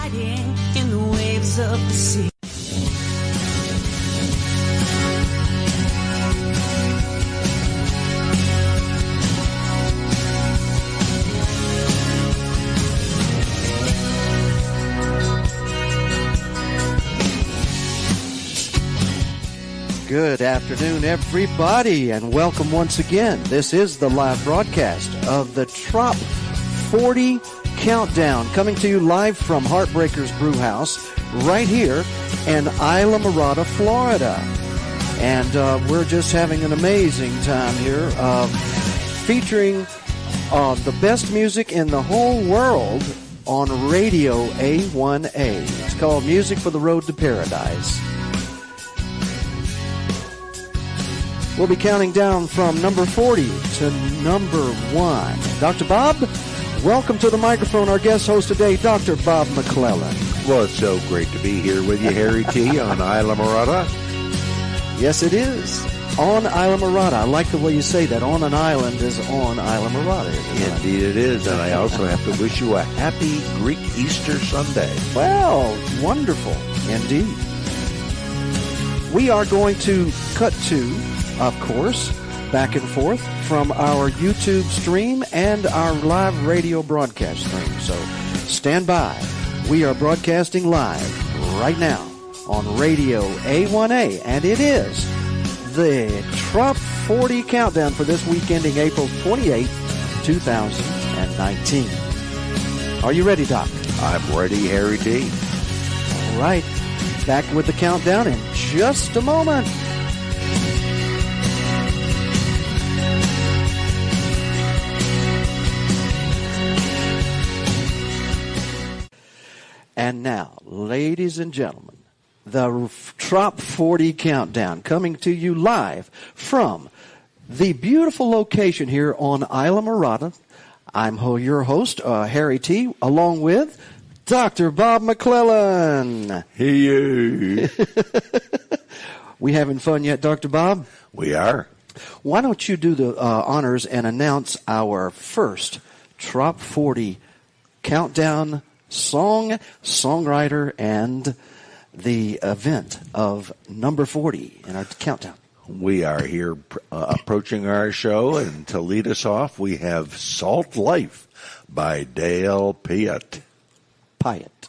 Riding in the waves of the sea. Good afternoon, everybody, and welcome once again. This is the live broadcast of the Trop 40 Countdown, coming to you live from Heartbreakers Brewhouse right here in Islamorada, Florida. And we're just having an amazing time here featuring the best music in the whole world on Radio A1A. It's called Music for the Road to Paradise. We'll be counting down from number 40 to number 1. Dr. Bob, welcome to the microphone. Our guest host today, Dr. Bob McLellan. Well, it's so great to be here with you, Harry T, on Islamorada. Yes, it is. On Islamorada. I like the way you say that. On an island is on Islamorada. Indeed it is. And I also have to wish you a happy Greek Easter Sunday. Well, wonderful. Indeed. We are going to cut to, of course, back and forth from our YouTube stream and our live radio broadcast stream. So stand by. We are broadcasting live right now on Radio A1A, and it is the Trop 40 Countdown for this week ending April 28th, 2019. Are you ready, Doc? I'm ready, Harry T. All right. Back with the countdown in just a moment. And now, ladies and gentlemen, the Trop 40 Countdown coming to you live from the beautiful location here on Islamorada. I'm your host, Harry T., along with Dr. Bob McLellan. Hey. We having fun yet, Dr. Bob? We are. Why don't you do the honors and announce our first Trop 40 Countdown song, songwriter, and the event of number 40 in our countdown. We are here approaching our show, and to lead us off, we have Salt Life by Dale Piatt. Piatt.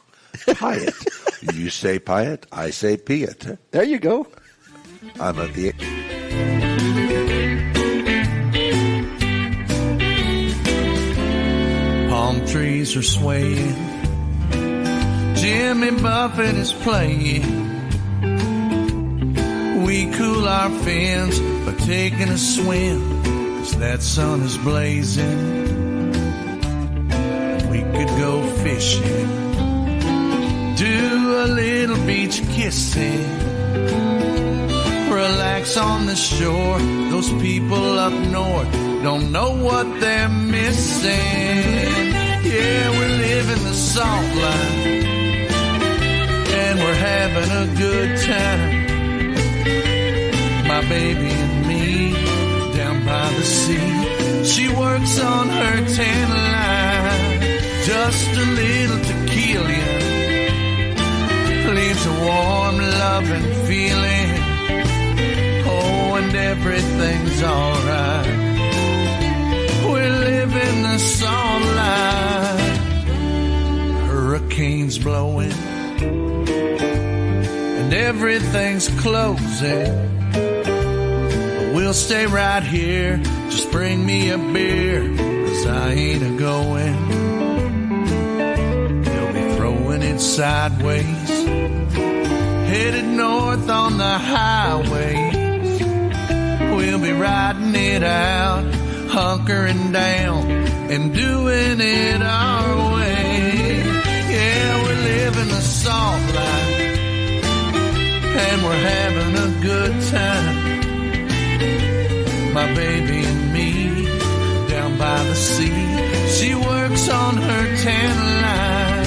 You say Piatt, I say Piatt. There you go. I'm at the... Palm trees are swaying, Jimmy Buffett is playing. We cool our fins by taking a swim, 'cause that sun is blazing. We could go fishing, do a little beach kissing, relax on the shore. Those people up north don't know what they're missing. Yeah, we live in the salt line, and we're having a good time. My baby and me down by the sea. She works on her tan line. Just a little tequila leaves a warm, loving feeling. Oh, and everything's alright. We're living the salt life. Hurricanes blowing, and everything's closing. But we'll stay right here. Just bring me a beer, 'cause I ain't a-going. They'll be throwing it sideways, headed north on the highways. We'll be riding it out, hunkering down and doing it our way. Yeah, we're living the salt life, and we're having a good time. My baby and me down by the sea. She works on her tan line.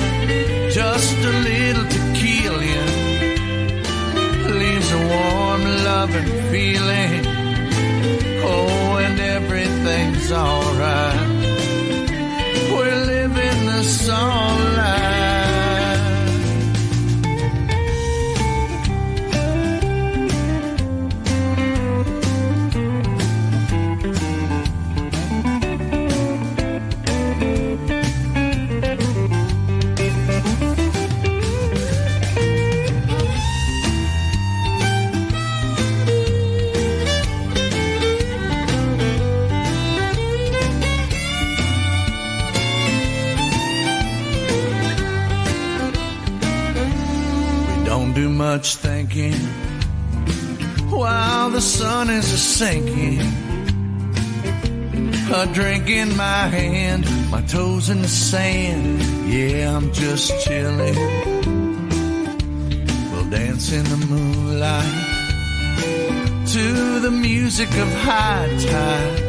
Just a little tequila leaves a warm, loving feeling. Oh, and everything's alright. We're living the salt life. do much thinking while the sun is a-sinking. A drink in my hand, my toes in the sand. Yeah, I'm just chilling. We'll dance in the moonlight to the music of high tide.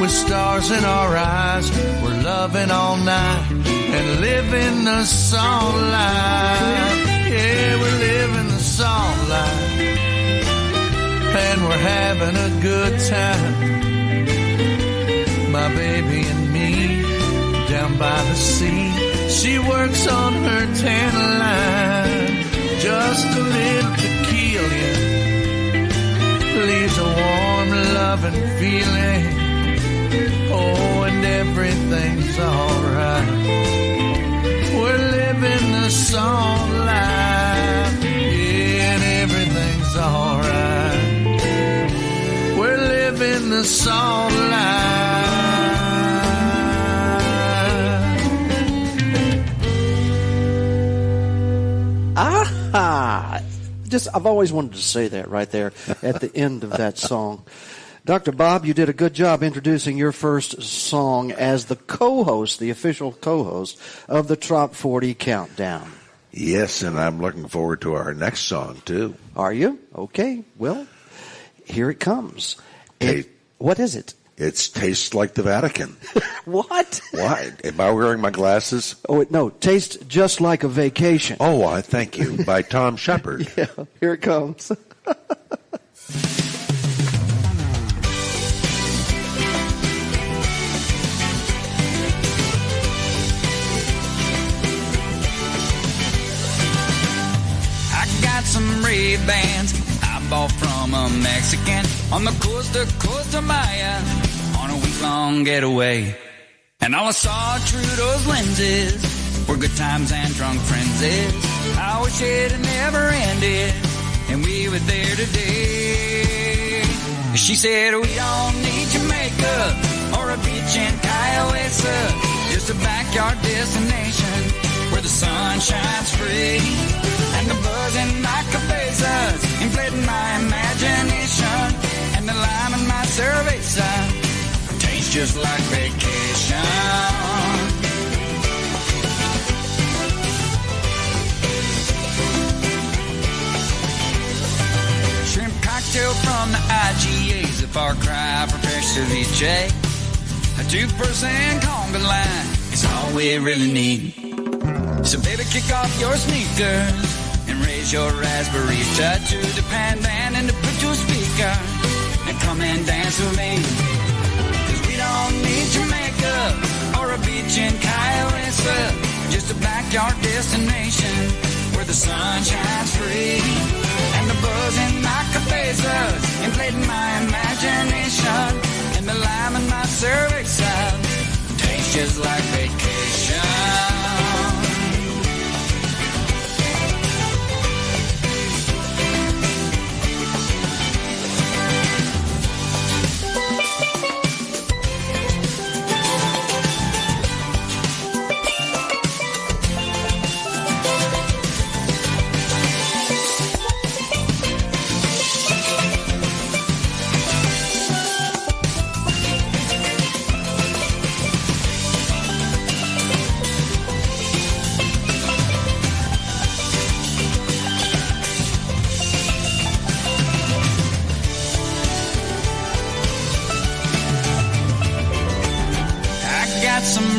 With stars in our eyes, we're loving all night and living the salt life. Yeah, we're living the salt life, and we're having a good time. My baby and me, down by the sea. She works on her tan line. Just a little tequila leaves a warm, loving feeling. Oh, and everything's alright. We're living the salt life. Yeah, and everything's alright. We're living the salt life. Ah! I've always wanted to say that right there at the end of that song. Dr. Bob, you did a good job introducing your first song as the co-host, the official co-host of the Trop 40 Countdown. Yes, and I'm looking forward to our next song, too. Are you? Okay, well, here it comes. Hey. What is it? It tastes like the Vatican. What? Why? Am I wearing my glasses? Oh, no, tastes just like a vacation. Oh, I thank you. By Tom Shepard. Yeah, here it comes. Some Ray-Bans I bought from a Mexican on the coast of Maya on a week-long getaway. And all I saw through those lenses were good times and drunk frenzies. I wish it had never ended and we were there today. She said, we don't need Jamaica or a beach in Kiowa, just a backyard destination where the sun shines free. And the buzz in my cabezas inflating my imagination. And the lime in my cerveza tastes just like vacation. Shrimp cocktail from the IGA's a far cry for fresh ceviche. A 2% conga line is all we really need. So baby, kick off your sneakers and raise your raspberry to the pan band and put your speaker and come and dance with me. Cause we don't need Jamaica or a beach in Kiowa, just a backyard destination where the sun shines free. And the buzz in my cabezas inflating my imagination. And the lime in my cerveza tastes just like vacation.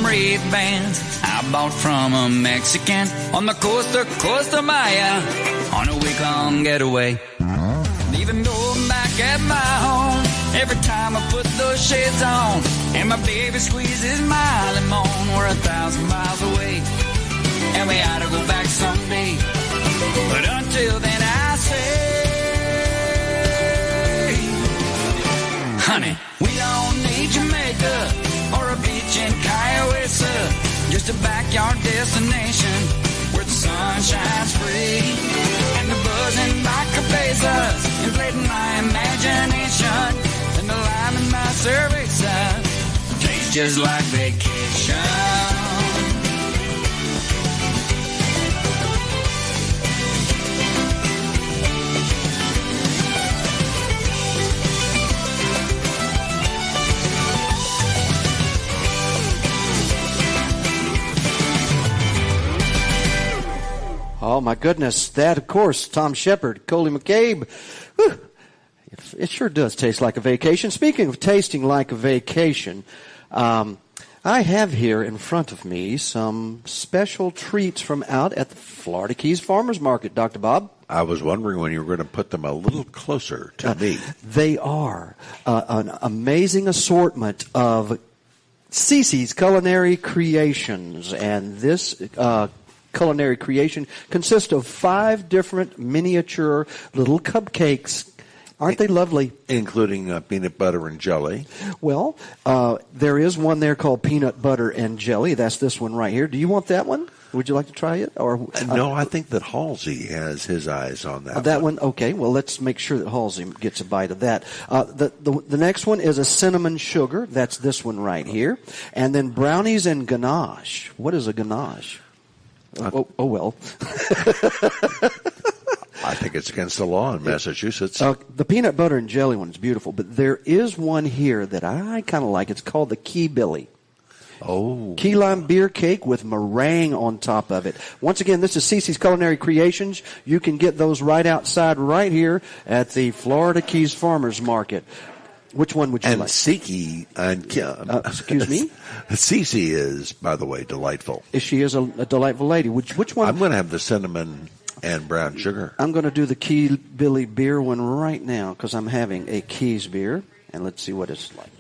Ray-Bans I bought from a Mexican on the coast of Maya on a week-long getaway. Even though I'm back at my home, every time I put those shades on and my baby squeezes my limon, we're 1,000 miles away and we ought to go back someday. But until then I say, honey, we don't need Jamaica or a beach in Kiowa, just a backyard destination where the sun shines free. And the buzz in my cabezas inflating my imagination. And the lime in my cerveza tastes just like vacation. Oh, my goodness. That, of course, Tom Shepard, Coley McCabe. Whew. It sure does taste like a vacation. Speaking of tasting like a vacation, I have here in front of me some special treats from out at the Florida Keys Farmers Market, Dr. Bob. I was wondering when you were going to put them a little closer to me. They are an amazing assortment of Cece's Culinary Creations, and this culinary creation consists of 5 different miniature little cupcakes. Aren't they lovely? Including peanut butter and jelly. Well, there is one there called peanut butter and jelly. That's this one right here. Do you want that one? Would you like to try it? Or no, I think that Halsey has his eyes on that. That one? Okay. Well, let's make sure that Halsey gets a bite of that. The next one is a cinnamon sugar. That's this one right here. And then brownies and ganache. What is a ganache? Oh well. I think it's against the law in Massachusetts. The peanut butter and jelly one is beautiful, but there is one here that I kind of like. It's called the Key Billy. Oh. Key lime beer cake with meringue on top of it. Once again, this is Cece's Culinary Creations. You can get those right outside right here at the Florida Keys Farmers Market. Which one would you like? Siki and excuse me? Cece is, by the way, delightful. She is a delightful lady. Which one? I'm going to have the cinnamon and brown sugar. I'm going to do the Key Billy beer one right now because I'm having a Keys beer. And let's see what it's like.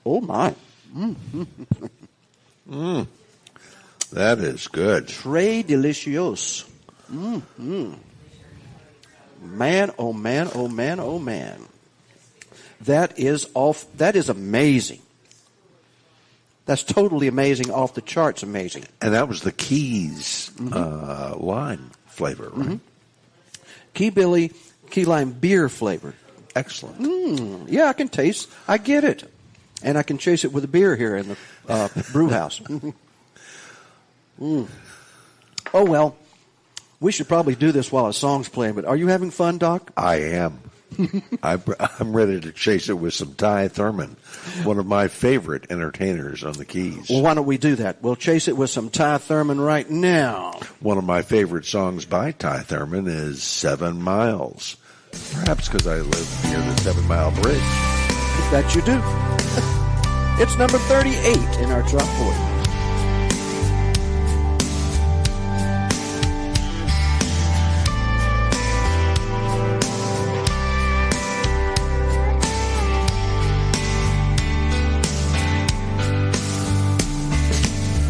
Oh, my. That is good. Très delicious. Man, oh man, oh man, oh man. That is amazing. That's totally amazing, off the charts amazing. And that was the Keys lime flavor, right? Mm-hmm. Key Billy, key lime beer flavor. Excellent. Yeah, I get it. And I can chase it with a beer here in the Brewhouse. Oh, well, we should probably do this while a song's playing, but are you having fun, Doc? I am. I'm ready to chase it with some Ty Thurman, one of my favorite entertainers on the Keys. Well, why don't we do that? We'll chase it with some Ty Thurman right now. One of my favorite songs by Ty Thurman is 7 Miles. Perhaps because I live near the 7 Mile Bridge. That you do. It's number 38 in our Trop 40.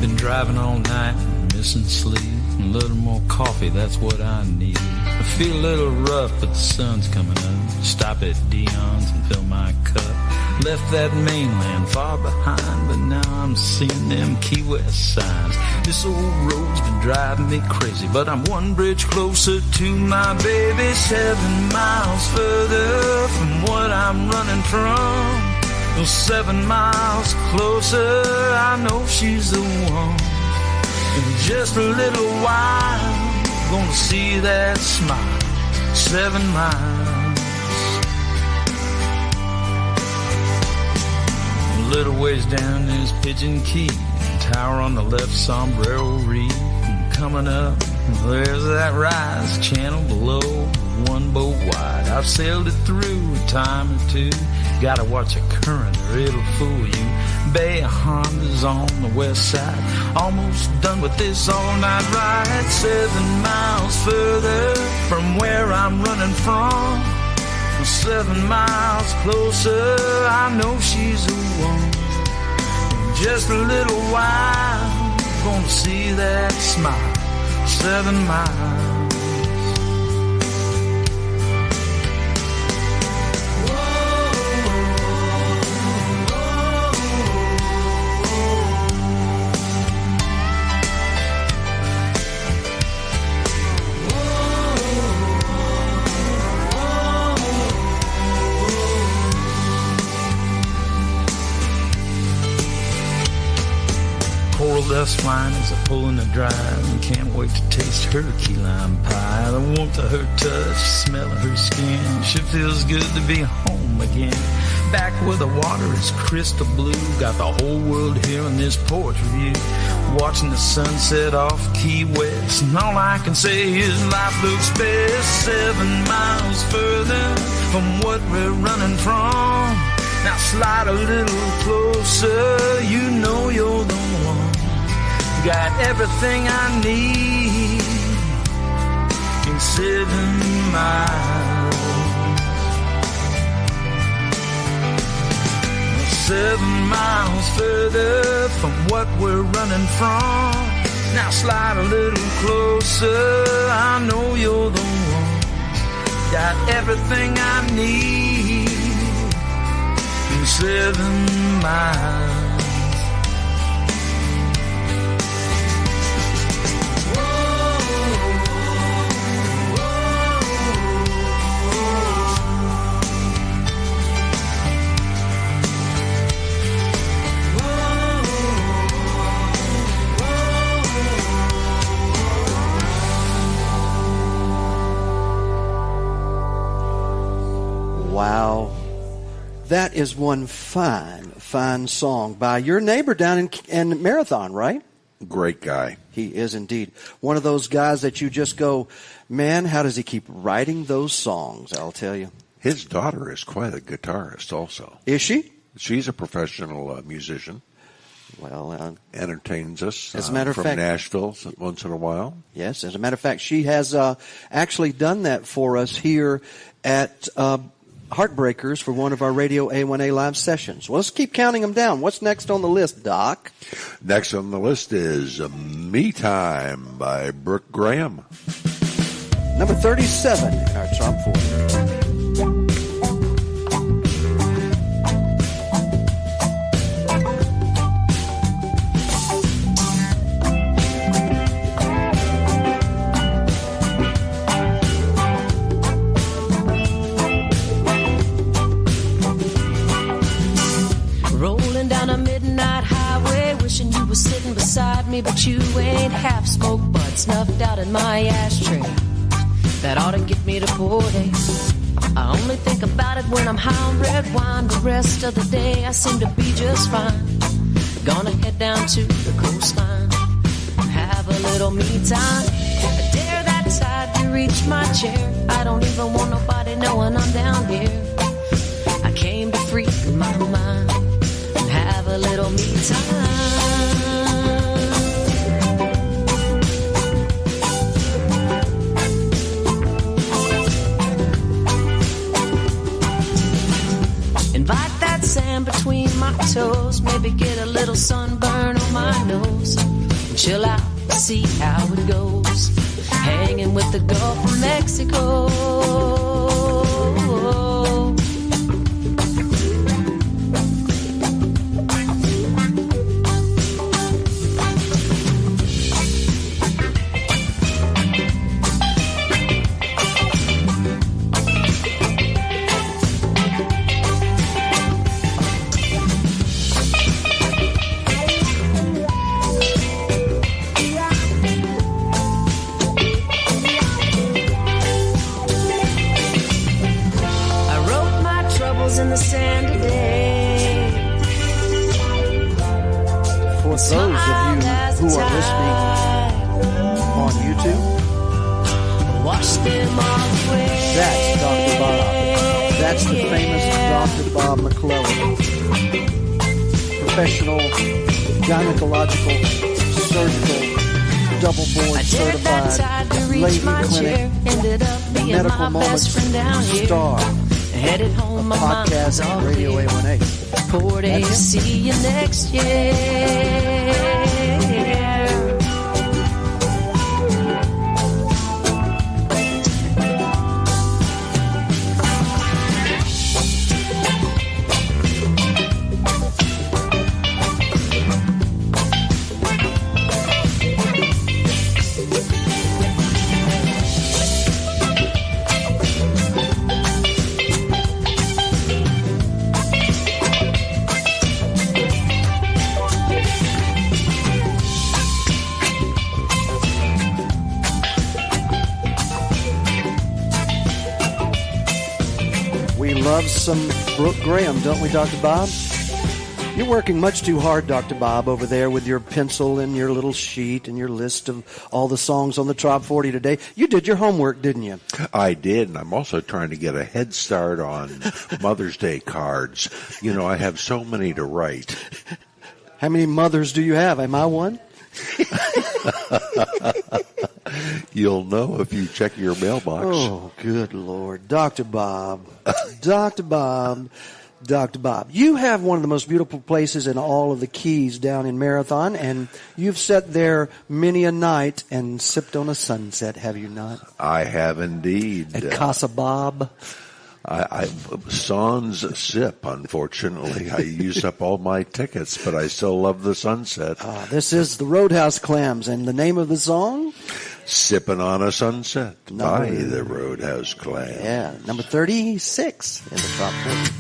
Been driving all night, missing sleep. A little more coffee, that's what I need. I feel a little rough, but the sun's coming up. Stop at Dion's and fill my cup. Left that mainland far behind, but now I'm seeing them Key West signs. This old road's been driving me crazy, but I'm one bridge closer to my baby. 7 miles further from what I'm running from. Well, 7 miles closer, I know she's the one. In just a little while, gonna see that smile. 7 miles. A little ways down is Pigeon Key, tower on the left, Sombrero Reef. And coming up, there's that rise channel below, one boat wide. I've sailed it through a time or two. Gotta watch a current or it'll fool you. Bay of Honda's on the west side. Almost done with this all-night ride. 7 miles further from where I'm running from. 7 miles closer, I know she's the one. In just a little while, gonna see that smile. 7 miles. less wine as I pull in the drive, and can't wait to taste her key lime pie. The warmth of her touch, smell of her skin, she feels good to be home again. Back where the water is crystal blue, got the whole world here on this porch view, watching the sunset off Key West, and all I can say is life looks best 7 miles further from what we're running from. Now slide a little closer, you know you're the one. Got everything I need in 7 miles. 7 miles further from what we're running from. Now slide a little closer, I know you're the one. Got everything I need in 7 miles. Wow. That is one fine song by your neighbor down in Marathon, right? Great guy. He is indeed. One of those guys that you just go, man, how does he keep writing those songs? I'll tell you. His daughter is quite a guitarist also. Is she? She's a professional musician. Well, entertains us as a matter of from fact, Nashville once in a while. Yes, as a matter of fact, she has actually done that for us here at Heartbreakers for one of our Radio A1A live sessions. Well, let's keep counting them down. What's next on the list, Doc? Next on the list is Me Time by Brooke Graham. Number 37 in our top 40. Sitting beside me, but you ain't half smoked but snuffed out in my ashtray. That ought to get me to 40. I only think about it when I'm high on red wine. The rest of the day I seem to be just fine. Gonna head down to the coastline and have a little me time. I dare that tide to reach my chair. I don't even want nobody knowing I'm down here. I came to free my mind and have a little me time. Invite that sand between my toes, maybe get a little sunburn on my nose, and chill out, see how it goes, hanging with the Gulf of Mexico. In the sand today. For those of you who are listening on YouTube, wash them all away. That's Dr. Bob. That's the famous Dr. Bob McLellan, professional gynecological surgical double board certified lady clinic medical moments star. Headed home, my podcast on Radio A1A. 40, see you next year. love some Brooke Graham, don't we, Dr. Bob? You're working much too hard, Dr. Bob, over there with your pencil and your little sheet and your list of all the songs on the Top 40 today. You did your homework, didn't you? I did, and I'm also trying to get a head start on Mother's Day cards. You know, I have so many to write. How many mothers do you have? Am I one? You'll know if you check your mailbox. Oh, good Lord. Dr. Bob. Dr. Bob. Dr. Bob, you have one of the most beautiful places in all of the Keys down in Marathon, and you've sat there many a night and sipped on a sunset, have you not? I have indeed. At Casa Bob? I sans sip, unfortunately. I used up all my tickets, but I still love the sunset. This is the Roadhouse Clams, and the name of the song? Sipping on a Sunset by the Roadhouse Clams. Yeah, number 36 in the Top 40.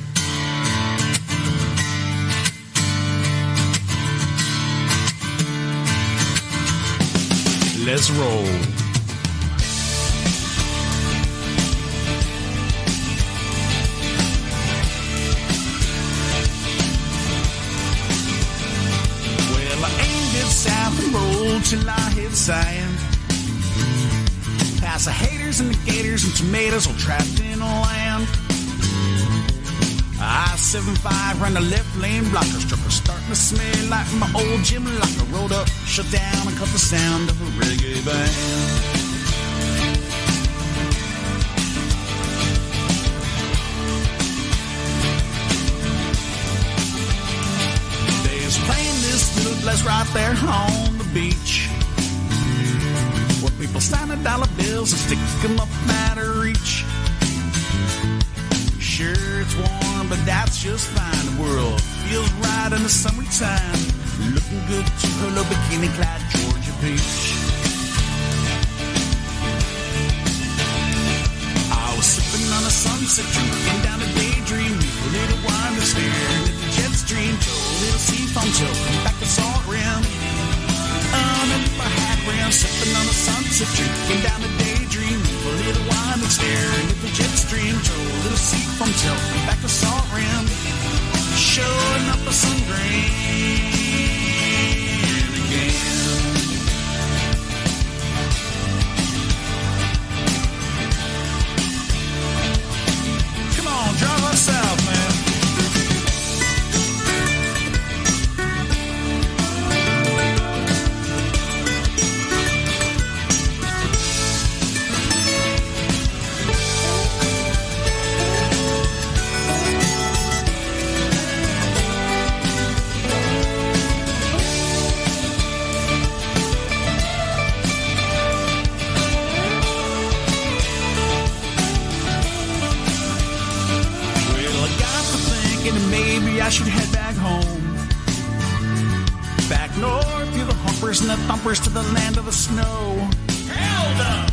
Let's roll. Well, I aimed it south and rolled till I hit sand. Past the haters and the gators and tomatoes all trapped in a land. I-75 ran the left lane blocker, struck a starting to smell like my old gym locker. Rolled up, shut down, and cut the sound of a reggae band. They was playing this little place right there on the beach, where people sign $1 bills and stick them up out of reach. Sure, it's warm, but that's just fine. The world feels right in the summertime. Looking good to her little bikini-clad Georgia beach. I was sipping on a sunset, drinking down a daydream. A little wine and staring at the jet stream. Till a little seafoam tilting back the salt rim. Underneath my hat rim, sipping on a sunset, drinking down a daydream. A little wine and staring at the jet stream. Till a little seafoam tilting back the salt rim. Showing up a sun grain again. Come on, drive us south, man. I should head back home. Back north through the humpers and the thumpers to the land of the snow. Hell no!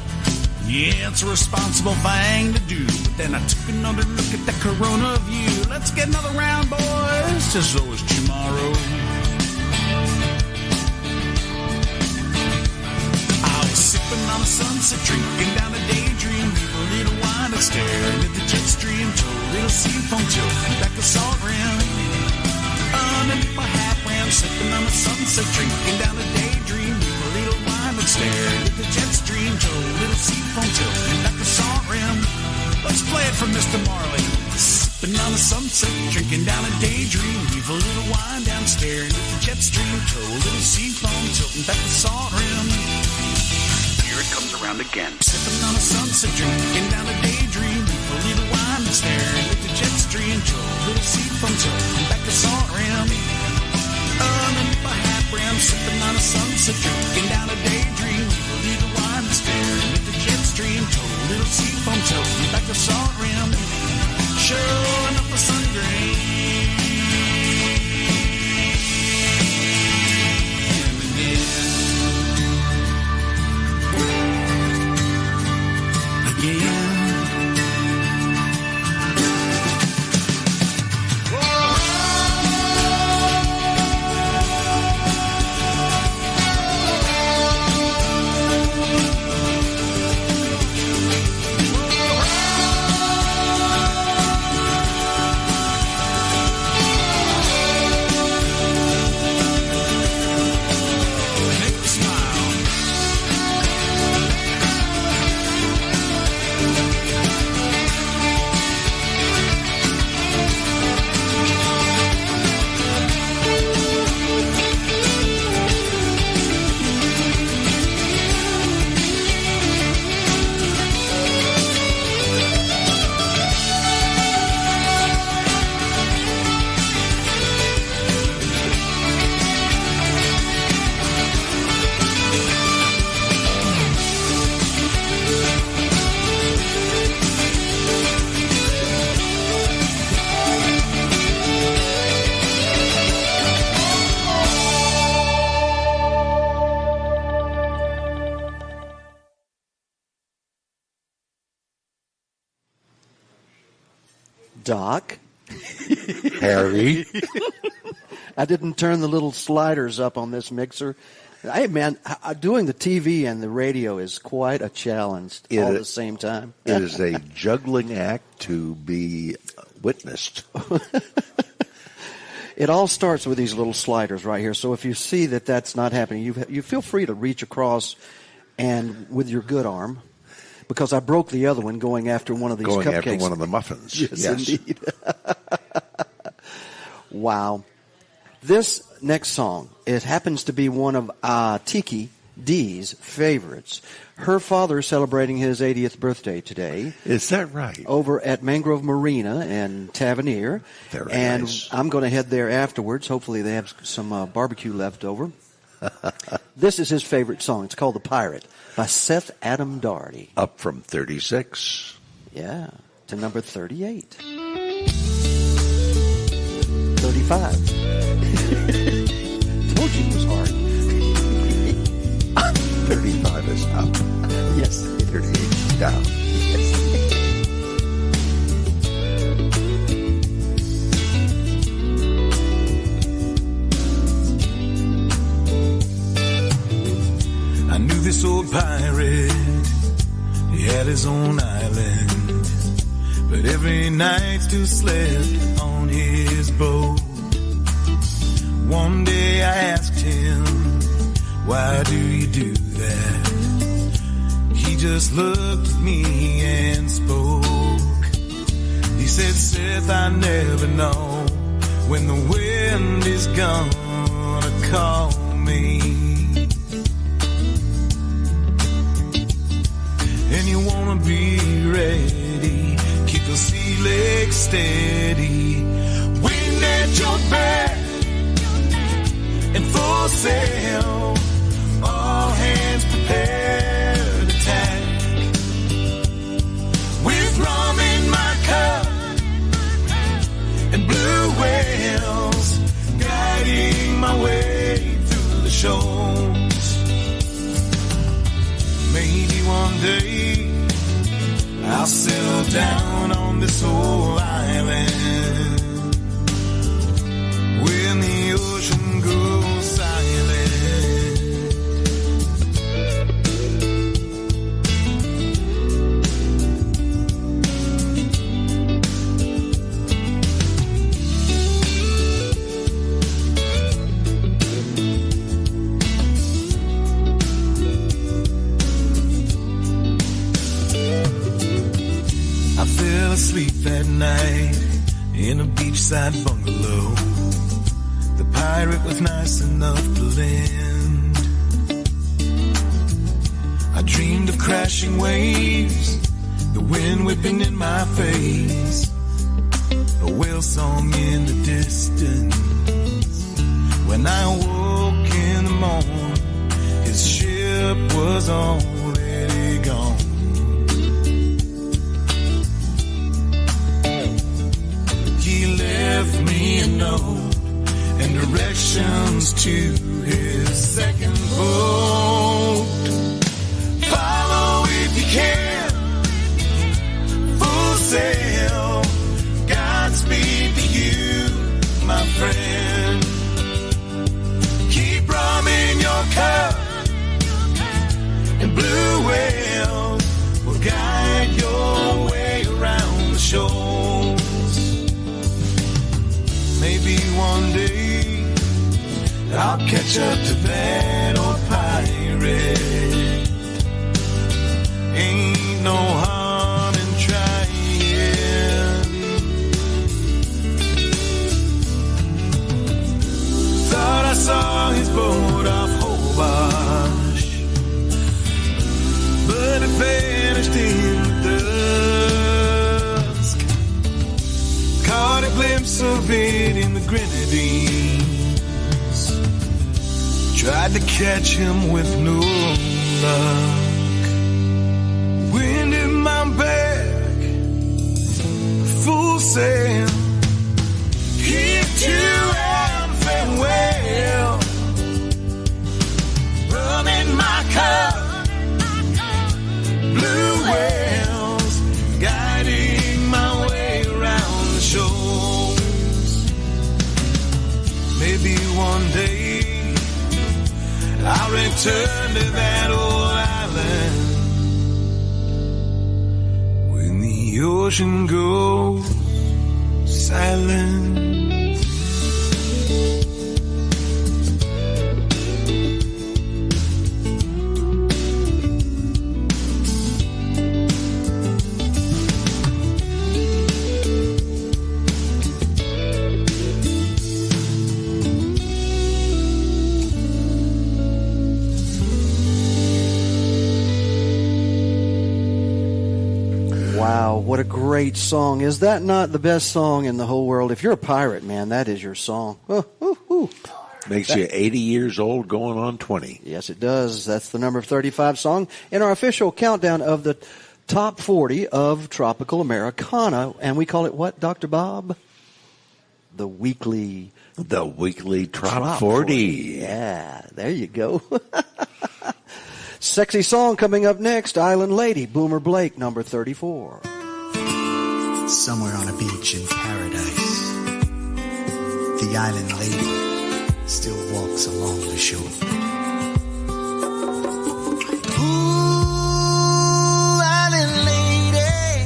Yeah, it's a responsible thing to do. But then I took another look at the Corona view. Let's get another round, boys. Just so is tomorrow. I was sipping on a sunset, drinking down a daydream. A little wine and staring at the jet stream. Till a little seafoam tilt back the salt rim. Underneath my hat rim, sipping on a sunset, drinking down a daydream. A little wine and staring at the jet stream. Till a little seafoam tilt back the salt rim. Let's play it from Mr. Marley. Sipping on a sunset, drinking down a daydream. Leave a little wine down, staring at the jet stream. Till a little seafoam tilting back the salt rim. Here it comes around again. Sipping on a sunset, drinking down a daydream. A little wine and staring at the jet stream. Till a little seafoam tilting back the salt rim. Underneath my hat rim, sipping on a sunset, drinking down a daydream. A little wine and staring at the jet stream. Till a little seafoam tilting back the salt rim. Showing up a sun grain. Again. Doc. Harry. I didn't turn the little sliders up on this mixer. Hey, man, doing the TV and the radio is quite a challenge all at the same time. It is a juggling act to be witnessed. It all starts with these little sliders right here. So if you see that that's not happening, you feel free to reach across and with your good arm, because I broke the other one going after one of these cupcakes. Going after one of the muffins. Yes. Indeed. Wow. This next song, it happens to be one of Tiki D's favorites. Her father is celebrating his 80th birthday today. Is that right? Over at Mangrove Marina in Tavernier. Very and nice. I'm going to head there afterwards. Hopefully they have some barbecue left over. This is his favorite song. It's called The Pirate by Seth Adam Daugherty. Up from 36. Yeah, to number 38. 35. Told you it was hard. 35 is up. Yes. 38 is down. I knew this old pirate, he had his own island, but every night still slept on his boat. One day I asked him, why do you do that? He just looked at me and spoke. He said, Seth, I never know when the wind is gonna call me. And you wanna be ready, keep the sea legs steady, wind at your back, and full sail, all hands prepared to attack. With rum in my cup and blue whales guiding my way through the shoals. Maybe one day I'll settle down on this old island when the ocean goes silent. I fell asleep that night in a beachside bungalow. The pirate was nice enough to lend. I dreamed of crashing waves, the wind whipping in my face, a whale song in the distance. When I woke in the morning, his ship was already gone. He left me a note and directions to his second boat. Follow if you can, full sail, Godspeed to you, my friend. Keep rum in your cup, and blue whales will guide your way around the shoals. Maybe one day I'll catch up to that old pirate. Ain't no harm in trying. Thought I saw his boat off Hobart, but it vanished in the dusk. Caught a glimpse of it in the Grenadines. Tried to catch him with no luck. Wind in my back, full sail, heave to and farewell. Rum in my cup, blue whales guiding my way around the I'll return to that old island when the ocean goes silent. Wow, what a great song. Is that not the best song in the whole world? If you're a pirate, man, that is your song. Makes you 80 years old going on 20. Yes, it does. That's the number 35 song in our official countdown of the top 40 of Tropical Americana. And we call it what, Dr. Bob? The weekly Trop 40. Yeah, there you go. Sexy song coming up next, Island Lady, Boomer Blake, number 34. Somewhere on a beach in paradise, the island lady still walks along the shore. Ooh, island lady,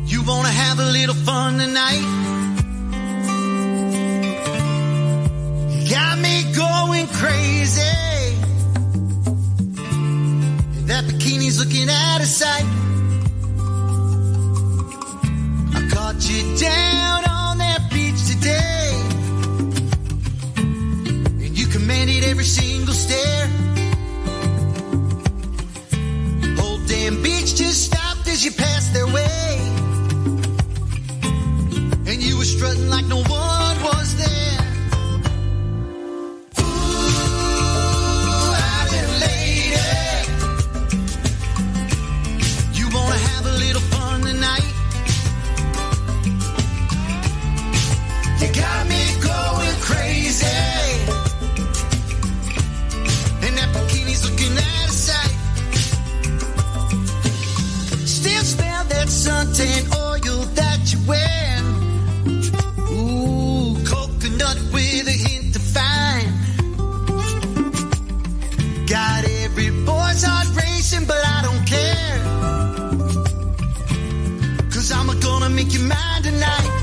you wanna have a little fun tonight? You got me going crazy. That bikini's looking out of sight. I caught you down on that beach today, and you commanded every single stare. Whole damn beach just stopped as you passed their way, and you were strutting like no one was there. Suntan oil that you wear, ooh, coconut with a hint of fine. Got every boy's heart racing, but I don't care, 'cause I'm gonna make you mine tonight.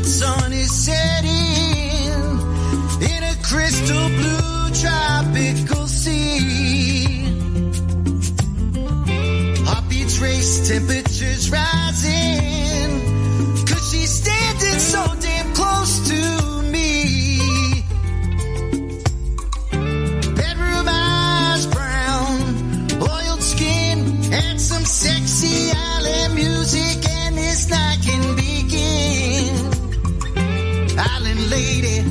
Sun is setting in a crystal blue tropical sea. Heartbeats race, temperatures rising, 'cause she's standing so damn close to me. Bedroom eyes brown, oiled skin, and some sexy island music, and this night can begin. Island lady,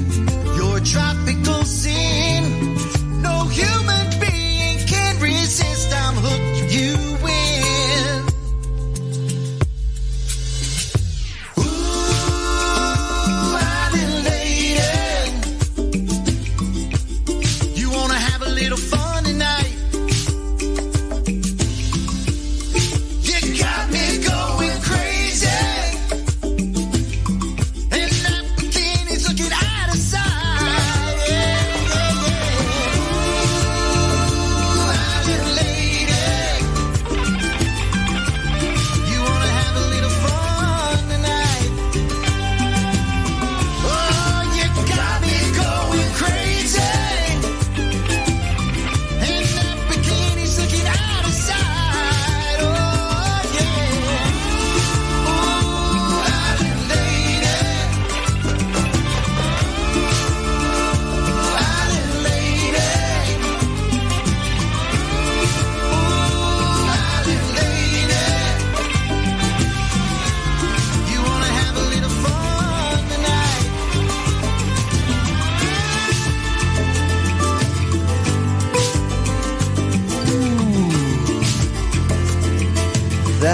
your tropical sin, no human being can resist. I'm hooked, you win. Ooh, island lady, you wanna have a little fun tonight? You got me going crazy. Looking out of sight,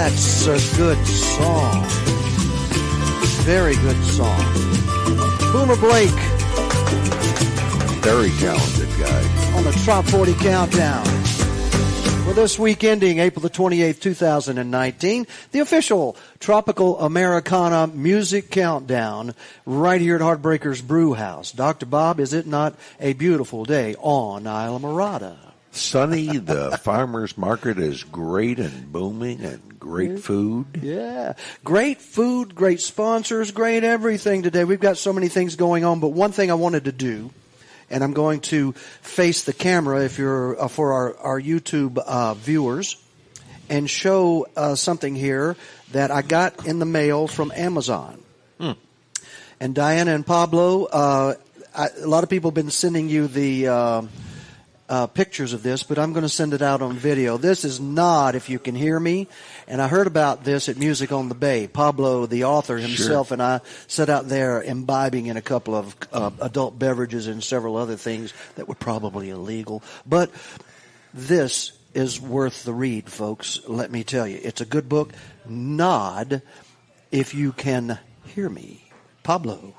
That's a good song. Very good song. Boomer Blake. Very talented guy. On the Trop 40 Countdown. For this week ending April the 28th, 2019, the official Tropical Americana Music Countdown right here at Heartbreakers Brewhouse. Dr. Bob, is it not a beautiful day on Islamorada? Sunny, the farmer's market is great and booming, and great food. Yeah, great food, great sponsors, great everything today. We've got so many things going on, but one thing I wanted to do, and I'm going to face the camera if you're for our YouTube viewers, and show something here that I got in the mail from Amazon. And Diana and Pablo, a lot of people have been sending you the pictures of this, but I'm going to send it out on video. This is not If You Can Hear Me, and I heard about this at Music on the Bay. Pablo, the author himself, and I sat out there imbibing in a couple of adult beverages and several other things that were probably illegal. But this is worth the read, folks. Let me tell you. It's a good book. Nod If You Can Hear Me. Pablo.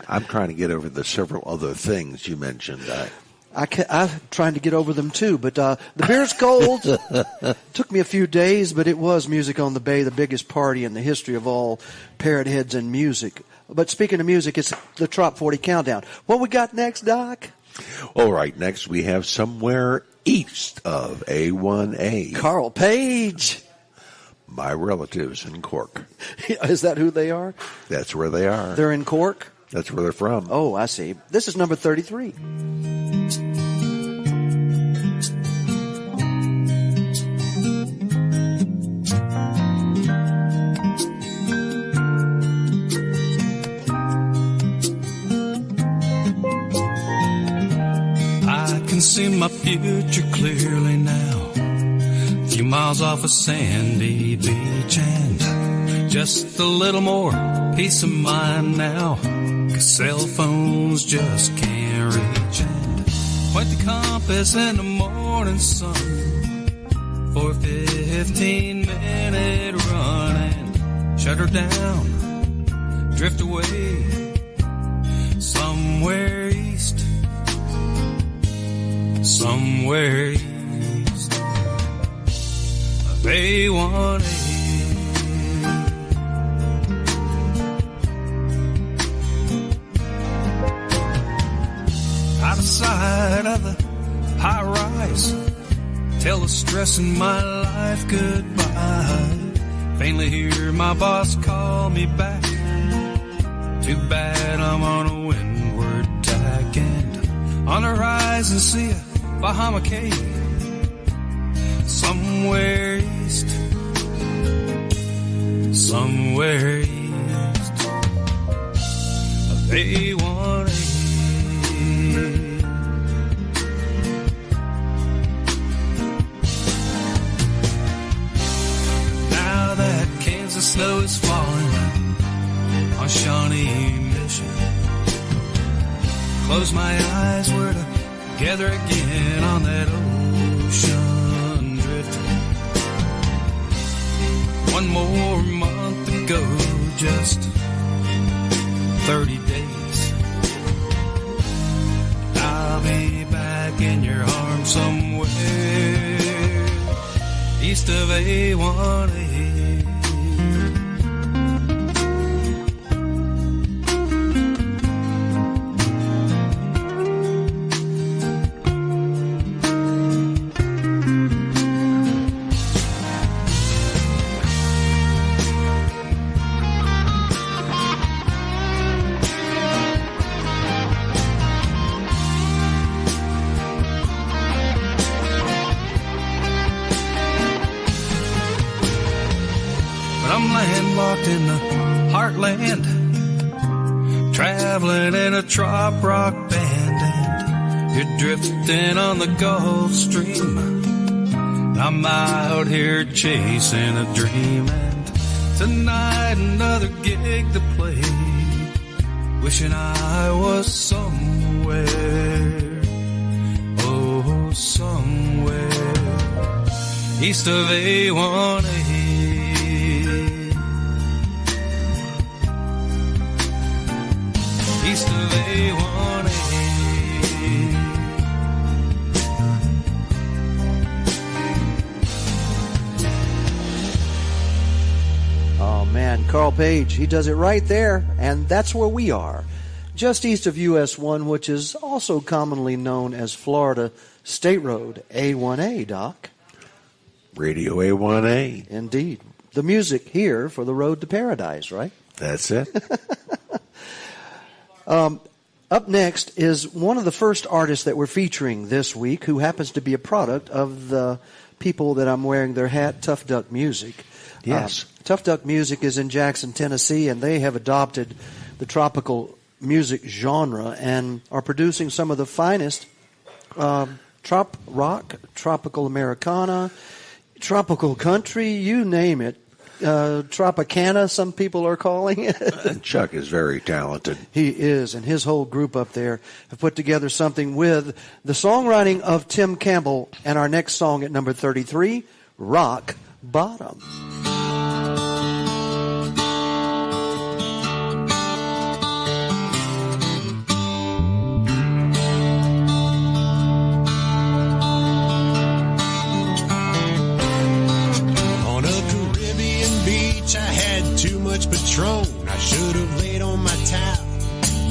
I'm trying to get over the several other things you mentioned. I'm trying to get over them too, but the beer's cold. Took me a few days, but it was Music on the Bay, the biggest party in the history of all parrot heads and music. But speaking of music, it's the Trop 40 Countdown. What we got next, Doc? All right, next we have Somewhere East of A1A. Carl Page. My relatives in Cork. Is that who they are? That's where they are. They're in Cork? That's where they're from. Oh, I see. This is number 33. I can see my future clearly now. A few miles off a sandy beach and just a little more peace of mind now. 'Cause cell phones just can't reach and point the compass in the morning sun for a 15-minute run and shut her down, drift away somewhere east. Somewhere east of A1A. Out of sight of the high rise, tell the stress in my life goodbye. Faintly hear my boss call me back. Too bad I'm on a windward tack and on the horizon see a Bahama Cay, somewhere east, somewhere east of A1A. Now that Kansas snow is falling on Shawnee Mission, close my eyes, we're together again on that ocean drift. One more month to go, just 30 days. I'll be back in your arms somewhere east of A1A. In the heartland, traveling in a trop rock band, and you're drifting on the Gulf Stream. I'm out here chasing a dream, and tonight another gig to play, wishing I was somewhere, oh somewhere east of A1A. East of A1A. Oh man, Carl Page, he does it right there, and that's where we are. Just east of US 1, which is also commonly known as Florida State Road A1A, Doc. Radio A1A. Indeed. The music here for the road to paradise, right? That's it. Up next is one of the first artists that we're featuring this week, who happens to be a product of the people that I'm wearing their hat, Tough Duck Music. Yes. Tough Duck Music is in Jackson, Tennessee, and they have adopted the tropical music genre and are producing some of the finest trop rock, tropical Americana, tropical country, you name it. Tropicana, some people are calling it. Chuck is very talented. He is, and his whole group up there have put together something with the songwriting of Tim Campbell, and our next song at number 33, Rock Bottom. Patron, I should have laid on my towel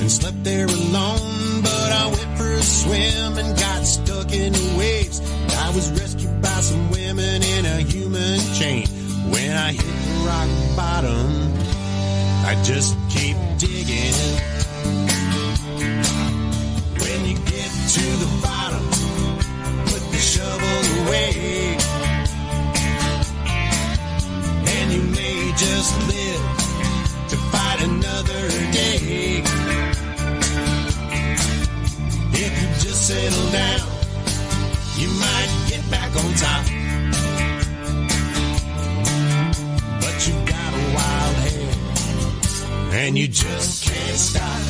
and slept there alone, but I went for a swim and got stuck in the waves. I was rescued by some women in a human chain. When I hit the rock bottom, I just keep digging. When you get to the bottom, put the shovel away, and you may just live to fight another day. If you just settle down, you might get back on top. But you got a wild head, and you just can't stop.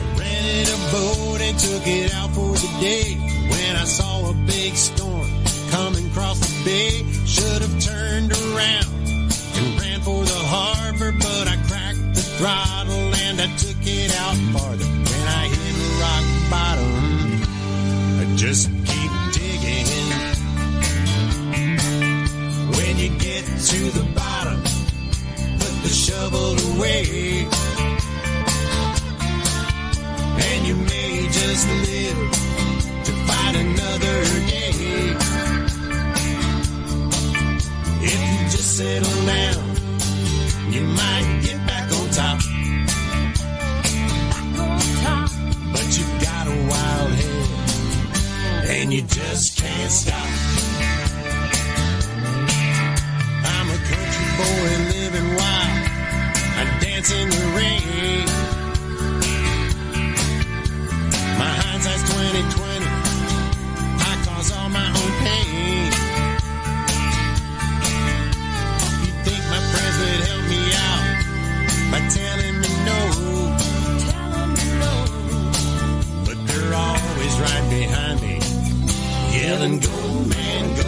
I rented a boat and took it out for the day. When I saw a big storm coming across the bay, should have turned around and ran for the harbor, but I cracked the throttle and I took it out farther. When I hit rock bottom, I just keep digging. When you get to the bottom, put the shovel away, and you may just live to fight another day. If you just settle down, you might get back on top. But you got a wild head, and you just can't stop. I'm a country boy living wild. I dance in the rain. My hindsight's 20/20. I cause all my own pain. Would help me out by telling me no. But they're always right behind me, yelling, go, man, go.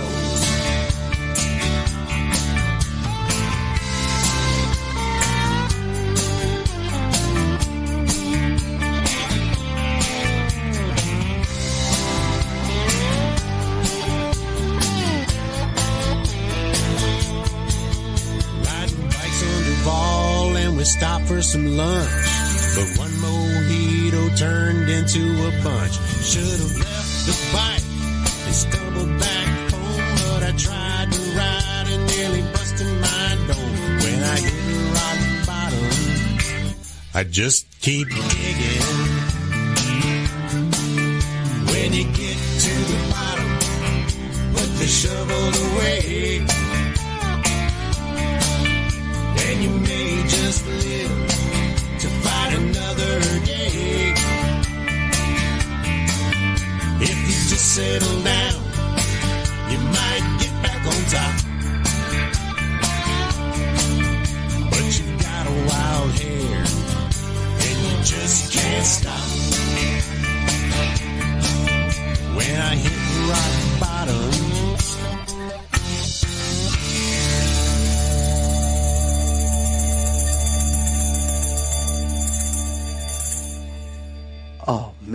Stop for some lunch, but one mojito turned into a bunch. Should have left the bike and stumbled back home, but I tried to ride and nearly busted my dome. When I hit rock bottom, I just keep digging. When you get to the bottom, put the shovel away, and you may just live to fight another day. If you just settle down, you might get back on top. But you got a wild hair, and you just can't stop. When I hit rock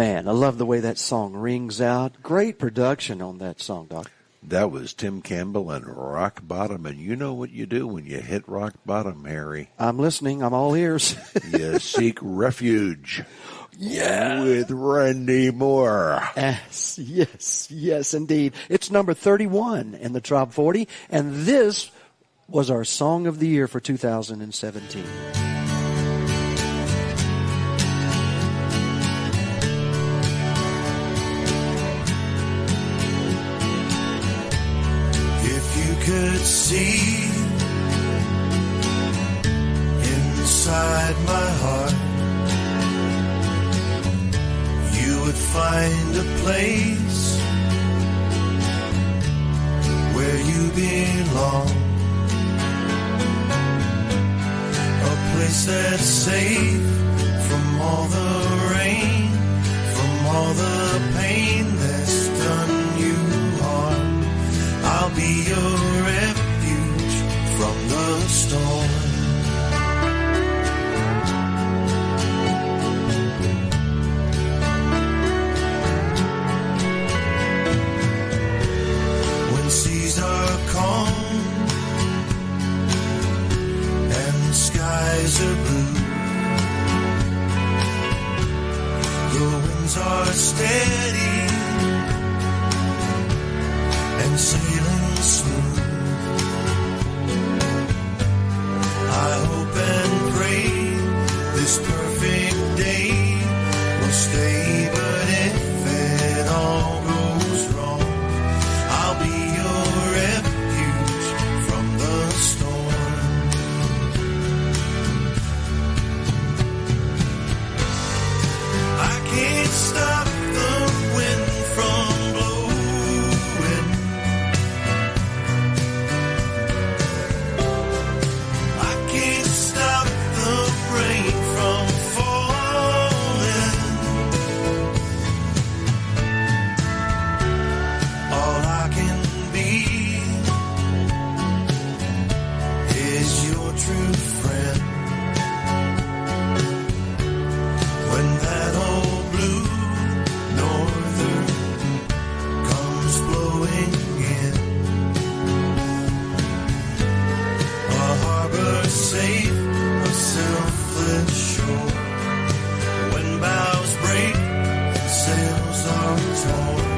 Man, I love the way that song rings out. Great production on that song, Doc. That was Tim Campbell and Rock Bottom, and you know what you do when you hit rock bottom, Harry. I'm listening. I'm all ears. You seek refuge. Yeah. With Randy Moore. Yes, indeed. It's number 31 in the Trop 40, and this was our Song of the Year for 2017. Could see inside my heart, you would find a place where you belong, a place that's safe from all the rain, from all the pain that's done you harm. I'll be your refuge from the storm. When seas are calm and skies are blue, the winds are steady and sailing smooth. I hope and pray this perfect day will stay, but if it all goes wrong, I'll be your refuge from the storm. I can't stop the wind from blowing. I can't stop the rain from falling. All I can be is your true friend. When that old blue norther comes blowing in, a harbor safe, a selfless shore. When bows break and sails are torn,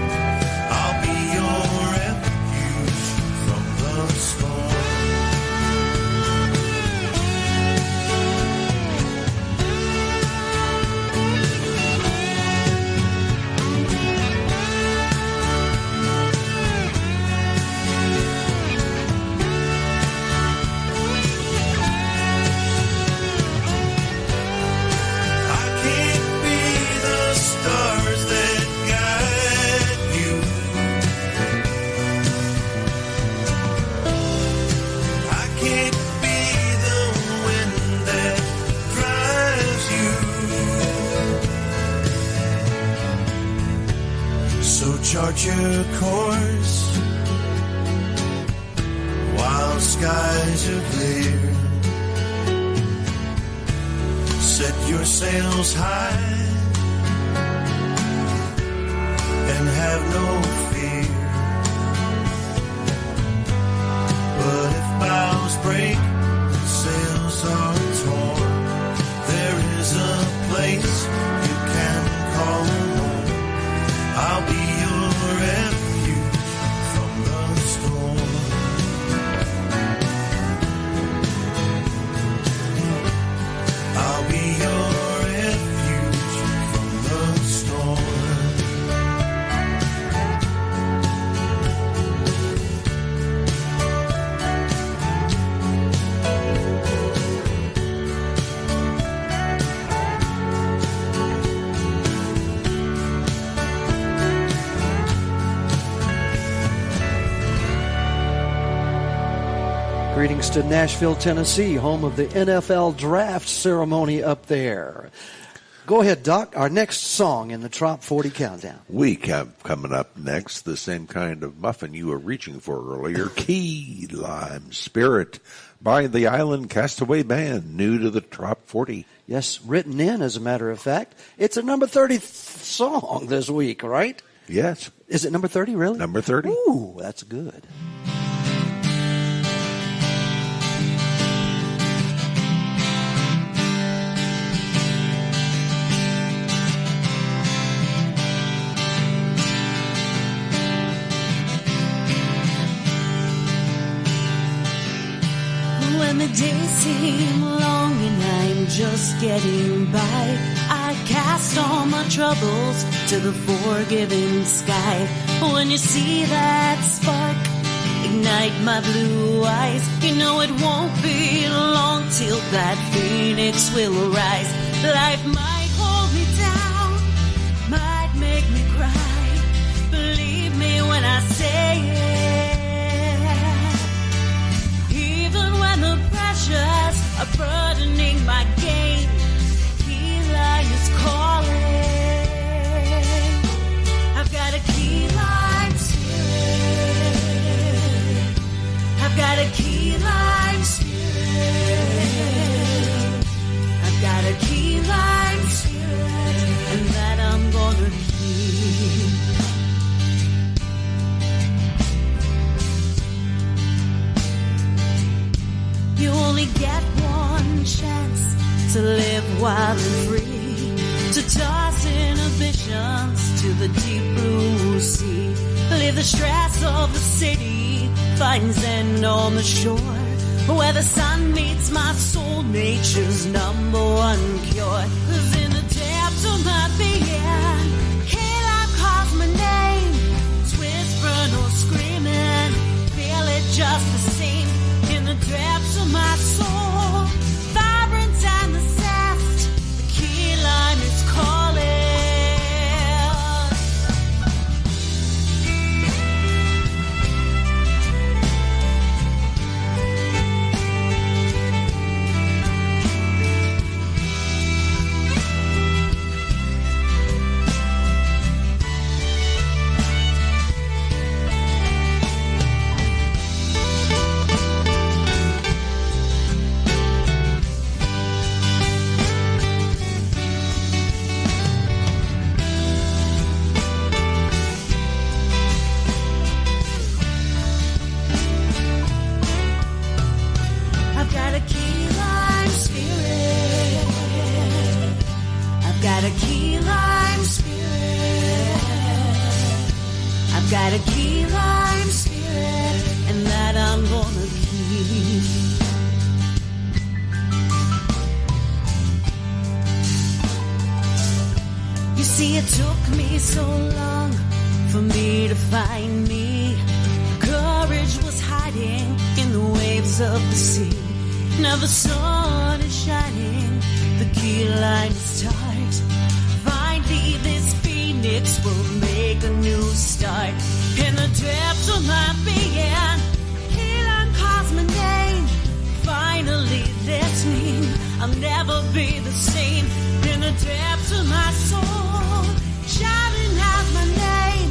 I'll be your refuge from the storm. I can't be the stars that guide you. I can't be the wind that drives you. So chart your course while skies are clear. Set your sails high and have no fear. But if bows break and sails are torn, there is a place you can call home. I'll be your refuge from the storm. I'll be your refuge from the storm. Greetings to Nashville, Tennessee, home of the NFL draft ceremony up there. Go ahead, Doc. Our next song in the Trop 40 Countdown. We have coming up next the same kind of muffin you were reaching for earlier, Key Lime Spirit by the Island Castaway Band, new to the Trop 40. Yes, written in, as a matter of fact. It's a number 30 song this week, right? Yes. Is it number 30, really? Number 30. Ooh, that's good. When the days seem long and I'm just getting by, I cast all my troubles to the forgiving sky. When you see that spark ignite my blue eyes, you know it won't be long till that phoenix will rise. Life might hold me down, might make me cry. Believe me when I say it. When the pressures are burdening my game, key lime is calling. I've got a key lime spirit. I've got a key lime spirit. I've got a key lime spirit, and that I'm gonna keep. You only get one chance to live wild and free, to toss inhibitions to the deep blue sea. Leave the stress of the city, finds end on the shore, where the sun meets my soul, nature's number one cure. 'Cause in the depths of my being, K-Lime calls my name. It's whispering or screaming, feel it just the same. In the depths of my soul, vibrance and the zest, the key lime is calling. Got a key lime spirit. I've got a key lime spirit, and that I'm gonna keep. You see, it took me so long for me to find me. Courage was hiding in the waves of the sea. Now the sun is shining, the key lime start. Finally this phoenix will make a new start. In the depths of my being, key lime calls my name. Finally this means I'll never be the same. In the depths of my soul, shouting out my name,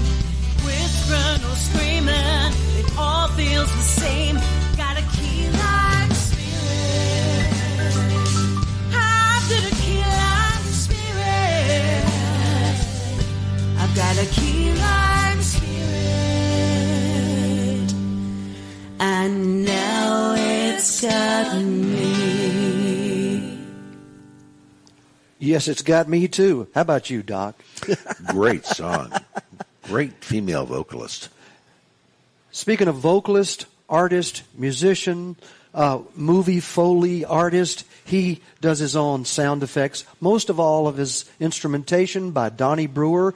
whispering or screaming, it all feels the same. Got a key lime spirit. I've got a key lime spirit. I've got a key lime spirit, and now it's got me. Yes, it's got me too. How about you, Doc? Great song. Great female vocalist. Speaking of vocalist, artist, musician, movie Foley artist, he does his own sound effects. Most of all of his instrumentation by Donnie Brewer.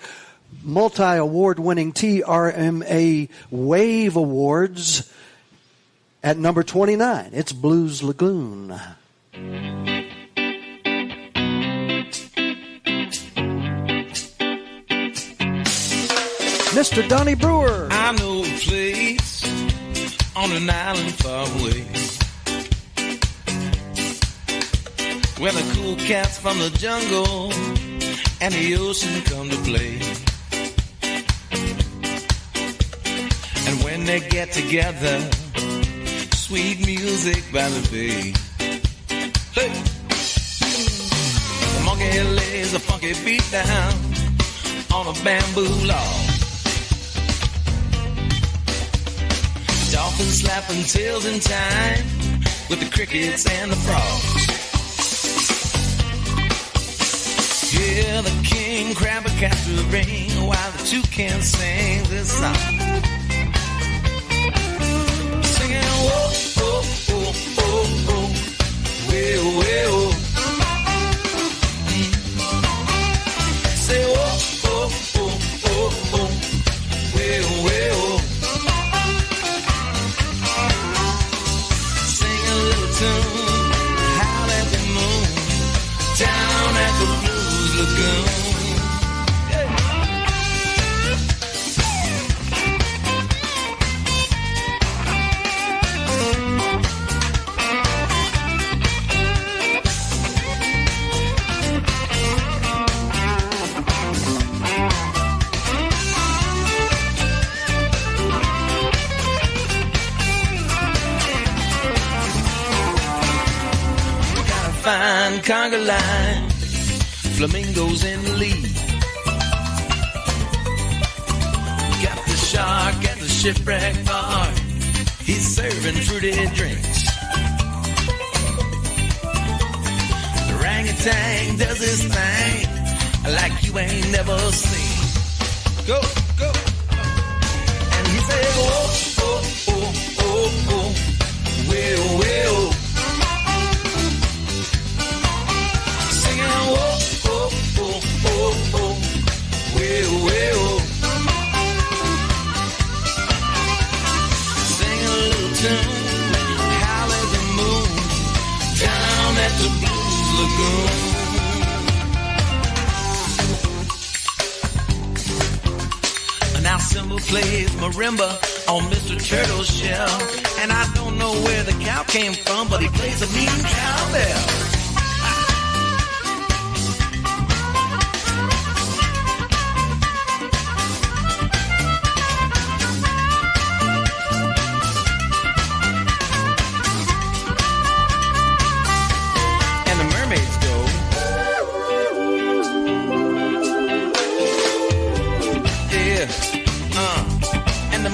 Multi-award-winning TRMA Wave Awards. At number 29, it's Blues Lagoon. Mr. Donnie Brewer. I know a place on an island far away. when the cool cats from the jungle and the ocean come to play. And when they get together, sweet music by the bay. Hey! The monkey lays a funky beat down on a bamboo log. Dolphins slapping tails in time with the crickets and the frogs. Hear the king crab a cat through the ring while the toucans sing this song. Singing, whoa, whoa, whoa, whoa, whoa, whoa, whoa. Say, whoa, whoa, whoa, whoa, whoa, whoa, whoa. Sing a little tune, howl at the moon, down at the Blues Lagoon. Fine conga line, flamingos in the lead. Got the shark at the shipwreck bar, he's serving fruity drinks. The orangutan does his thing like you ain't never seen. Go, go. And he said, oh, oh, oh, oh, oh, well, well. Now Simba plays marimba on Mr. Turtle's shell, and I don't know where the cow came from, but he plays a mean cowbell.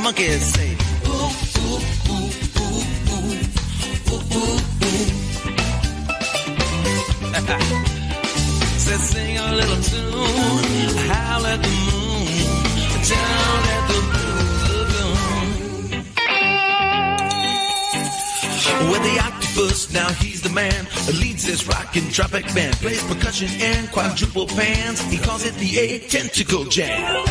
Monkeys say, ooh, ooh, ooh, ooh, ooh, ooh, ooh, ooh. Said sing a little tune, howl at the moon, down at the Blues Lagoon. With the octopus, now he's the man, leads this rockin' tropic band, plays percussion and quadruple pans, he calls it the 8-tentacle jam.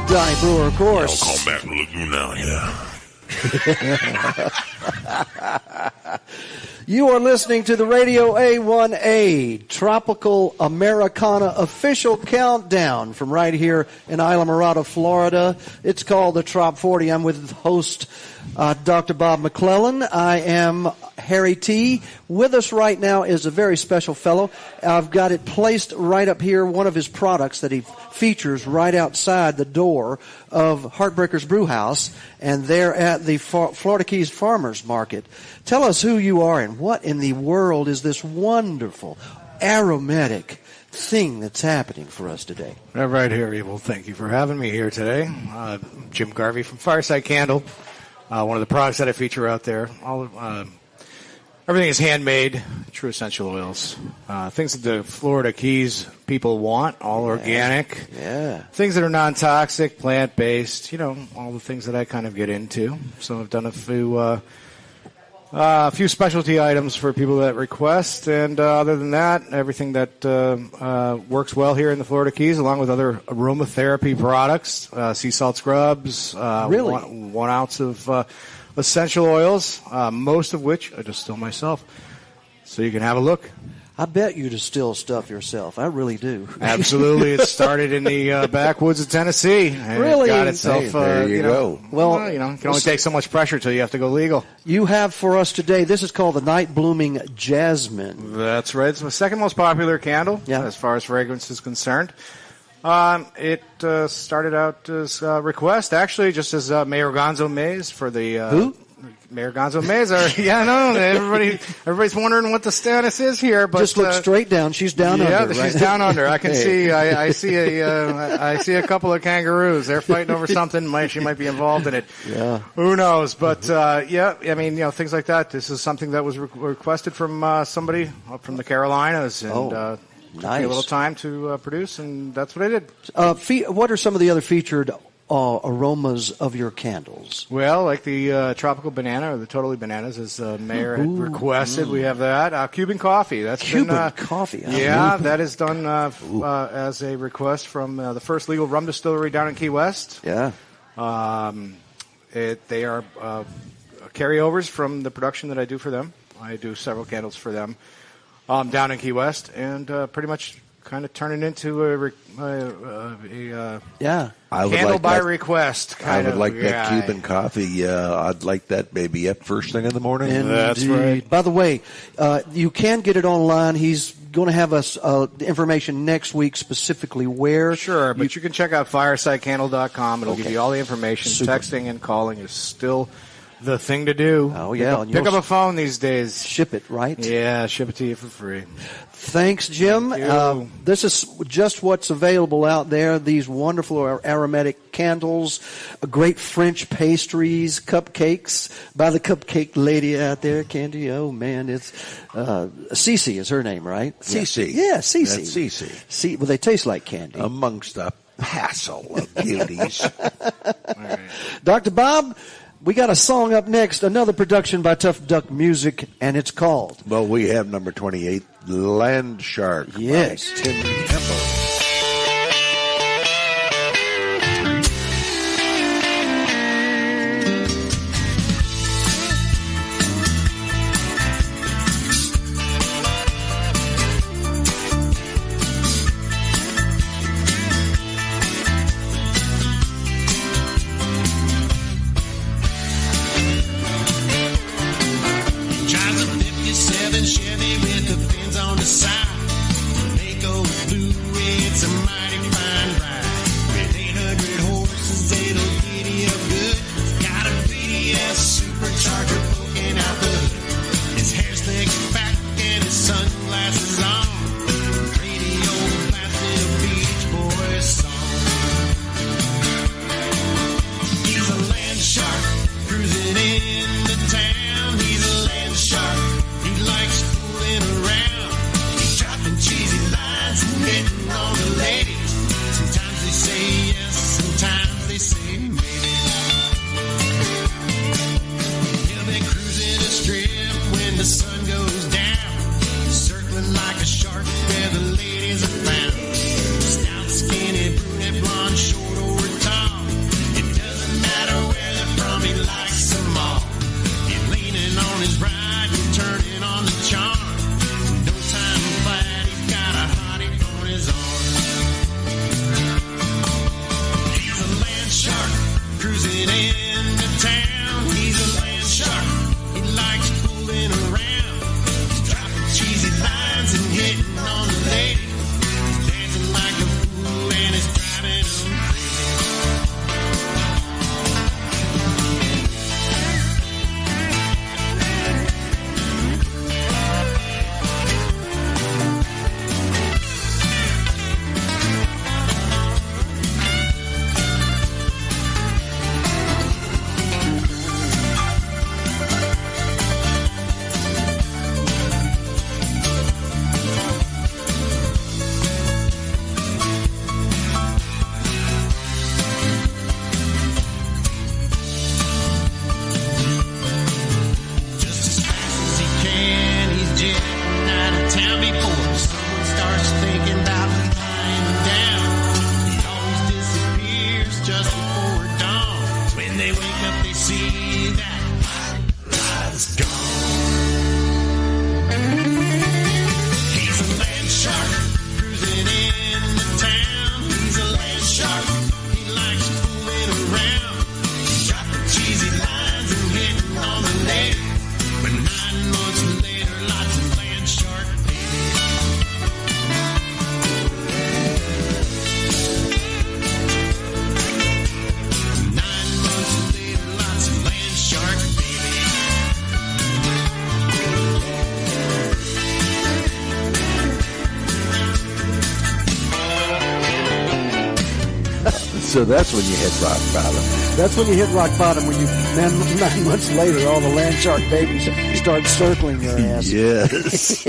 Johnny Brewer, of course. I'll call back Lagoon now, yeah. You are listening to the Radio A1A Tropical Americana official countdown from right here in Islamorada, Florida. It's called the Trop 40. I'm with host Dr. Bob McLellan. I am Harry T. With us right now is a very special fellow. I've got it placed right up here, one of his products that he features right outside the door of Heartbreakers Brewhouse, and they're at the Florida Keys Farmers Market. Tell us who you are and what in the world is this wonderful, aromatic thing that's happening for us today? Right here, Evil. Thank you for having me here today. Jim Garvey from Fireside Candle, one of the products that I feature out there. Everything is handmade, true essential oils. Things that the Florida Keys people want, all organic. Yeah. Things that are non-toxic, plant-based, all the things that I kind of get into. So I've done a few specialty items for people that request, and other than that, everything that works well here in the Florida Keys, along with other aromatherapy products, sea salt scrubs, Really? 1 ounce of essential oils, most of which I distill myself. So you can have a look. I bet you distill stuff yourself. I really do. Absolutely. It started in the backwoods of Tennessee. And Really? It got itself, Hey, there you go. Well, it can only take so much pressure till you have to go legal. You have for us today, this is called the Night Blooming Jasmine. That's right. It's my second most popular candle as far as fragrance is concerned. It started out as a request, actually, just as Mayor Gonzo Mays for the... Who? Mayor Gonzo Mays. Yeah, I know. Everybody's wondering what the status is here. But just look straight down. She's down under. Yeah, she's down under. I can see. I see a couple of kangaroos. They're fighting over something. She might be involved in it. Yeah. Who knows? But things like that. This is something that was requested from somebody up from the Carolinas, and took me a little time to produce, and that's what I did. What are some of the other featured aromas of your candles? Well, like the tropical banana or the totally bananas, as Mayor had requested, we have that. Cuban coffee. That's Cuban coffee. Yeah, that is done as a request from the first legal rum distillery down in Key West. Yeah. They are carryovers from the production that I do for them. I do several candles for them down in Key West, and pretty much kind of turn it into a candle by request. I would like that Cuban coffee. I'd like that baby up first thing in the morning. That's right. By the way, you can get it online. He's going to have us the information next week, specifically where. Sure, but you can check out firesidecandle.com. It'll give you all the information. Super. Texting and calling is still the thing to do. Oh, yeah. Pick up a phone these days. Ship it, right? Yeah, ship it to you for free. Thanks, Jim. Thank you. This is just what's available out there. These wonderful aromatic candles, great French pastries, cupcakes by the cupcake lady out there, Candy. Oh, man, it's Cece is her name, right? Cece. Yeah, Cece. That's Cece. Well, they taste like candy. Amongst a passel of beauties. All right. Dr. Bob, we got a song up next, another production by Tough Duck Music, and it's called... Well, we have number 28, Land Shark. Yes. By Tim Campbell. Chevy with the fins on the side. Mako blue red So that's when you hit rock bottom. That's when you hit rock bottom, when you, 9 months later, all the land shark babies start circling your ass. Yes.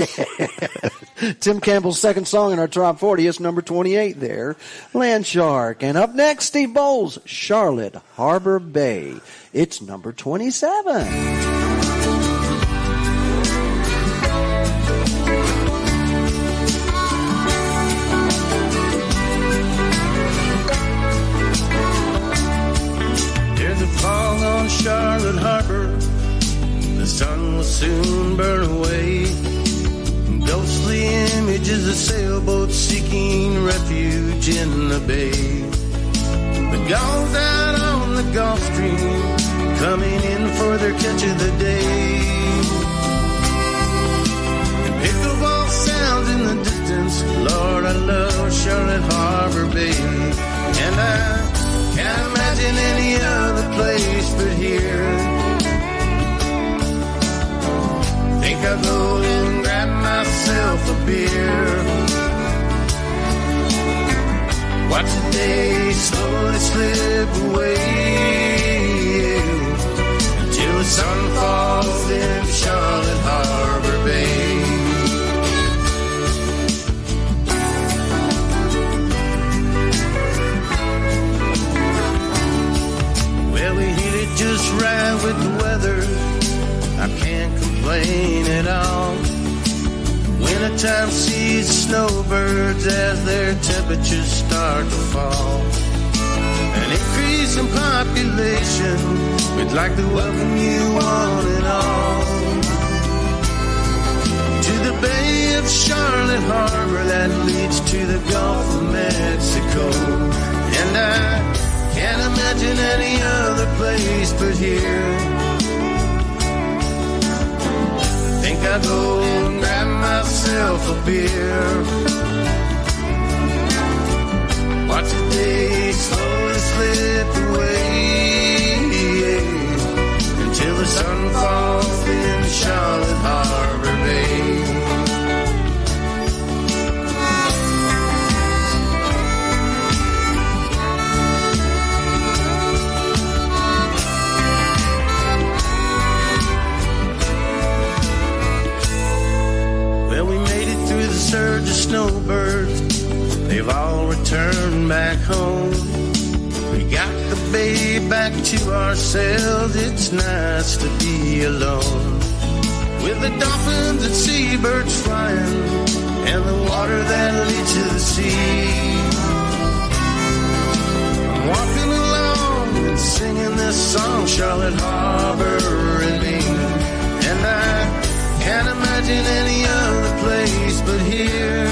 Tim Campbell's second song in our top 40 is number 28 there, Land Shark. And up next, Steve Bowles, Charlotte Harbor Bay. It's number 27. Fog on Charlotte Harbor, the sun will soon burn away. Ghostly images of sailboats seeking refuge in the bay. The gulls out on the Gulf Stream, coming in for their catch of the day. And pickleball sounds in the distance, Lord, I love Charlotte Harbor Bay. And I can't imagine any other place but here. Think I'll go and grab myself a beer. Watch the day slowly slip away until the sun falls in Charlotte Harbor Bay. Just right with the weather, I can't complain at all. Wintertime sees snowbirds as their temperatures start to fall. An increase in population, we'd like to welcome you one and all to the Bay of Charlotte Harbor that leads to the Gulf of Mexico. And I can't imagine any other place but here. Think I'll go and grab myself a beer. Watch the day slowly slip away until the sun falls in Charlotte Harbor Bay. Surge of snowbirds, they've all returned back home. We got the bay back to ourselves, it's nice to be alone. With the dolphins and seabirds flying, and the water that leads to the sea. I'm walking along and singing this song, Charlotte Harbor and me. And I can't imagine any other place but here.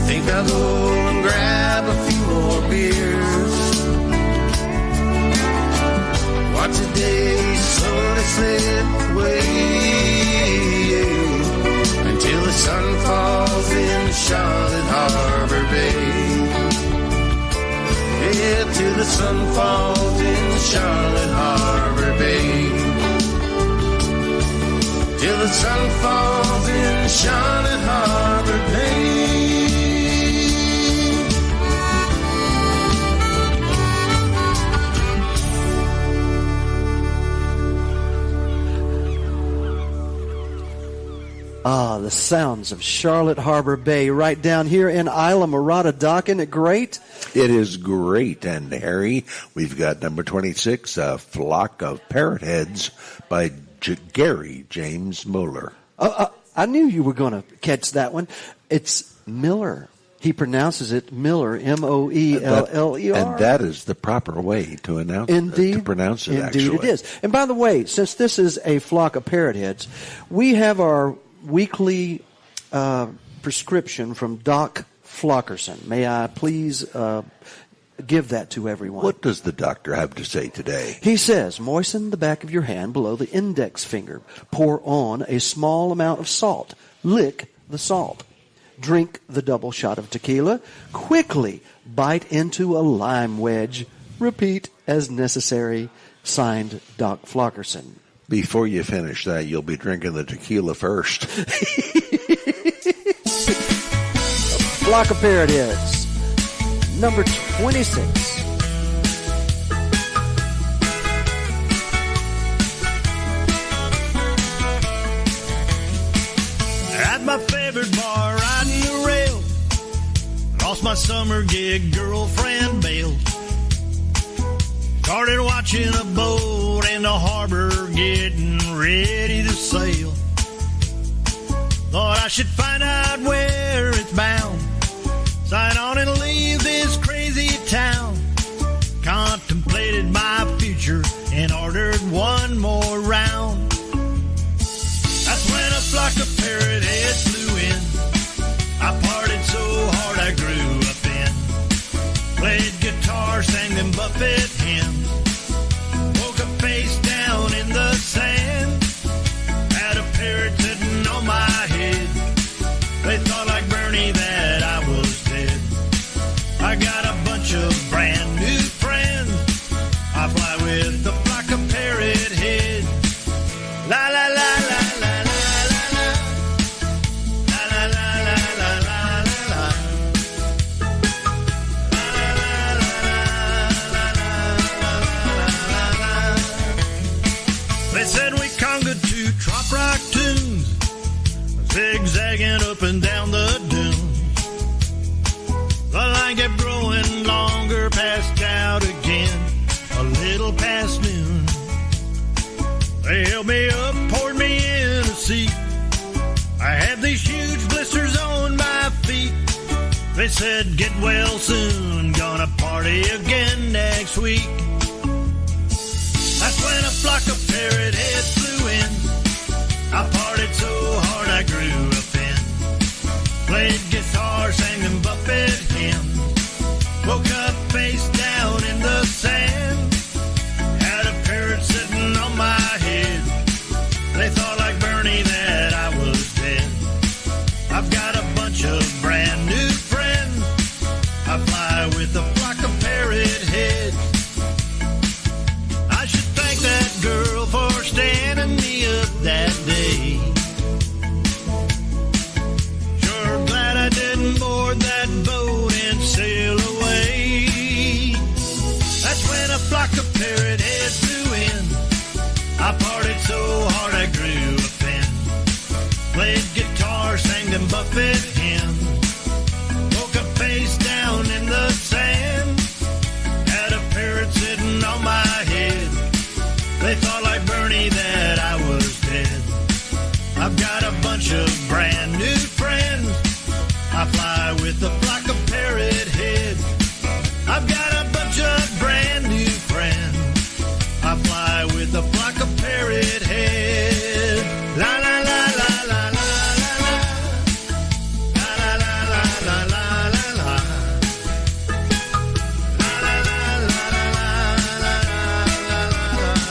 Think I'll go and grab a few more beers. Watch the day slowly slip away until the sun falls in Charlotte Harbor Bay. Yeah, till the sun falls in Charlotte Harbor Bay. Till the sun falls in Charlotte Harbor Bay. Ah, the sounds of Charlotte Harbor Bay right down here in Islamorada Dock. Isn't it great? It is great. And Harry, we've got number 26, A Flock of Parrotheads by Gary James Mueller. I knew you were going to catch that one. It's Miller. He pronounces it Miller, M-O-E-L-L-E-R. And that is the proper way to announce Indeed, to pronounce it, indeed actually. It is. And by the way, since this is a flock of parrotheads, we have our weekly prescription from Doc Flockerson. May I please give that to everyone? What does the doctor have to say today? He says, moisten the back of your hand below the index finger. Pour on a small amount of salt. Lick the salt. Drink the double shot of tequila. Quickly bite into a lime wedge. Repeat as necessary. Signed, Doc Flockerson. Before you finish that, you'll be drinking the tequila first. Flock of parrotheads. number 26. At my favorite bar, riding the rail, lost my summer gig, girlfriend bailed. Started watching a boat in the harbor, getting ready to sail. Thought I should find out where it's bound, sign on and leave this crazy town. Contemplated my future and ordered one more round. That's when a flock of parrot heads flew in. I partied so hard I grew up in. Played guitar, sang them buffet hymns. Woke up face down in the sand. Had a parrot sitting on my head. They thought like Bernie that I was dead. I got a bunch of brand new friends. I fly with the flock of parrot heads. La la la la la la la la. La la la la la la la la. La la la la la la la. They said we conga to trop rock tunes, zigzagging up and down the dunes. The line kept growing longer, passed out again, a little past noon. They held me up, poured me in a seat. I had these huge blisters on my feet. They said, get well soon, gonna party again next week. That's when a flock of parrot heads flew in. I partied so hard I grew up in. Played guitar, sang them buffet hymns. Woke up face down in the sand. Had a parrot sitting on my head. They thought like Bernie that I was dead. I've got a bunch of brand new friends. I fly with a flock of parrot heads. I should thank that girl for standing me up that day. Sure glad I didn't board that boat and sail away. That's when a flock of parrot heads flew in. I partied so hard I grew up in. Played guitar, sang them buffet hymns. Woke up face down in the sand. Had a parrot sitting on my head. They thought like Bernie that I was dead. I've got a bunch of brand new friends. I fly with a flock of parrot heads. I've got a bunch of brand new friends. I fly with a flock of parrot heads. La la la la la la la la. La la la la la la la la. La la la la la la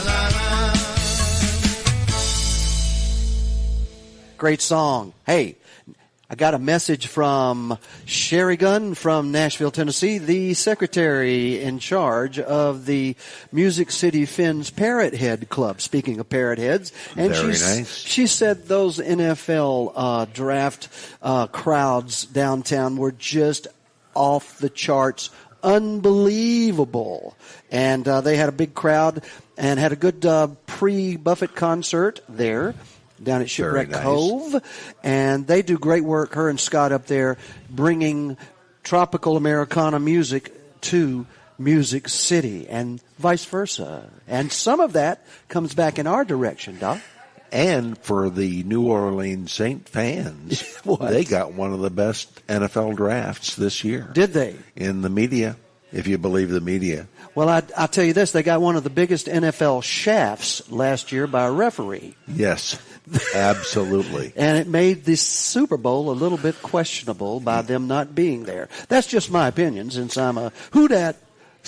la la. Great song. Hey, I got a message from Sherry Gunn from Nashville, Tennessee, the secretary in charge of the Music City Finn's Parrot Head Club. Speaking of parrot heads, and Very nice. She said those NFL draft crowds downtown were just off the charts, unbelievable, and they had a big crowd and had a good pre-Buffett concert there down at Shipwreck nice. Cove, and they do great work, her and Scott up there, bringing tropical Americana music to Music City and vice versa. And some of that comes back in our direction, Doc. And for the New Orleans Saint fans, they got one of the best NFL drafts this year. Did they? In the media, if you believe the media. Well, I'll tell you this, they got one of the biggest NFL shafts last year by a referee. Yes, absolutely. And it made the Super Bowl a little bit questionable by them not being there. That's just my opinion, since I'm a who dat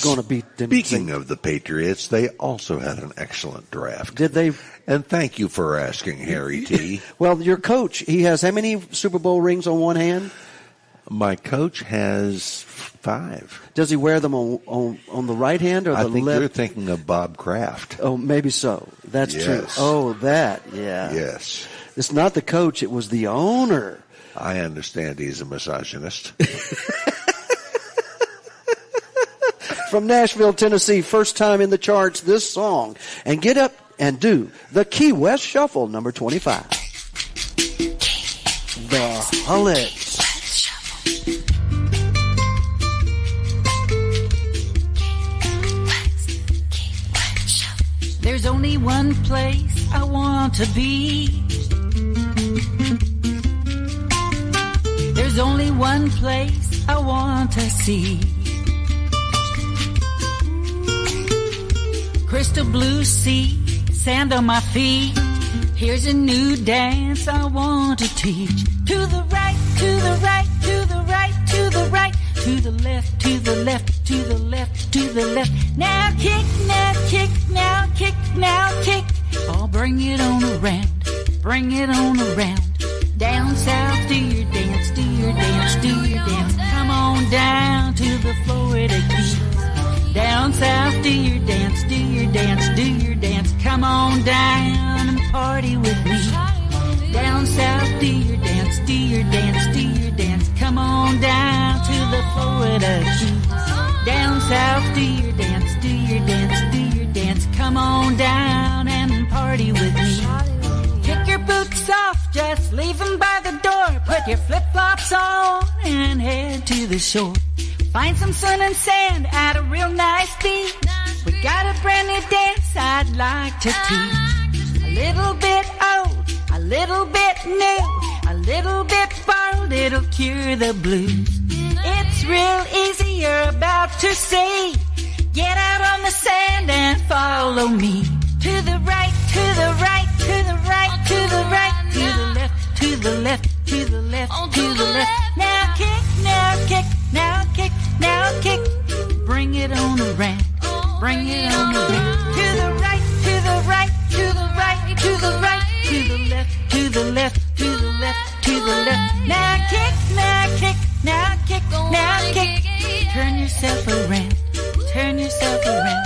going to beat them. Speaking of the Patriots, they also had an excellent draft. Did they? And thank you for asking, Harry T. Well, your coach, he has how many Super Bowl rings on one hand? My coach has 5. Does he wear them on the right hand or the left? I think you're thinking of Bob Kraft. Oh, maybe so. That's true. Oh, that, yeah. Yes. It's not the coach, it was the owner. I understand he's a misogynist. From Nashville, Tennessee, first time in the charts, this song. And get up and do the Key West Shuffle, number 25. The Hullets. There's only one place I want to be. There's only one place I want to see. Crystal blue sea, sand on my feet. Here's a new dance I want to teach. To the right, to the right, to the right, to the right, to the left, to the left, to the left, to the left. Now kick, now kick, now kick, now kick. Oh, bring it on around, bring it on around. Down south, do your dance, do your dance, do your dance. Come on down to the Florida Keys. Down south, do your dance, do your dance, do your dance. Come on down and party with me. Down south, do your dance, do your dance, do your dance. Come on down to the Florida Keys. Down south, do your dance, do your dance, do your dance. Come on down and party with me. Kick your boots off, just leave them by the door. Put your flip-flops on and head to the shore. Find some sun and sand at a real nice beach. We got a brand new dance I'd like to teach. A little bit old, a little bit new, a little bit borrowed, it'll cure the blues. It's real easy, you're about to see. Get out on the sand and follow me. To the right, to the right, to the right, to the right, to the left, to the left, to the left, to the left. Now kick, now kick, now kick, now kick. Bring it on around, bring it on around. To the right, to the right, to the right, to the right, to the left, to the left, to the left, to the left. Now kick, now kick, now kick, now kick. Turn yourself around, turn yourself around.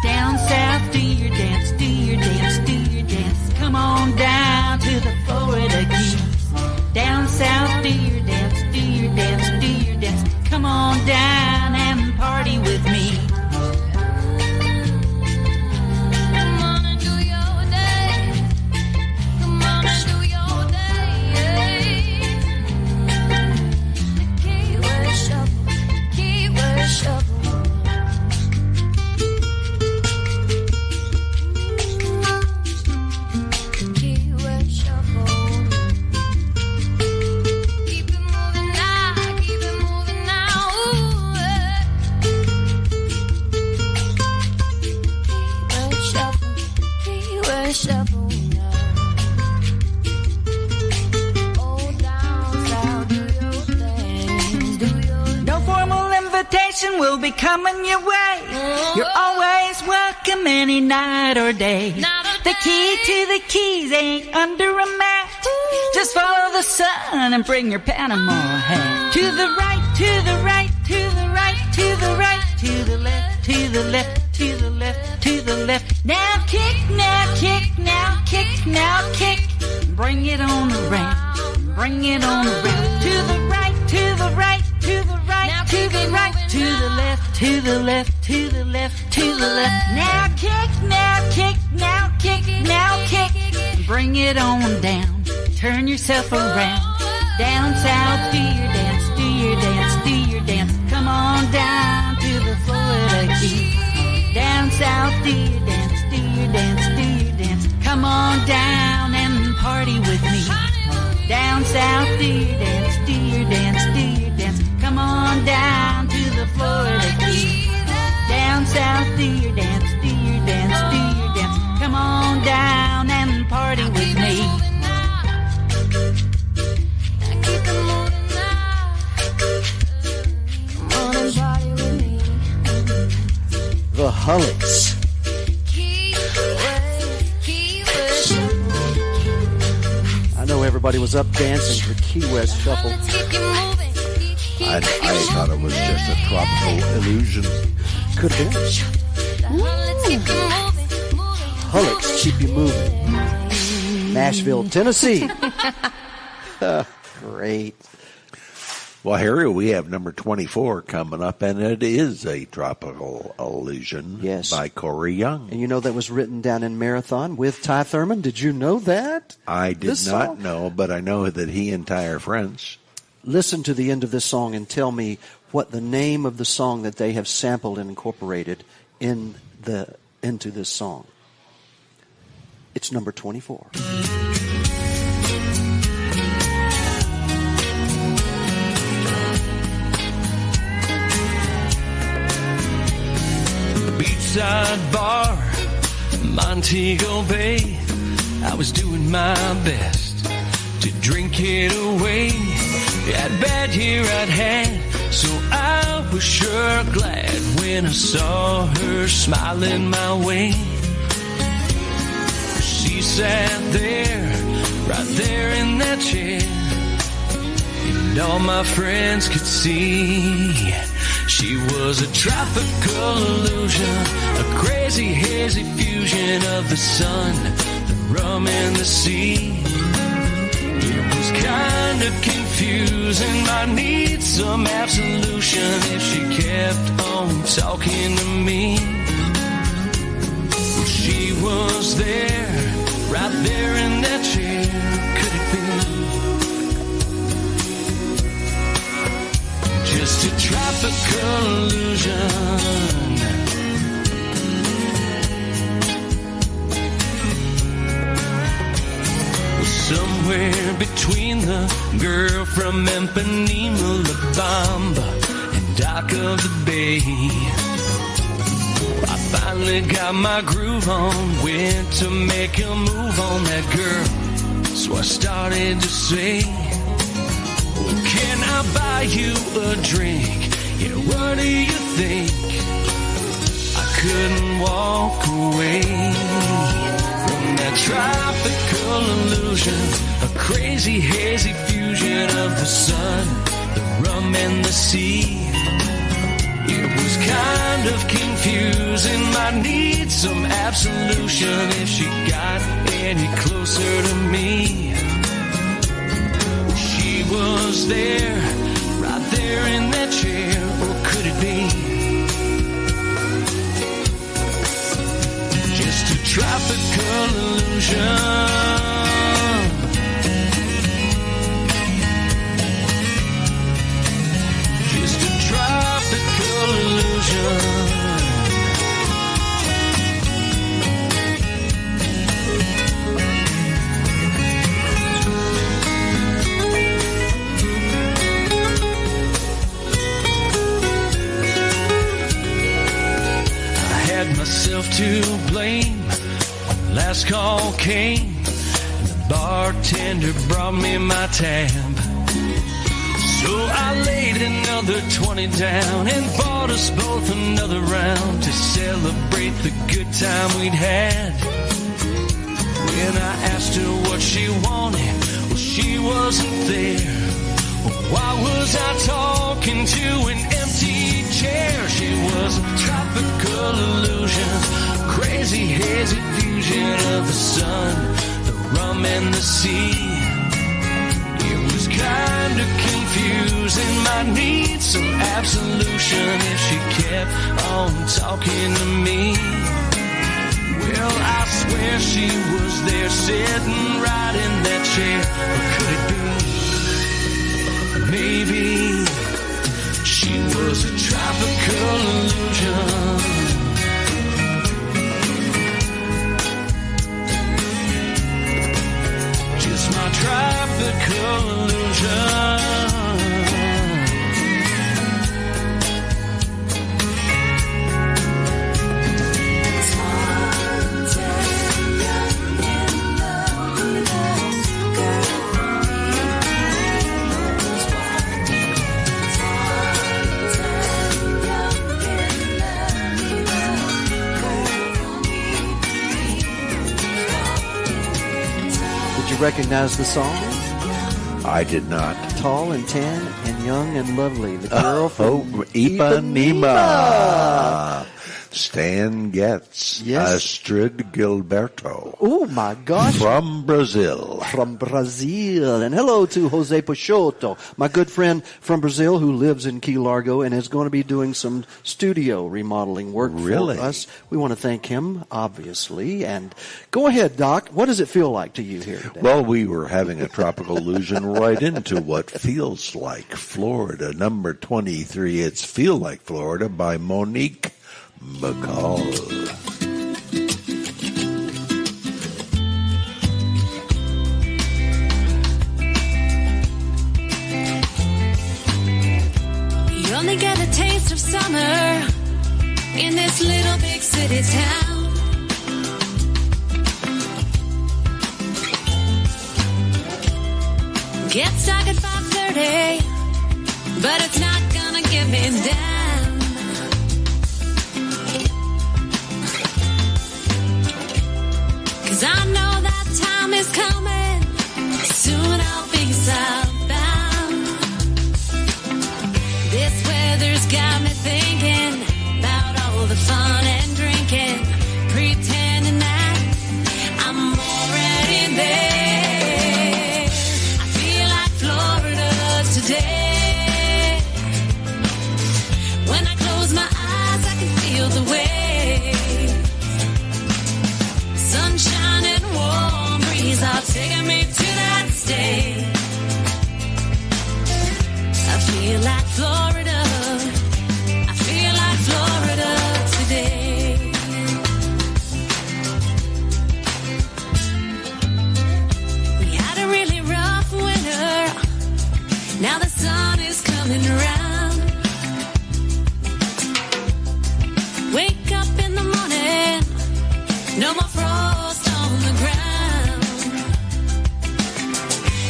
Down south, do your dance, do your dance, do your dance. Come on down to the Florida Keys. Down south, do your dance, do your dance, do your dance. Come on down and party with me. Come on and do your day. Come on and do your day. The Key West Shuffle, Key West Shuffle. Shuffle now. Oh, down south, do your thing, do your. No formal invitation will be coming your way. You're always welcome any night or day. The key to the keys ain't under a mat. Just follow the sun and bring your Panama hat. To the right, to the right, to the right, to the right, to the left, to the left, to the left, to the left. Now kick, now kick, now kick, now kick. Bring it on around, bring it on around. To the right, to the right, to the right, to the right, to the left, to the left, to the left, to the left. Now kick, now kick, now kick, now kick. Bring it on down, turn yourself around. Down south, do your dance, do your dance, do your dance. Come on down to the Florida Keys. Down south, do your dance, do your dance, do your dance. Come on down and party with me. Down south, do your dance, do your dance, do your dance. Come on down to the Florida Keys. Down south, do your dance, do your dance, do your dance. Come on down and party with me. Keep it moving now. Come on and party with me. The Hullets. I know everybody was up dancing to the Key West Shuffle. I thought it was just a tropical illusion. Could have been. Hullets, keep you moving. Nashville, Tennessee. Great. Well, Harry, we have number 24 coming up, and it is a Tropical Illusion by Corey Young. And you know that was written down in Marathon with Ty Thurman. Did you know that? I did not know, but I know that he and Ty are friends. Listen to the end of this song and tell me what the name of the song that they have sampled and incorporated into this song. It's number 24. Beachside bar, Montego Bay. I was doing my best to drink it away. That bad year I'd had, so I was sure glad when I saw her smiling my way. She sat there, right there in that chair, and all my friends could see she was a tropical illusion, a crazy hazy fusion of the sun, the rum and the sea. It was kind of confusing, I need some absolution if she kept on talking to me. Well, she was there, right there in that chair, could it be? Just a tropical illusion. Somewhere between the girl from Ipanema, La Bamba, and Dock of the Bay, I finally got my groove on, went to make a move on that girl. So I started to say, can I buy you a drink? Yeah, what do you think? I couldn't walk away from that tropical illusion, a crazy hazy fusion of the sun, the rum and the sea. It was kind of confusing, I need some absolution if she got any closer to me. She was there, right there in that chair, or could it be just a tropical illusion? Just a tropical illusion. Myself to blame when last call came and the bartender brought me my tab. So I laid another 20 down and bought us both another round to celebrate the good time we'd had. When I asked her what she wanted, well, she wasn't there. Well, why was I talking to an empty chair? She was a tropical illusion, crazy hazy fusion of the sun, the rum and the sea. It was kind of confusing, I need some absolution if she kept on talking to me. Well, I swear she was there sitting right in that chair, or could it be maybe she was a tropical illusion? Just my tropical illusion. Recognize the song? I did not. Tall and tan and young and lovely. The girl from Ipanema. Stan Getz. Yes. Astrid Gilberto. Oh, my gosh. From Brazil. From Brazil. And hello to Jose Peixoto, my good friend from Brazil who lives in Key Largo and is going to be doing some studio remodeling work for us. We want to thank him, obviously. And go ahead, Doc. What does it feel like to you here today? Well, we were having a tropical allusion right into what feels like Florida. Number 23, It's Feel Like Florida by Monique McCall. You only get a taste of summer in this little big city town. Get stuck at 5:30, but it's not gonna get me down. Cause I know that time is coming, soon I'll be southbound. This weather's got me thinking about all the fun and drinking, pretending that I'm already there. Today, when I close my eyes, I can feel the waves. Sunshine and warm breeze are taking me to that state. I feel like Florida. I feel like Florida today. We had a really rough winter. Now the sun is coming around. Wake up in the morning, no more frost on the ground.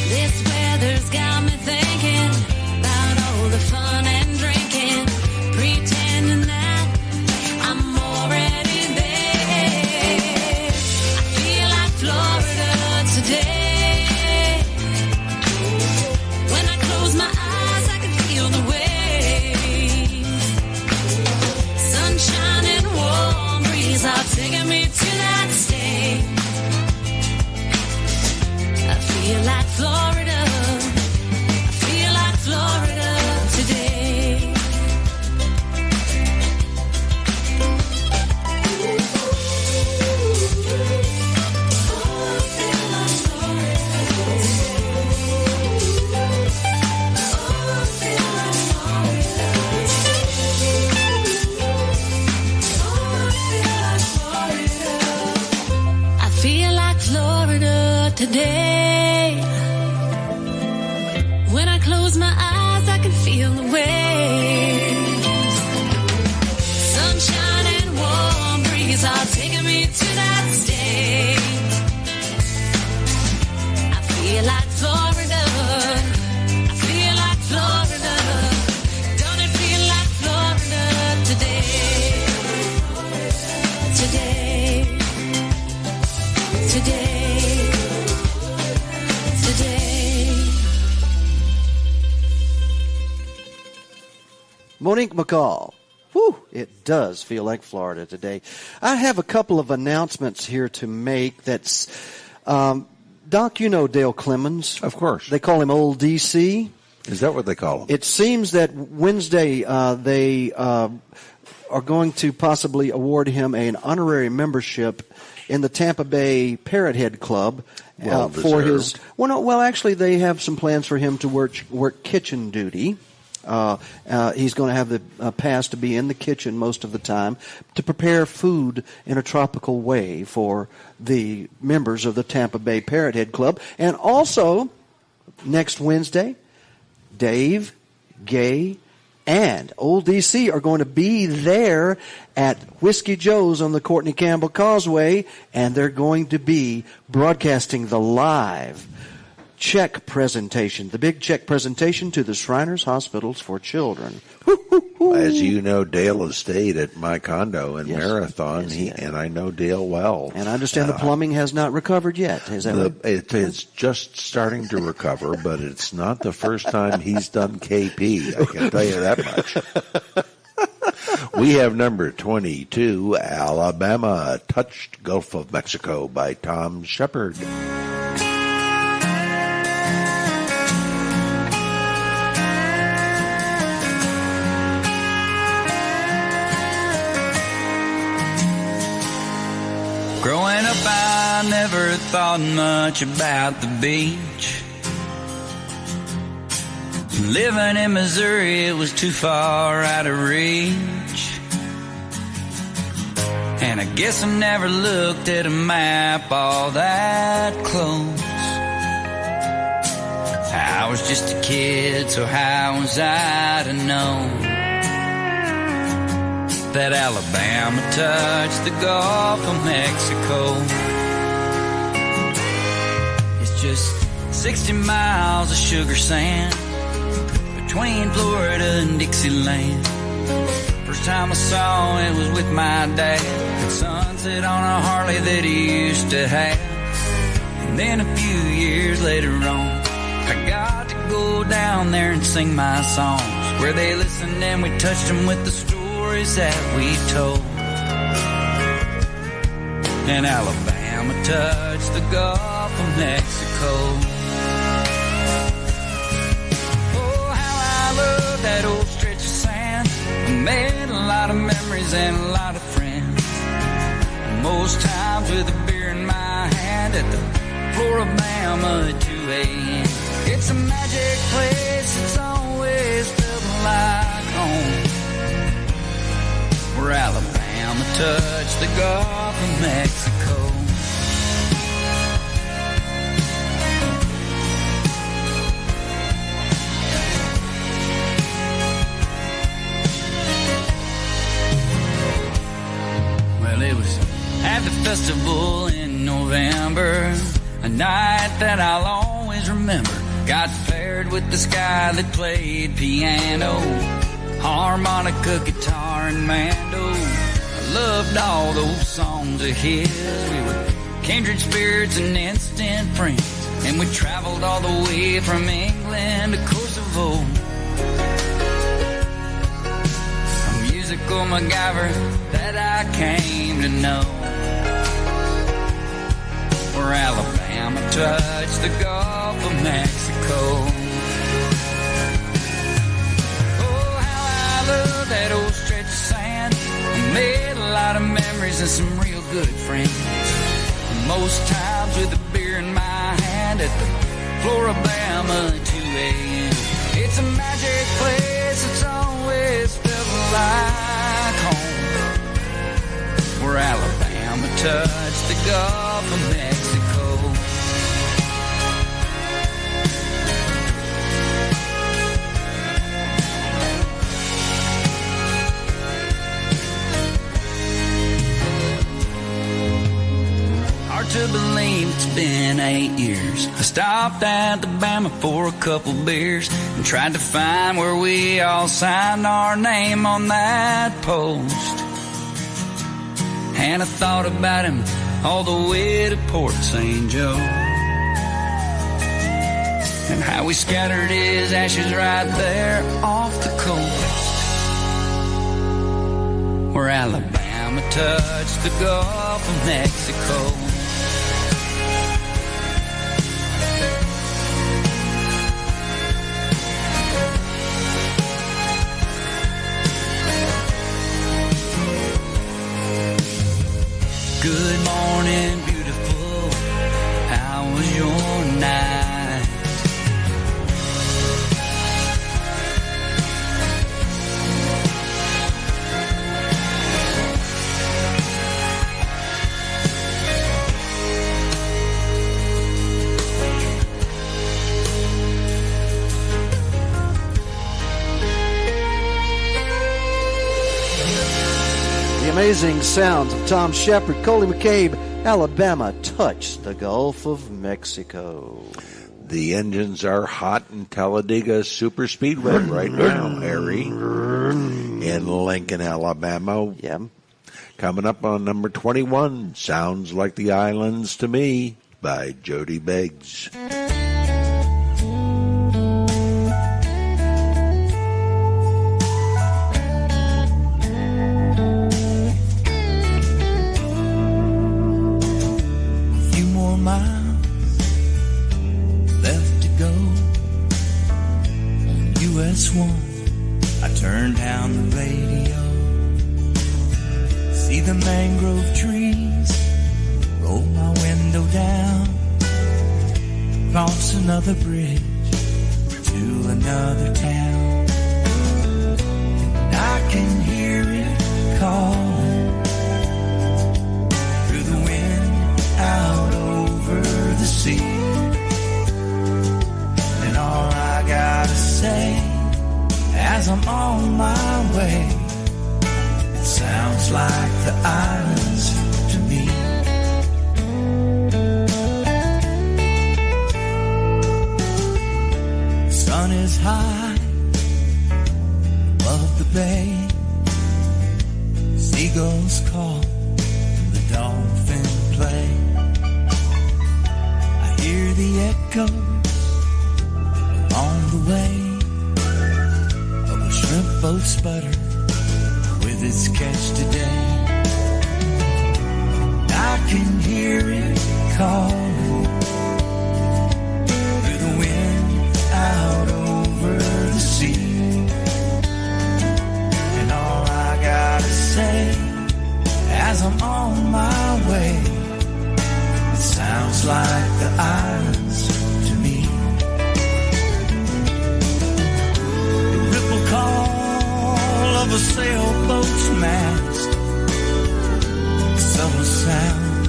This weather's got me thinking about all the fun and drinking, pretending that I'm already there. I feel like Florida today. My eyes, I can feel the waves. Sunshine and warm breeze are taking me to that state. I feel like Florida. I feel like Florida today. Today, when I close my eyes, I can feel the waves. Sunshine and warm breeze are taking me to that state. I feel like Florida. I feel like Florida. Don't it feel like Florida today? Today. Today. Monique McCall. Whew, it does feel like Florida today. I have a couple of announcements here to make. That's, Doc, you know Dale Clemens. Of course. They call him Old DC. Is that what they call him? It seems that Wednesday they are going to possibly award him an honorary membership in the Tampa Bay Parrot Head Club for his. Well, actually, they have some plans for him to work kitchen duty. He's going to have the pass to be in the kitchen most of the time to prepare food in a tropical way for the members of the Tampa Bay Parrot Head Club. And also, next Wednesday, Dave, Gay, and Old DC are going to be there at Whiskey Joe's on the Courtney Campbell Causeway, and they're going to be broadcasting the live check presentation, the big check presentation to the Shriners Hospitals for Children. As you know, Dale has stayed at my condo in Marathon, and I know Dale well. And I understand the plumbing has not recovered yet. Is that right? It is just starting to recover, but it's not the first time he's done KP. I can tell you that much. We have number 22, Alabama, Touched Gulf of Mexico by Tom Shepard. Growing up, I never thought much about the beach. Living in Missouri, it was too far out of reach. And I guess I never looked at a map all that close. I was just a kid, so how was I to know that Alabama touched the Gulf of Mexico? It's just 60 miles of sugar sand between Florida and Dixieland. First time I saw it was with my dad at sunset on a Harley that he used to have. And then a few years later on, I got to go down there and sing my songs, where they listened and we touched them with the stories that we told. And Alabama touched the Gulf of Mexico. Oh, how I love that old stretch of sand. I made a lot of memories and a lot of friends. Most times with a beer in my hand at the Floribama at 2 a.m. It's a magic place, it's always felt like home, where Alabama touched the Gulf of Mexico. Well, it was at the festival in November, a night that I'll always remember. Got paired with this guy that played piano, harmonica, guitar, and mando. I loved all those songs of his. We were kindred spirits and instant friends, and we traveled all the way from England to Kosovo. A musical MacGyver that I came to know, where Alabama touched the Gulf of Mexico. Love that old stretch of sand. I made a lot of memories and some real good friends. Most times with a beer in my hand at the Floribama at 2 a.m. It's a magic place, it's always felt like home, where Alabama touched the Gulf of Mexico. To believe it's been 8 years. I stopped at the Bama for a couple beers and tried to find where we all signed our name on that post. And I thought about him all the way to Port St. Joe, and how we scattered his ashes right there off the coast, where Alabama touched the Gulf of Mexico. Good morning, beautiful. How was your night? The amazing sounds of Tom Shepard, Coley McCabe, Alabama touched the Gulf of Mexico. The engines are hot in Talladega Superspeedway right now, Harry, in Lincoln, Alabama. Yeah. Coming up on number 21, Sounds Like the Islands to Me by Jody Beggs. I turn down the radio, see the mangrove trees, roll my window down, cross another bridge to another town. And I can hear it calling through the wind out over the sea. And all I gotta say as I'm on my way, it sounds like the islands to me. The sun is high above the bay, seagulls call and the dolphin play. I hear the echoes along the way of a shrimp boat sputter with its catch today. I can hear it calling through the wind out over the sea. And all I gotta say as I'm on my way, it sounds like the islands to me. The ripple call of a sailboat's mast, the subtle sound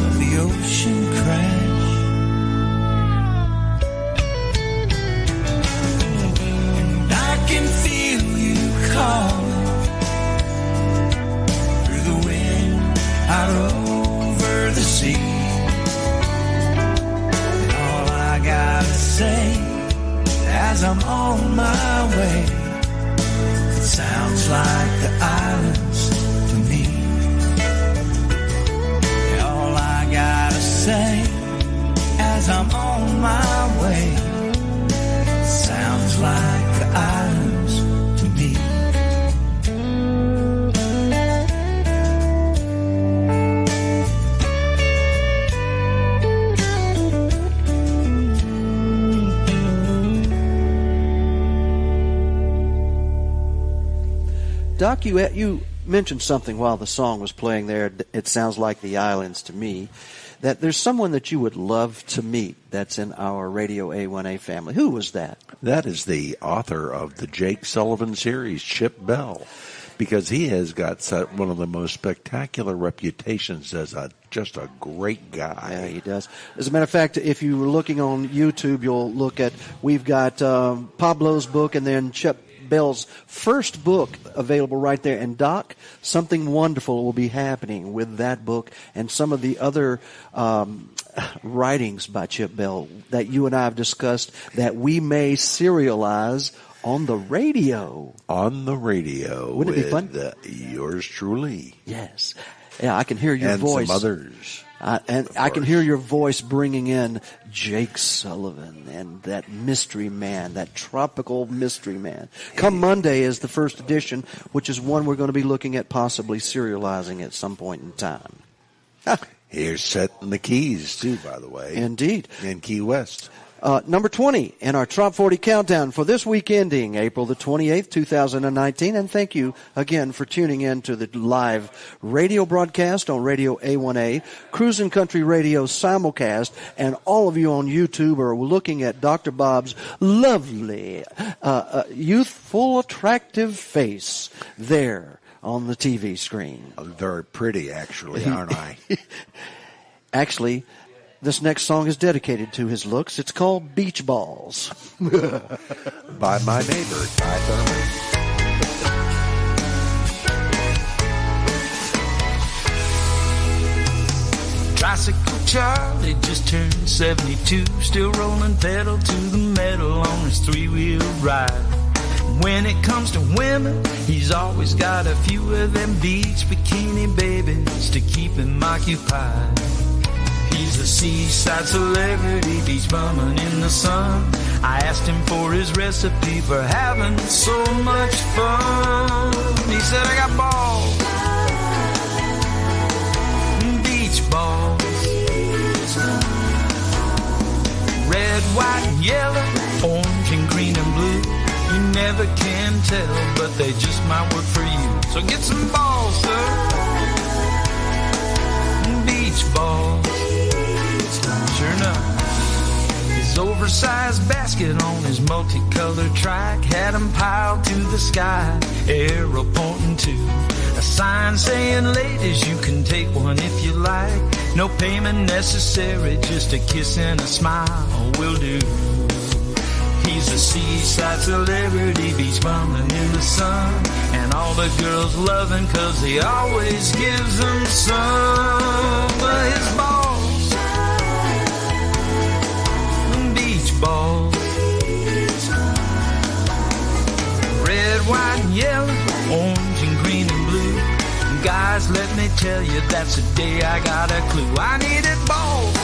of the ocean crash. And I can feel you calling through the wind out over the sea. And all I gotta say as I'm on my way, it sounds like the islands to me. All I gotta say as I'm on my way, it sounds like the islands to me. Doc, you mentioned something while the song was playing there. It sounds like the islands to me. That there's someone that you would love to meet that's in our Radio A1A family. Who was that? That is the author of the Jake Sullivan series, Chip Bell, because he has got one of the most spectacular reputations as just a great guy. Yeah, he does. As a matter of fact, if you were looking on YouTube, you'll look at, we've got Pablo's book and then Chip Bell's first book available right there. And Doc, something wonderful will be happening with that book and some of the other writings by Chip Bell that you and I have discussed that we may serialize on the radio. On the radio. Wouldn't it be fun? Yours truly. Yes. Yeah, I can hear your and voice. And some others. I can hear your voice bringing in Jake Sullivan and that mystery man, that tropical mystery man. Come Monday is the first edition, which is one we're going to be looking at possibly serializing at some point in time. Here's setting the keys, too, by the way. Indeed. In Key West. Number 20 in our Trop 40 countdown for this week ending April the 28th, 2019. And thank you again for tuning in to the live radio broadcast on Radio A1A, Cruisin' Country Radio simulcast, and all of you on YouTube are looking at Dr. Bob's lovely, youthful, attractive face there on the TV screen. Very pretty, actually, aren't I? Actually, this next song is dedicated to his looks. It's called Beach Balls. By my neighbor, Ty Thurman. Tricycle Charlie just turned 72, still rolling pedal to the metal on his three-wheel ride. When it comes to women, he's always got a few of them beach bikini babies to keep him occupied. He's a seaside celebrity, beach bumming in the sun. I asked him for his recipe for having so much fun. He said, I got balls, beach balls, red, white, and yellow, orange and green and blue. You never can tell, but they just might work for you. So get some balls, sir. Beach balls. Sure enough. His oversized basket on his multicolored trike had him piled to the sky, arrow pointing to a sign saying, ladies, you can take one if you like. No payment necessary, just a kiss and a smile will do. He's a seaside celebrity, beach bumming in the sun, and all the girls love him 'cause he always gives them some. But his balls, beach balls, red, white, and yellow, orange, and green, and blue. And guys, let me tell you, that's the day I got a clue. I needed balls,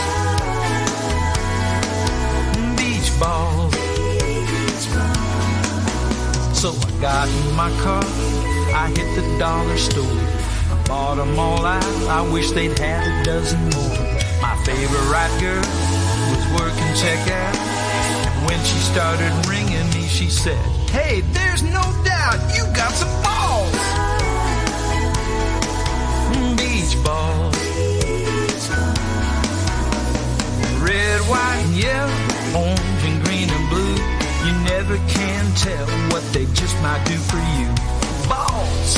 beach balls. So I got in my car, I hit the dollar store. I bought them all out, I wish they'd had a dozen more. My favorite girl was working checkout, and when she started ringing me, she said, hey, there's no doubt you got some balls. Beach balls. Red, white, and yellow, orange, and green, and blue. You never can tell what they just might do for you. Balls.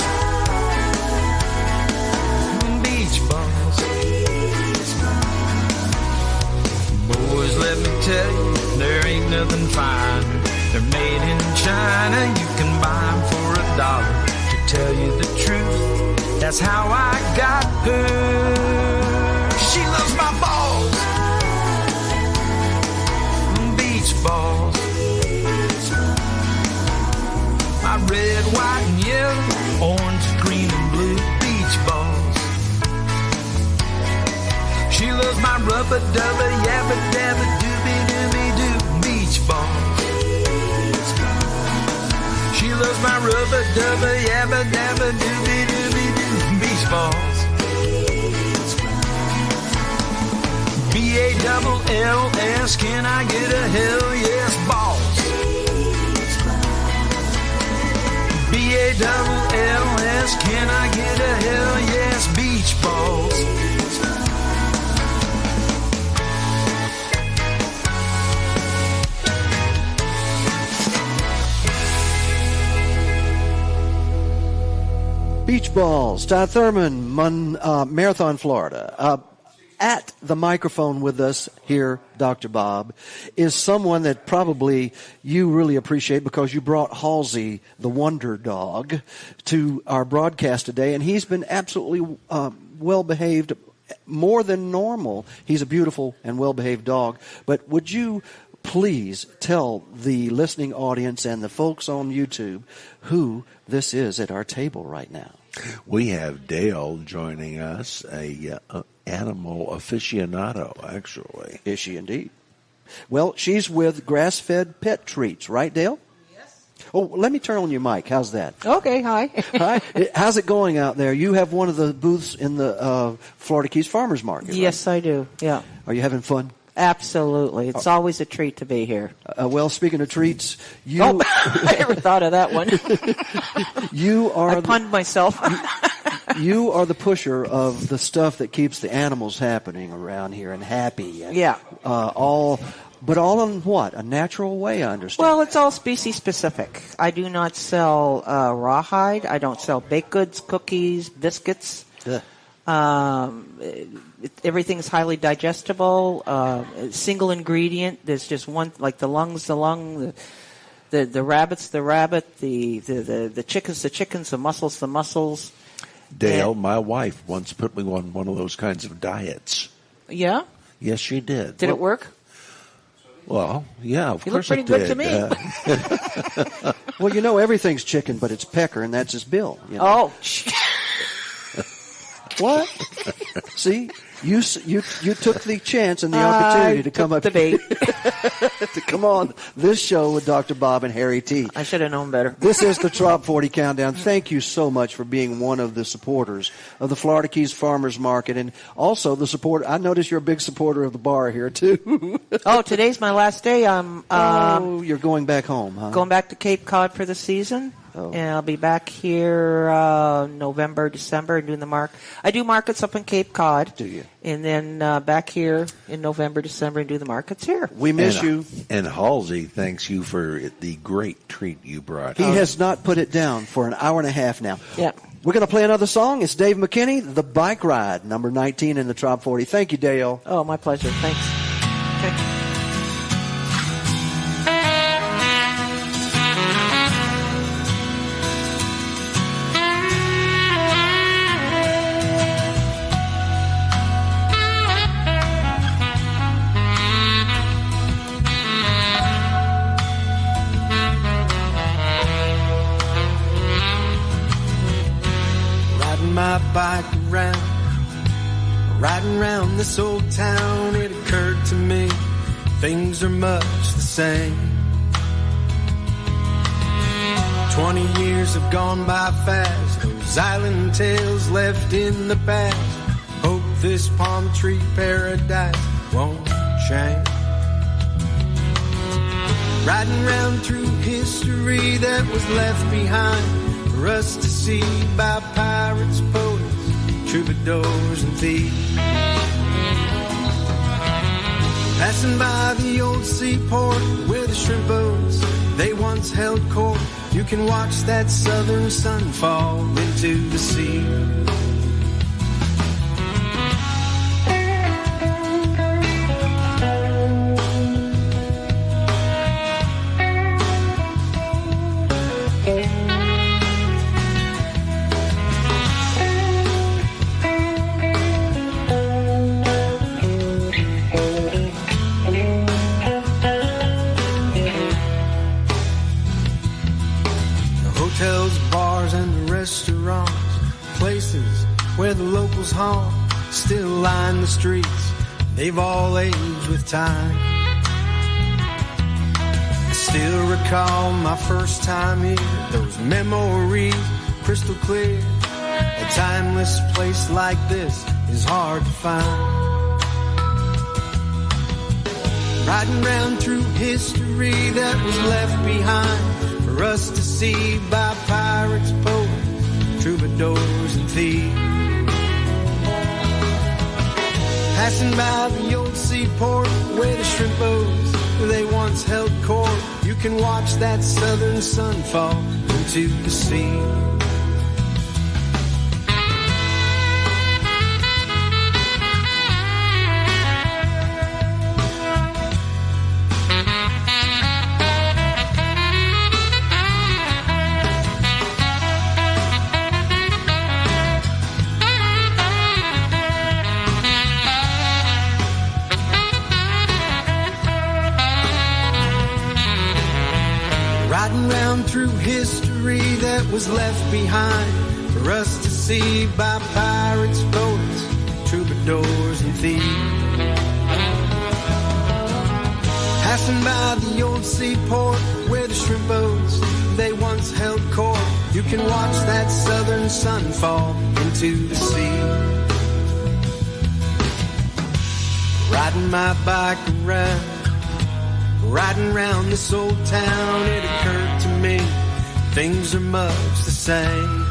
Beach balls. Boys, let me tell you, there ain't nothing fine. They're made in China, you can buy them for $1. To tell you the truth, that's how I got her. She loves my balls. Beach balls. My red, white, and yellow, orange, green, and blue beach balls. She loves my rubber dubber, yabba dabba dooby dooby doo beach balls. She loves my rubber dubber, yabba dabba dooby dooby doo beach balls. BALLS, can I get a hell yes balls? BALLS, can I get a hell yes beach balls? Beach balls. Todd Thurman, Marathon, Florida. At the microphone with us here, Dr. Bob, is someone that probably you really appreciate because you brought Halsey, the wonder dog, to our broadcast today, and he's been absolutely well-behaved, more than normal. He's a beautiful and well-behaved dog. But would you please tell the listening audience and the folks on YouTube who this is at our table right now? We have Dale joining us, a animal aficionado, actually. Is she indeed? Well, she's with Grass-Fed Pet Treats, right, Dale? Yes. Oh, let me turn on your mic. How's that? Okay, hi. Hi. How's it going out there? You have one of the booths in the Florida Keys Farmers Market, Yes, right? I do, yeah. Are you having fun? Absolutely. It's always a treat to be here. Well, speaking of treats, you... Oh, I never thought of that one. You are... I punned myself. You are the pusher of the stuff that keeps the animals happening around here and happy. And, yeah. All in what? A natural way, I understand. Well, it's all species specific. I do not sell rawhide. I don't sell baked goods, cookies, biscuits. Everything's highly digestible, single ingredient. There's just one, like the lungs, the lung, the rabbits, the rabbit, the chickens, the chickens, the mussels. Dale, my wife once put me on one of those kinds of diets. Yeah? Yes, she did. Did it work? Well, yeah, of course it did. You look pretty good to me. Well, you know, everything's chicken, but it's pecker, and that's his bill. You know? Oh. What? See, you took the chance and the opportunity to come up the bait. to come on this show with Dr. Bob and Harry T. I should have known better. This is the Trop 40 Countdown. Thank you so much for being one of the supporters of the Florida Keys Farmers Market, and also the support. I notice you're a big supporter of the bar here too. Oh, today's my last day. You're going back home, huh? Going back to Cape Cod for the season. Oh. And I'll be back here November, December, and doing the market. I do markets up in Cape Cod. Do you? And then back here in November, December, and do the markets here. We miss you. And Halsey thanks you for the great treat you brought. He has not put it down for an hour and a half now. Yeah. We're going to play another song. It's Dave McKinney, The Bike Ride, number 19 in the Trop 40. Thank you, Dale. Oh, my pleasure. Thanks. Okay. My bike riding around this old town, it occurred to me things are much the same. 20 years have gone by fast, those island tales left in the past. Hope this palm tree paradise won't change. Riding around through history that was left behind for us to see by pirates, poets, troubadours, and thieves. Passing by the old seaport where the shrimp boats, they once held court. You can watch that southern sun fall into the sea. Where the locals haunt still line the streets. They've all aged with time. I still recall my first time here. Those memories crystal clear. A timeless place like this is hard to find. Riding round through history that was left behind for us to see by pirates, poets, troubadours, and thieves. Passing by the old seaport where the shrimp boats, they once held court. You can watch that southern sun fall into the sea. Through history that was left behind for us to see by pirates, poets, troubadours, and thieves. Passing by the old seaport where the shrimp boats, they once held court. You can watch that southern sun fall into the sea. Riding my bike around, riding round this old town, it occurred to me things are much the same.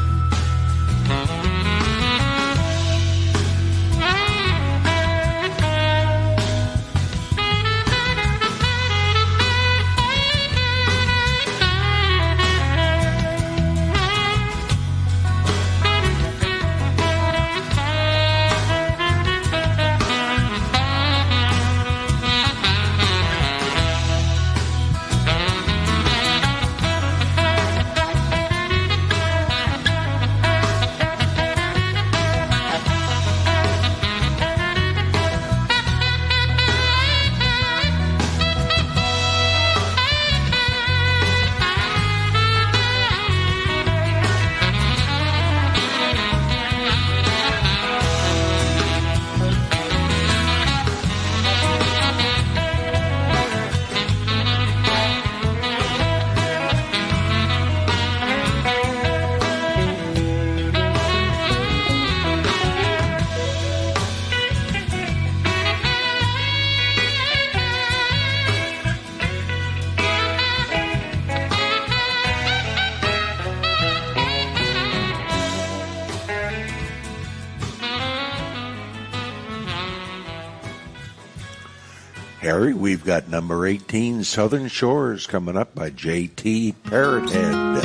Harry, we've got number 18, Southern Shores, coming up by J.T. Parrothead.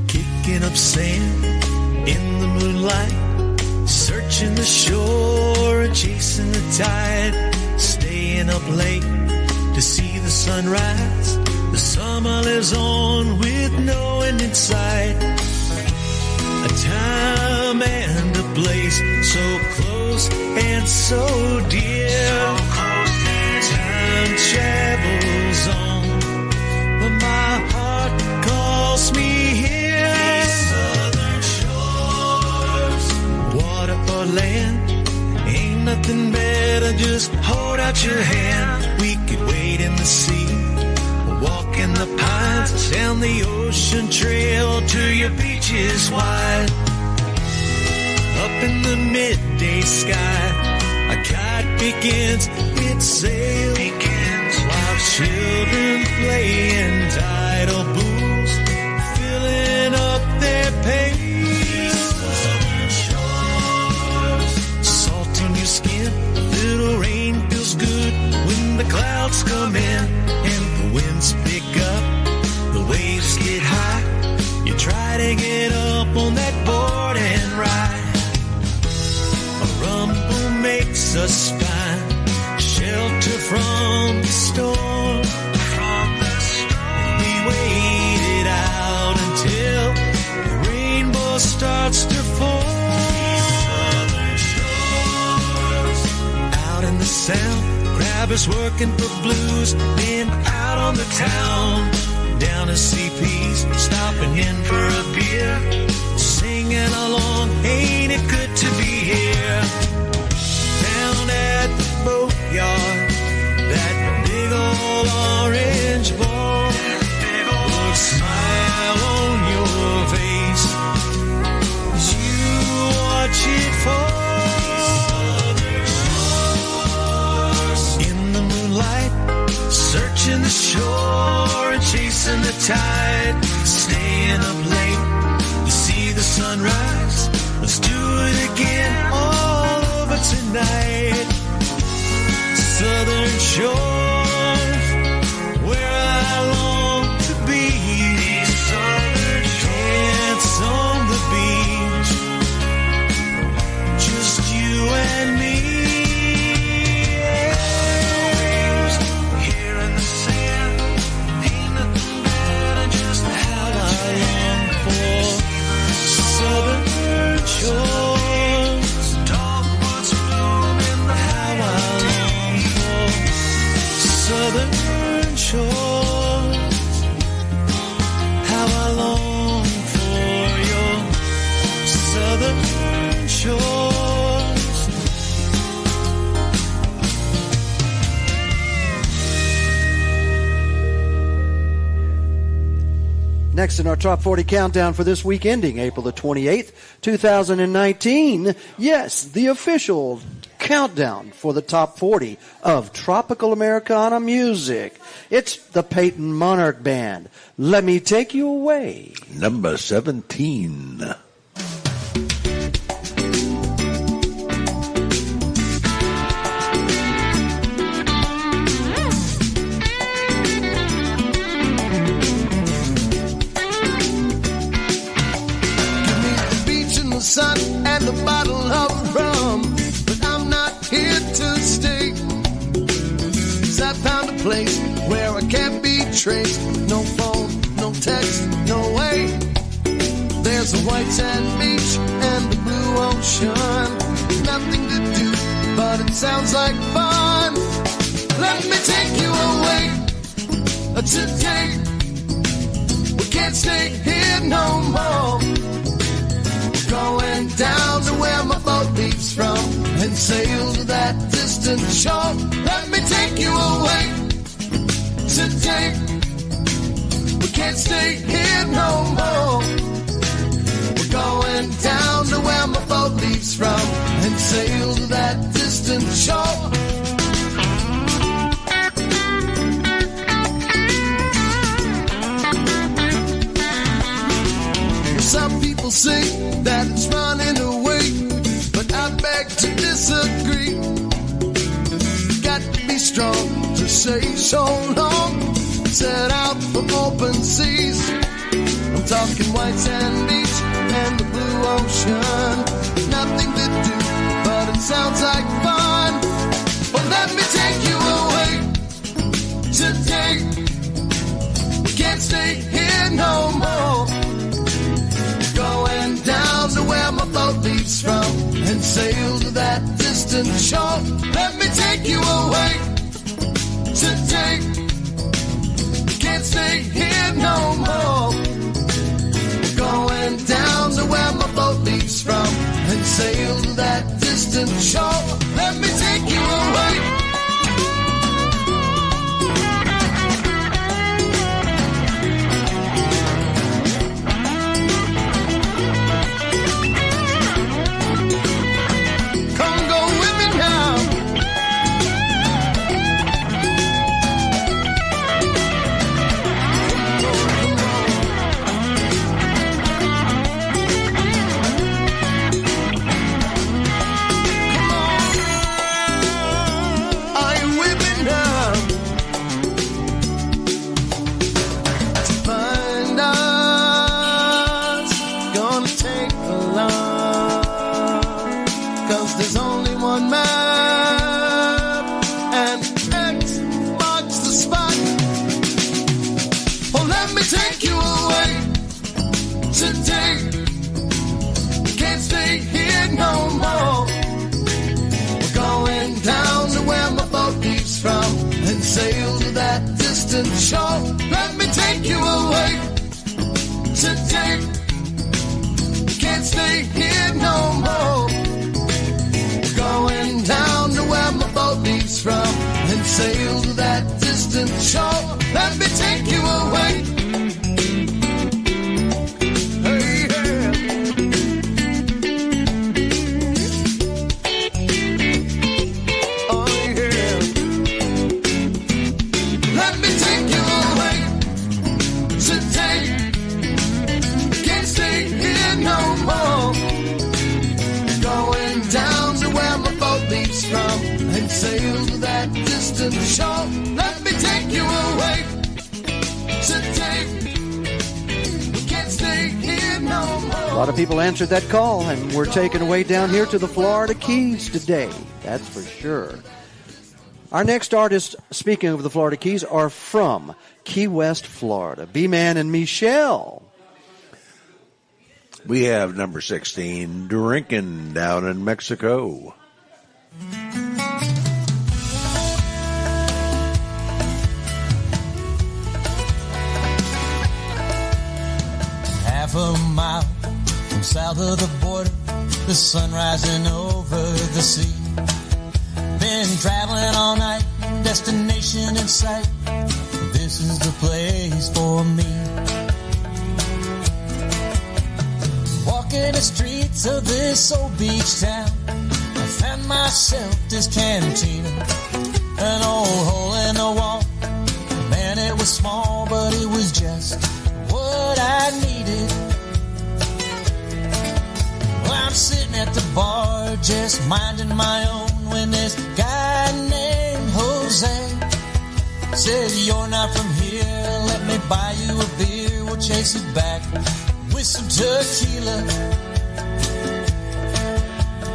Kicking up sand in the moonlight, searching the shore and chasing the tide, staying up late to see the sunrise. The summer lives on with no end in sight. A time and a place so close and so dear. Time travels on, but my heart calls me here. Southern shores, water or land, ain't nothing better. Just hold out your hand. We could wade in the sea, walk in the pines, down the ocean trail to your beaches wide. Up in the midday sky, a kite begins its sail, while children play in tidal pools, filling up their pails. Salt on your skin, a little rain feels good when the clouds come in and the winds pick up, the waves get high. You try to get up on that board and ride. A rumble makes us find shelter from the storm. We wait it out until the rainbow starts to form. Out in the South, grabbers working for blues, been out on the town, down to CP's, stopping in for a beer, singing along, ain't it good to be here. Down at the boatyard, that big old orange ball, would smile on your face as you watch it fall. In the moonlight, searching the shore and chasing the tide, staying up late to see the sunrise. Let's do it again all over tonight. Southern shores, where I long to be. Dance on the beach, just you and me. Next in our Top 40 Countdown for this week ending April the 28th, 2019. Yes, the official countdown for the Top 40 of Tropical Americana music. It's the Peyton Monarch Band. Let me take you away. Number 17. Sun and a bottle of rum, but I'm not here to stay. 'Cause I found a place where I can't be traced. No phone, no text, no way. There's a white sand beach and the blue ocean. Nothing to do, but it sounds like fun. Let me take you away today. We can't stay here no more. Going down to where my boat leaves from and sail to that distant shore. Let me take you away today. We can't stay here no more. We're going down to where my boat leaves from and sail to that distant shore. Some people say that it's running away, but I beg to disagree. say so long. Set out for open seas. I'm talking white sand beach and the blue ocean. Nothing to do, but it sounds like fun. Well, let me take you away today. We can't stay here no more. Going down to where my boat leaves from and sail to that distant shore. Let me take you away today. Can't stay here no more. Going down to where my boat leaves from and sail to that distant shore. Let me take you away. Sail to that distant shore. Let me take you away today. Can't stay here no more. Going down to where my boat leaves from and sail to that distant shore. Let me take you away. Sail to that distant shore. Let me take you away today. We can't stay here no more. A lot of people answered that call, and we're taken away down here to the Florida Keys today. That's for sure. Our next artists, speaking of the Florida Keys, are from Key West, Florida. B-Man and Michelle. We have number 16, Drinking Down in Mexico. Half a mile from south of the border, the sun rising over the sea. Been traveling all night, destination in sight. This is the place for me. Walking the streets of this old beach town, I found myself this cantina, an old hole in the wall. Man, it was small, but it was just what I needed. Well, I'm sitting at the bar, just minding my own, when this guy named Jose said, "You're not from here, let me buy you a beer. We'll chase it back with some tequila."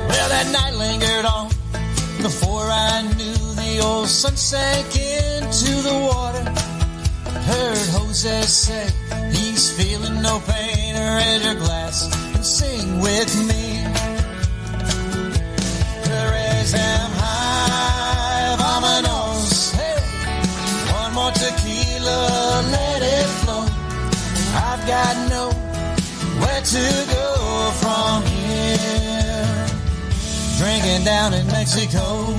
Well, that night lingered on. Before I knew, the old sun sank into the water. Heard Jose say he's feeling no pain. Raise your glass and sing with me. Raise them high, vámonos. Hey, one more tequila, let it flow. I've got nowhere to go from here. Drinking down in Mexico.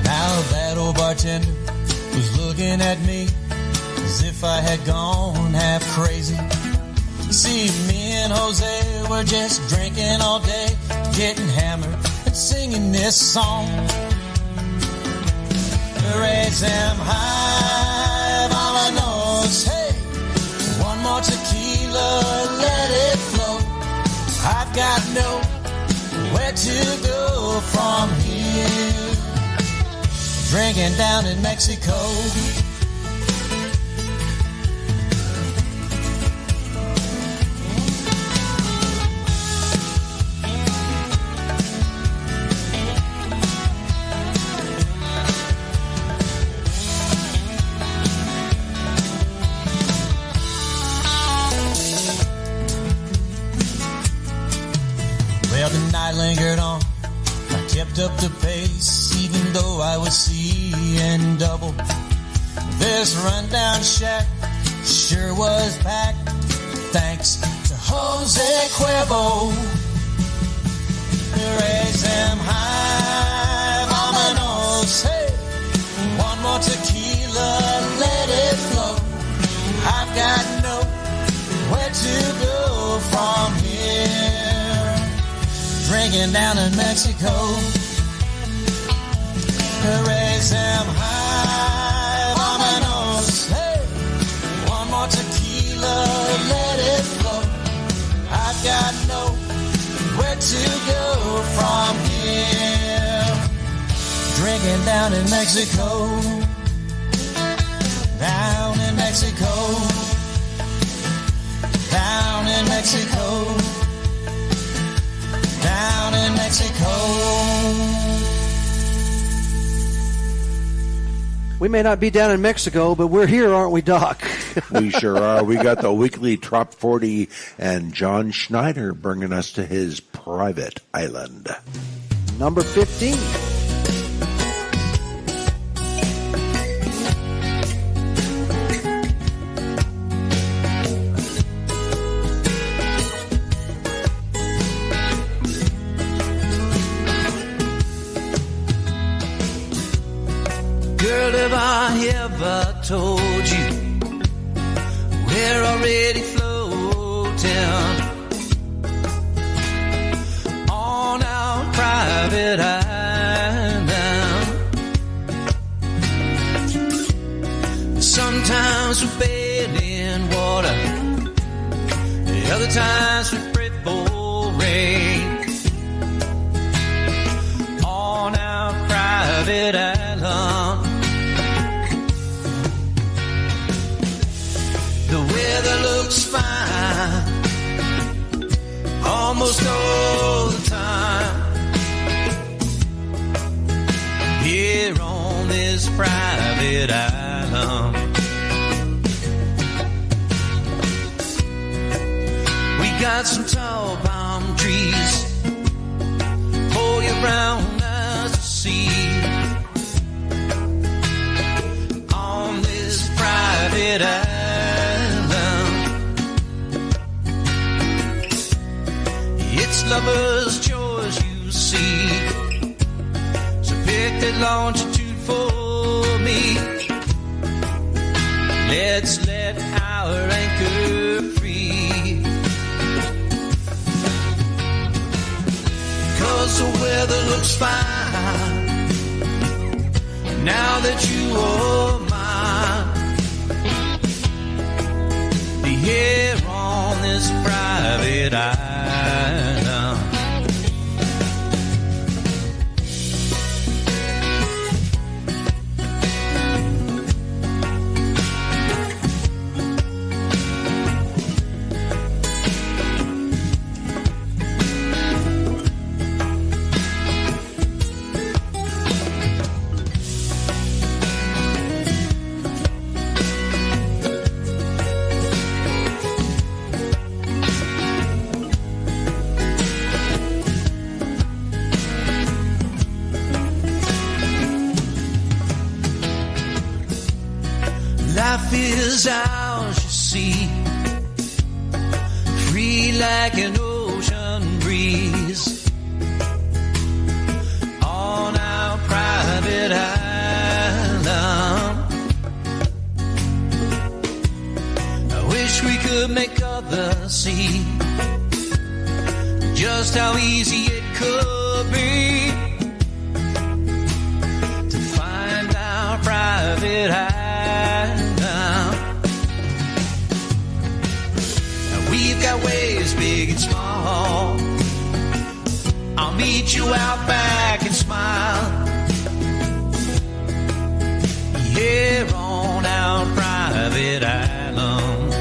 Now that old bartender was looking at me as if I had gone half crazy. See, me and Jose were just drinking all day, getting hammered and singing this song. Raise them high, vámonos, hey. One more tequila, let it flow. I've got nowhere to drinking down in Mexico. Well, the night lingered on. I kept up the pace, even though I was seeing double. This rundown shack sure was packed, thanks to Jose Cuervo. Raise them high, vámonos, hey. One more tequila, let it flow. I've got nowhere to go from here. Drinking down in Mexico. Raise them high, vámonos, hey. One more tequila, let it flow. I've got nowhere to go from here. Drinking down in Mexico. Down in Mexico. Down in Mexico. Down in Mexico. We may not be down in Mexico, but we're here, aren't we, Doc? We sure are. We got the weekly Trop 40 and John Schneider bringing us to his private island. Number 15. Girl, have I ever told you we're already floating on our private island? Sometimes we bathe in water, the other times we pray for rain on our private island. The weather looks fine almost all the time here on this private island. We got some tall palm trees for your brown eyes to see on this private island. It's lovers' joys, you see. So pick that longitude for me. Let's let our anchor free. 'Cause the weather looks fine now that you are mine. Here on this private island. Life is ours, you see, free like an ocean breeze on our private island. I wish we could make others see just how easy it could be to find our private island. We've got waves big and small. I'll meet you out back and smile private island.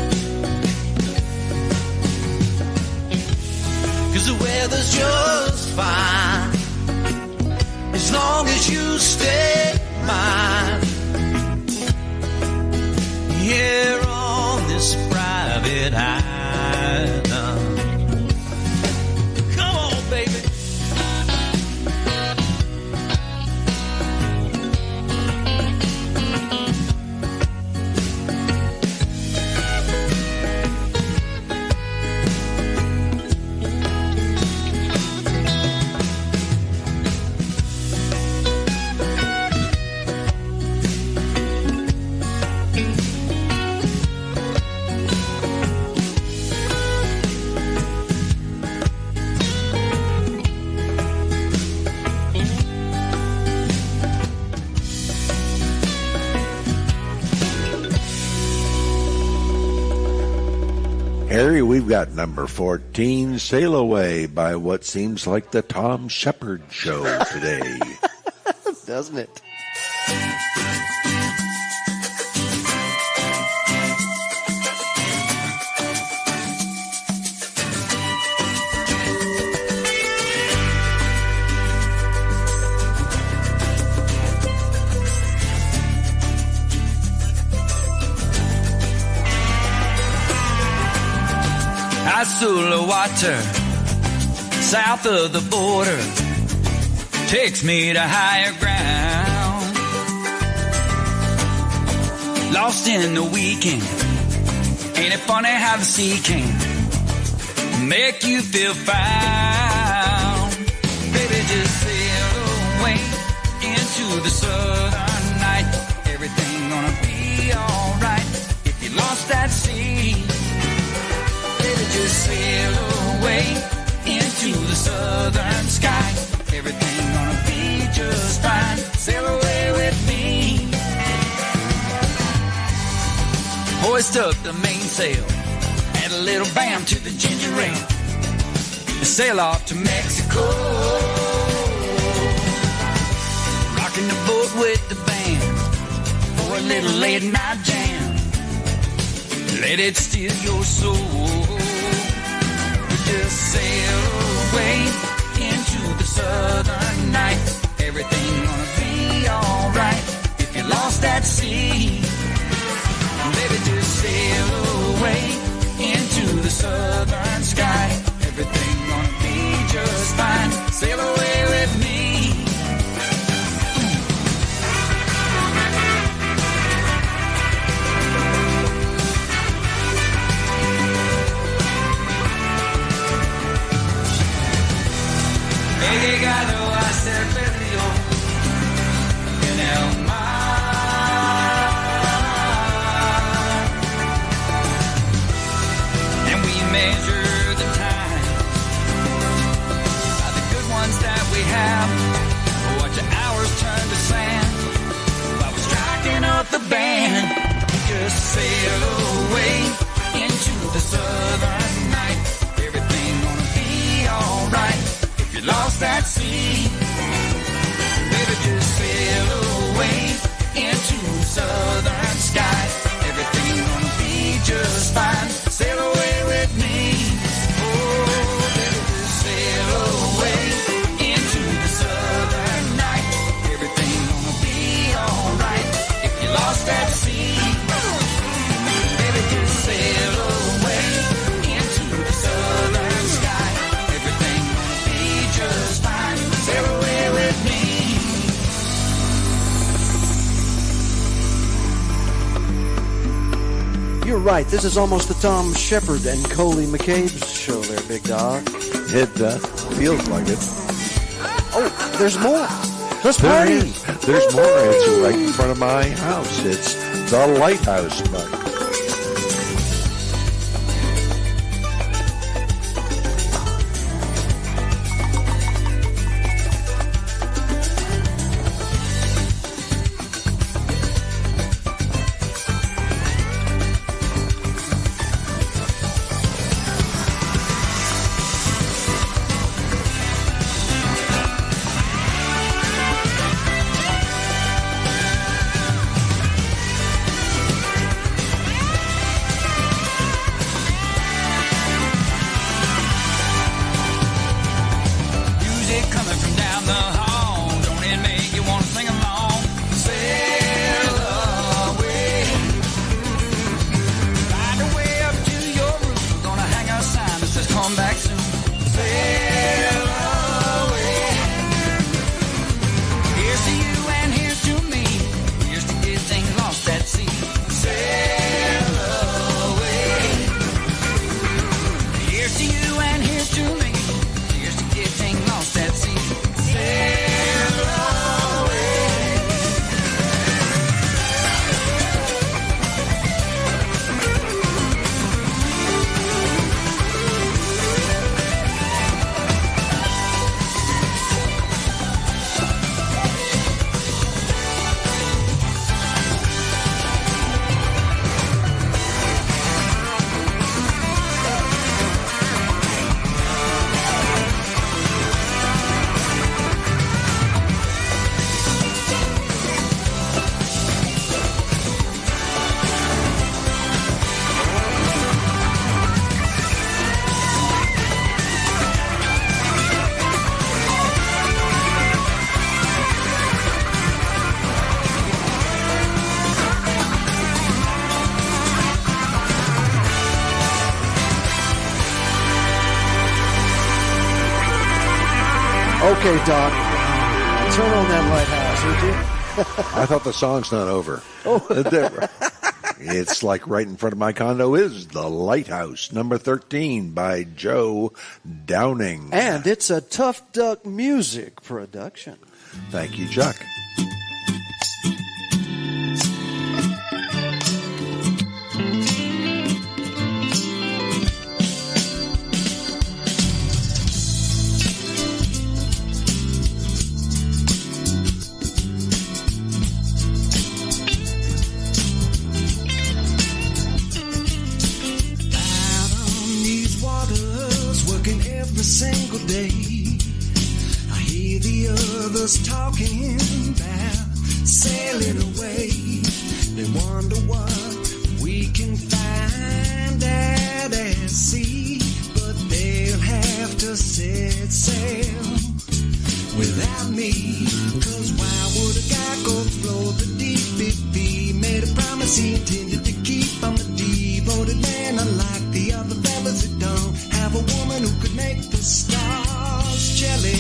'Cause the weather's just fine as long as you stay mine. Here on this private island. Come on, baby. Harry, we've got number 14, Sail Away, by what seems like the Tom Shepard Show today. Doesn't it? Azul water, south of the border, takes me to higher ground. Lost in the weekend, ain't it funny how the sea can make you feel found? Baby, just sail away into the southern night. Everything gonna be alright if you lost that sea. Just sail away into the southern sky. Everything gonna be just fine. Sail away with me. Hoist up the mainsail, add a little bam to the ginger ale, and sail off to Mexico. Rocking the boat with the band for a little late night jam. Let it steal your soul. Just sail away into the southern night. Everything gonna be alright if you lost that sea. Baby, just sail away into the southern sky. Everything gonna be just fine. Sail away with me. He llegado a ser perdido en el mar. And we measure the time by the good ones that we have. Watch the hours turn to sand while we're striking up the band. Just sail away into the southern night. Everything gonna be alright. Lost that sea. Baby, just sail away into the southern sky. Everything gonna be just fine. Sail away with me. Oh, baby, just sail away into the southern night. Everything gonna be alright if you lost that sea. Baby, just sail away into the southern sky. Everything gonna be just fine. Sail away with me. You're right. This is almost the Tom Shepard and Coley McCabe's show there, Big Dog. It feels like it. Oh, there's more. Let's party. There's more. It's right in front of my house. It's the Lighthouse Buck. Okay, Doc. Turn on that lighthouse, would you? I thought the song's not over. Oh. It's like right in front of my condo is The Lighthouse, number 13 by Joe Downing. And it's a Tough Duck Music production. Thank you, Chuck. Single day, I hear the others talking about sailing away. They wonder what we can find out at sea, but they'll have to set sail without me. 'Cause why would a guy go explore the deep if he made a promise he intended to keep? I'm a devoted man, unlike the other fellas that don't have a woman who could make the stars jealous.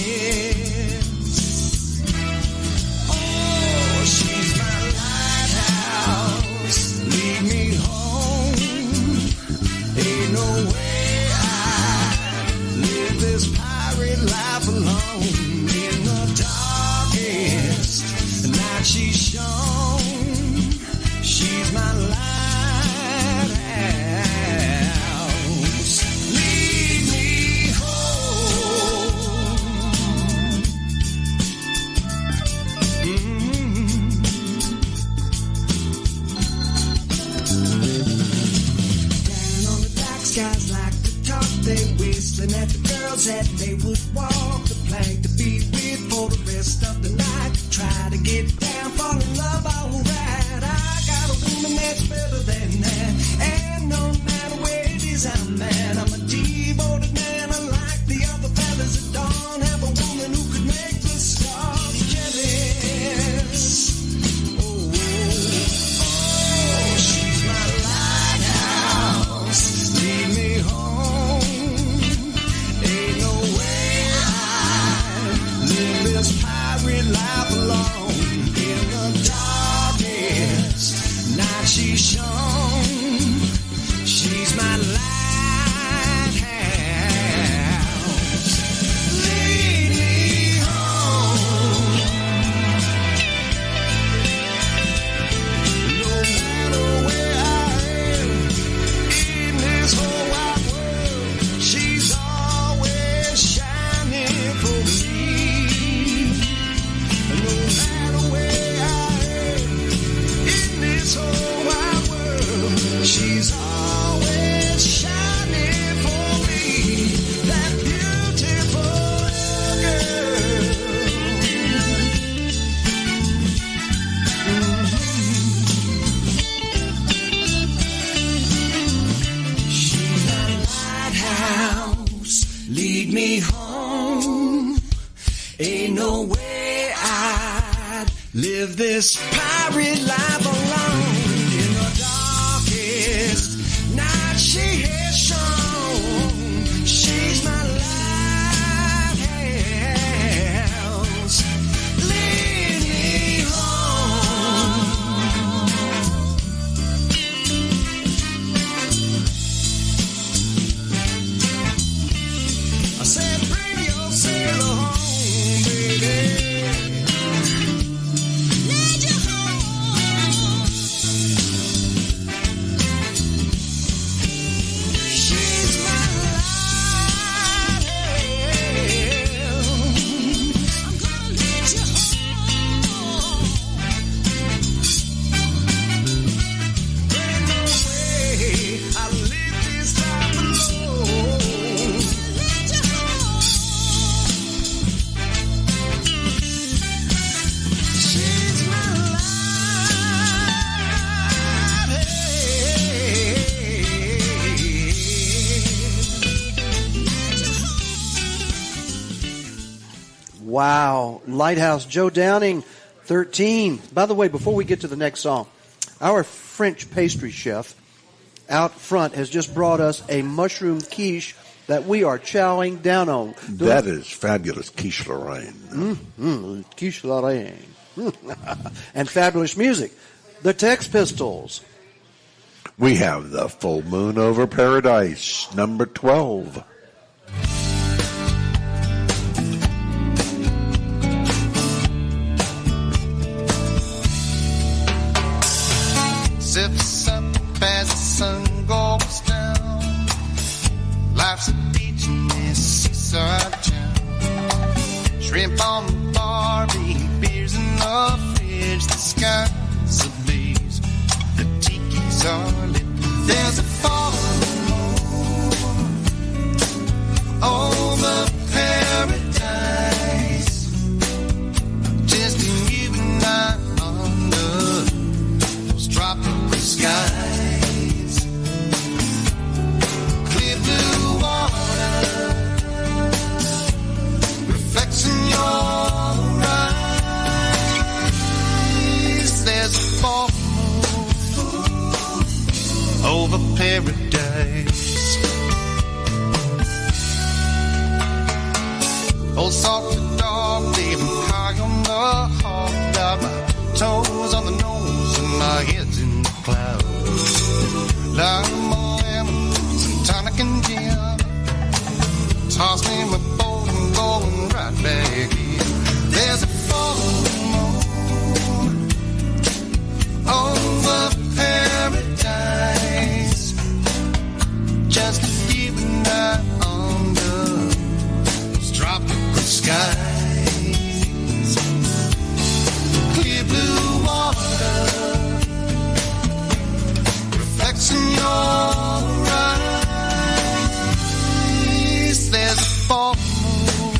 Oh, she's my lighthouse, lead me home. Ain't no way I live this pirate life alone. In the darkest night she's shone, she's my lighthouse. Guys like to talk, they whistling at the girls that they would walk the plank to be with for the rest of the night. Try to get down, fall in love, alright. I got a woman that's better than that, and no matter where it is I'm at, I'm a devoted man, unlike the other fellas that don't have a woman who could make the stars jealous. Oh, she's my lighthouse. Lead me home. Ain't no way I live this pirate life alone. In the darkest night she's shone, she's my lighthouse. Lead me home. No matter where I am in this whole wide world, she's always shining for me. No matter where I am in this whole wide world, she's always shining for me. That beautiful girl. She's my lighthouse, lead me home. Ain't no way I'd live this pirate life alone. In the darkest night she has shone, she's my lighthouse. Lead me home. I said, bring your sailor home, baby. Lead you home. She's my lighthouse. I'm gonna lead you home. Ain't no way I live this life alone. Lead you home. She's my Wow. Lighthouse, Joe Downing, 13. By the way, before we get to the next song, our French pastry chef out front has just brought us a mushroom quiche that we are chowing down on. That is fabulous quiche Lorraine. Quiche Lorraine. And fabulous music. The Tex Pistols. We have the Full Moon Over Paradise, number 12. Zips up as the sun goes down. Life's a beach in this seaside town. Shrimp on the barbie, beers in the fridge. The sky's ablaze, the tiki's are lit. There's a full moon over paradise. Just you and I under those tropical skies. Clear blue water reflects in your eyes. There's a full moon over paradise. Old salty dog living high on the hog. Got my toes on the nose and my head's in the clouds. Like my lemon, some tonic and gin. Toss me my boat and going right back in. There's a full moon over paradise. Just you and I under those tropical skies. Clear blue water reflects in your eyes. There's a full moon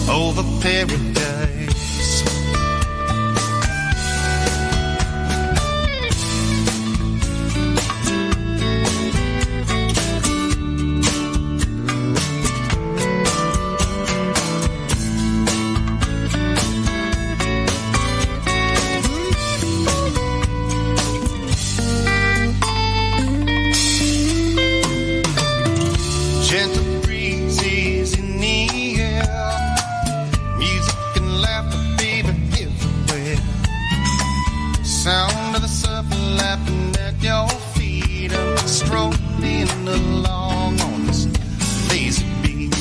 over paradise. Gentle breezes in the air, music and laughter, baby, everywhere. Sound of the surf lapping at your feet. I'm strolling along on this lazy beach.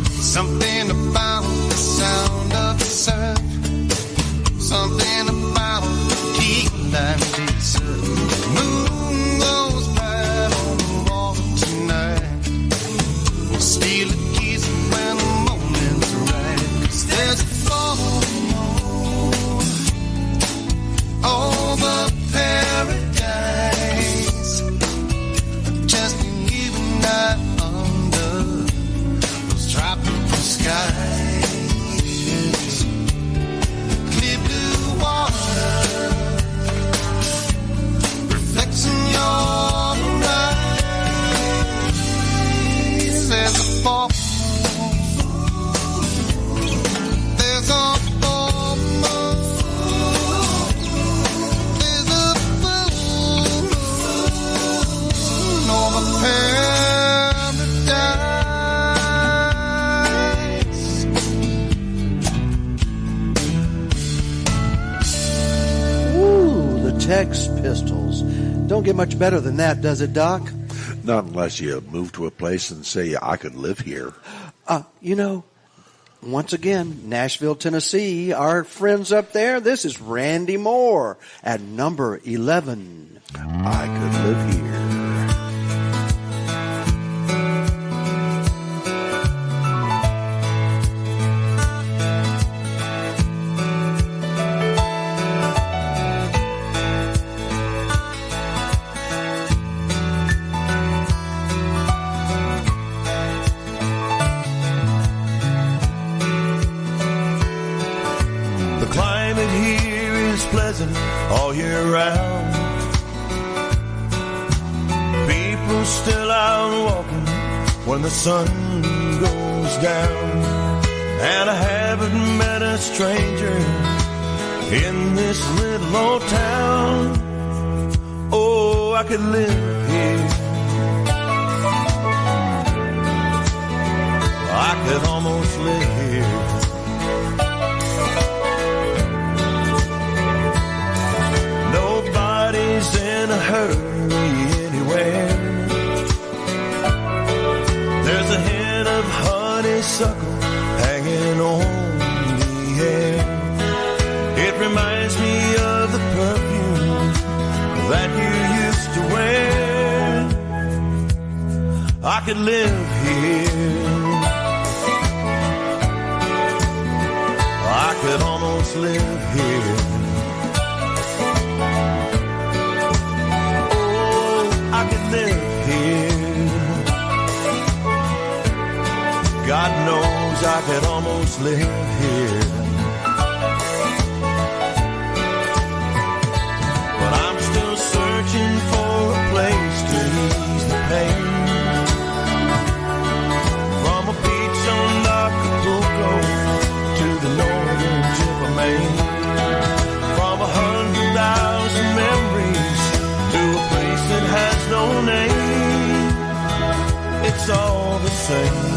Something about the sound of the surf, something about the key life desert. Moon goes bright on the water tonight. We'll steal a kiss when the moment's right. 'Cause there's a full moon over paradise. Just you and I under those tropical skies. Clear blue water reflects in your eyes. There's a full moon. There's a full moon. There's a full moon over paradise. Ooh, the Tex Pistols. Don't get much better than that, does it, Doc? Not unless you move to a place and say, I could live here. You know, once again, Nashville, Tennessee, our friends up there, this is Randy Moore at number 11. I could live here. The climate here is pleasant all year round. People still out walking when the sun goes down. And I haven't met a stranger in this little old town. Oh, I could live here. I could almost live here. Nobody's in a hurry anywhere. There's a hint of honeysuckle hanging on the air. It reminds me of the perfume that you used to wear. I could live here. I could almost live here. Oh, I could live here. God knows I could almost live here. But I'm still searching for a place to ease the pain. From a beach on Acapulco to the northern tip of Maine. From 100,000 memories to a place that has no name. It's all the same.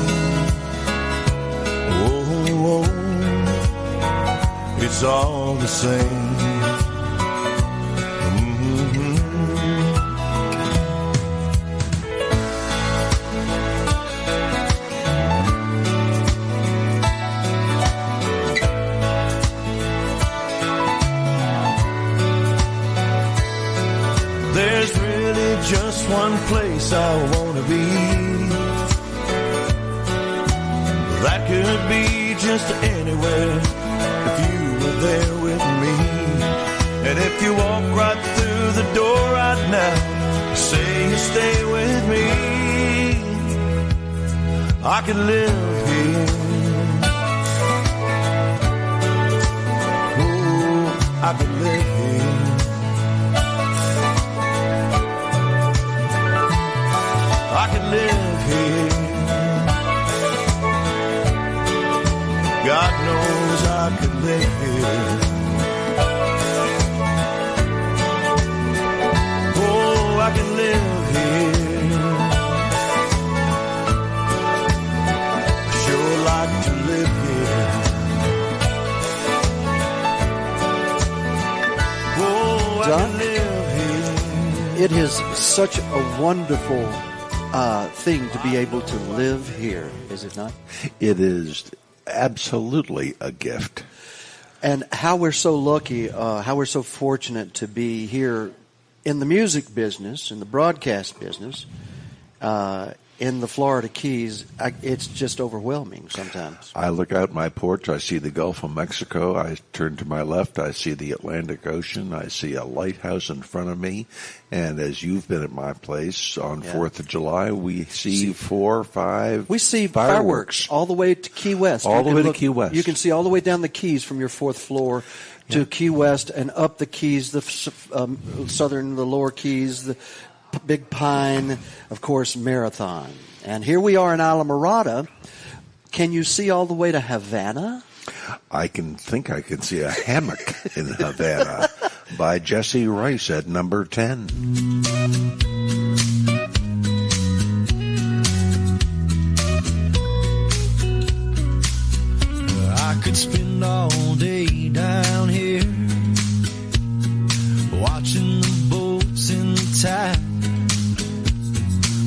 Oh, it's all the same. There's really just one place I wanna be. That could be just anywhere if you were there with me. And if you walk right through the door right now, say you stay with me, I could live here. Oh, I could live here. I could live here. God knows I could live here. Oh, I could live here. I sure like to live here. Oh, I could live here. It is such a wonderful thing to be able to live here, is it not? It is absolutely a gift. And how we're so lucky, how we're so fortunate to be here in the music business, in the broadcast business, in the Florida Keys. It's just overwhelming sometimes. I look out my porch, I see the Gulf of Mexico, I turn to my left, I see the Atlantic Ocean, I see a lighthouse in front of me, and as you've been at my place on 4th of July, we see 4 or 5 We see fireworks all the way to Key West. All the way to Key West. You can see all the way down the Keys from your 4th floor to Key West and up the Keys, the the lower Keys, the Big Pine, of course, Marathon. And here we are in Islamorada. Can you see all the way to Havana? I can see a hammock in Havana by Jesse Rice at number 10. I could spend all day down here watching the boats in the tide.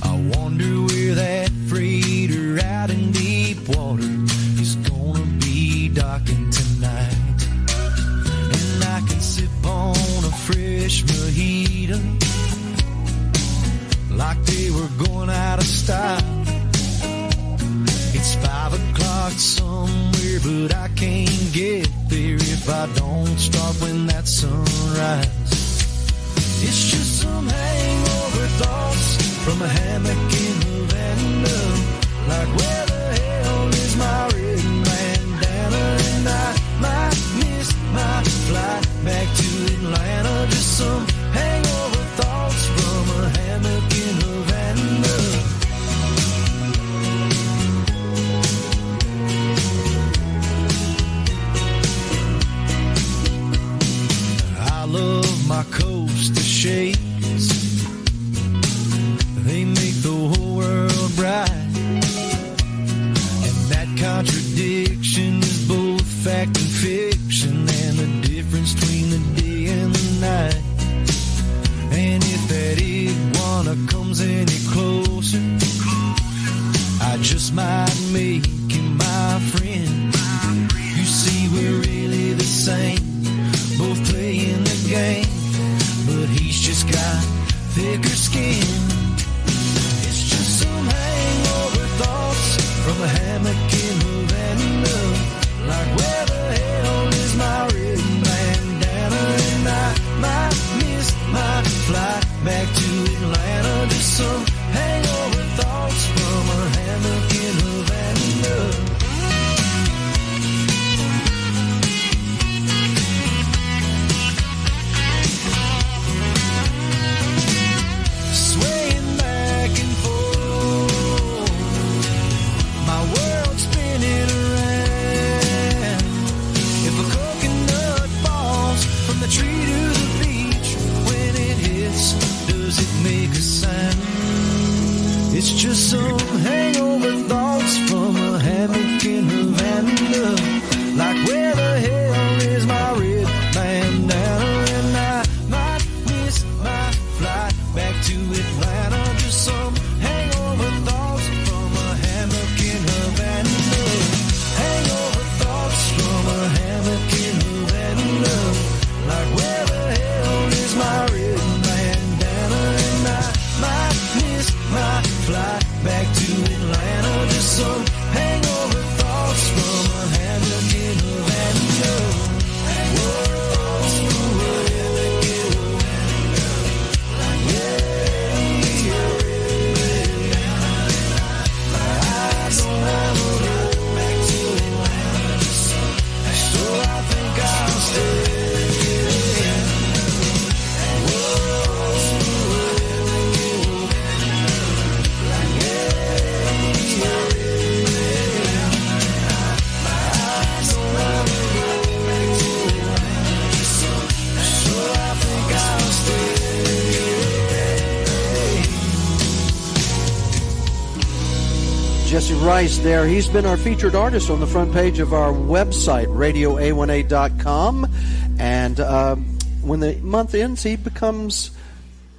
I wonder where that freighter out in deep water is gonna be docking tonight. And I can sip on a fresh mojito like they were going out of style. It's 5 o'clock somewhere, but I can't get there if I don't start when that sunrise. It's just some hangover thoughts from a hammock in Havana. Like where the hell is my red bandana? And I might miss my flight back to Atlanta. Just some hangover thoughts from a hammock in Havana. I love my coaster shades. They make the whole world bright. And just some hangover thoughts from a hammock in Havana. Like where the hell is my red bandana? And I might miss my flight back to Atlanta. Just some hangover thoughts from a hammock in Havana. Hangover thoughts from a hammock in Havana. Like where the hell is my red bandana? And I might miss my flight back to Atlanta. Just some hangover thoughts from a hammock in Havana. Jesse Rice there. He's been our featured artist on the front page of our website, radioa1a.com. And when the month ends, he becomes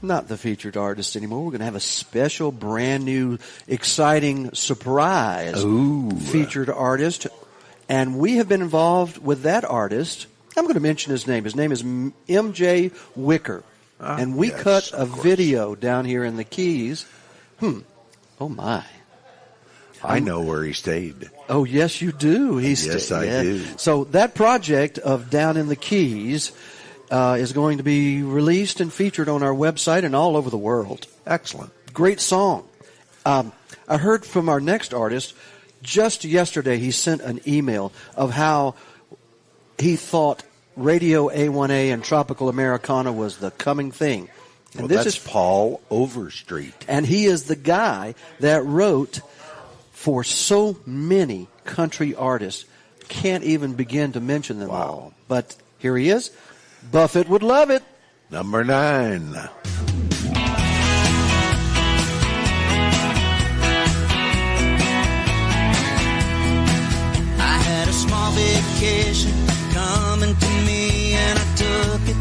not the featured artist anymore. We're going to have a special, brand new, exciting surprise featured artist. And we have been involved with that artist. I'm going to mention his name. His name is MJ Wicker. And we cut a video down here in the Keys. Oh, my. I know where he stayed. Oh, yes, you do. Yes, I do. So that project of Down in the Keys is going to be released and featured on our website and all over the world. Excellent. Great song. I heard from our next artist just yesterday. He sent an email of how he thought Radio A1A and Tropical Americana was the coming thing. And this is Paul Overstreet. And he is the guy that wrote for so many country artists. Can't even begin to mention them all. But here he is. Buffett would love it. Number 9. I had a small vacation coming to me and I took it.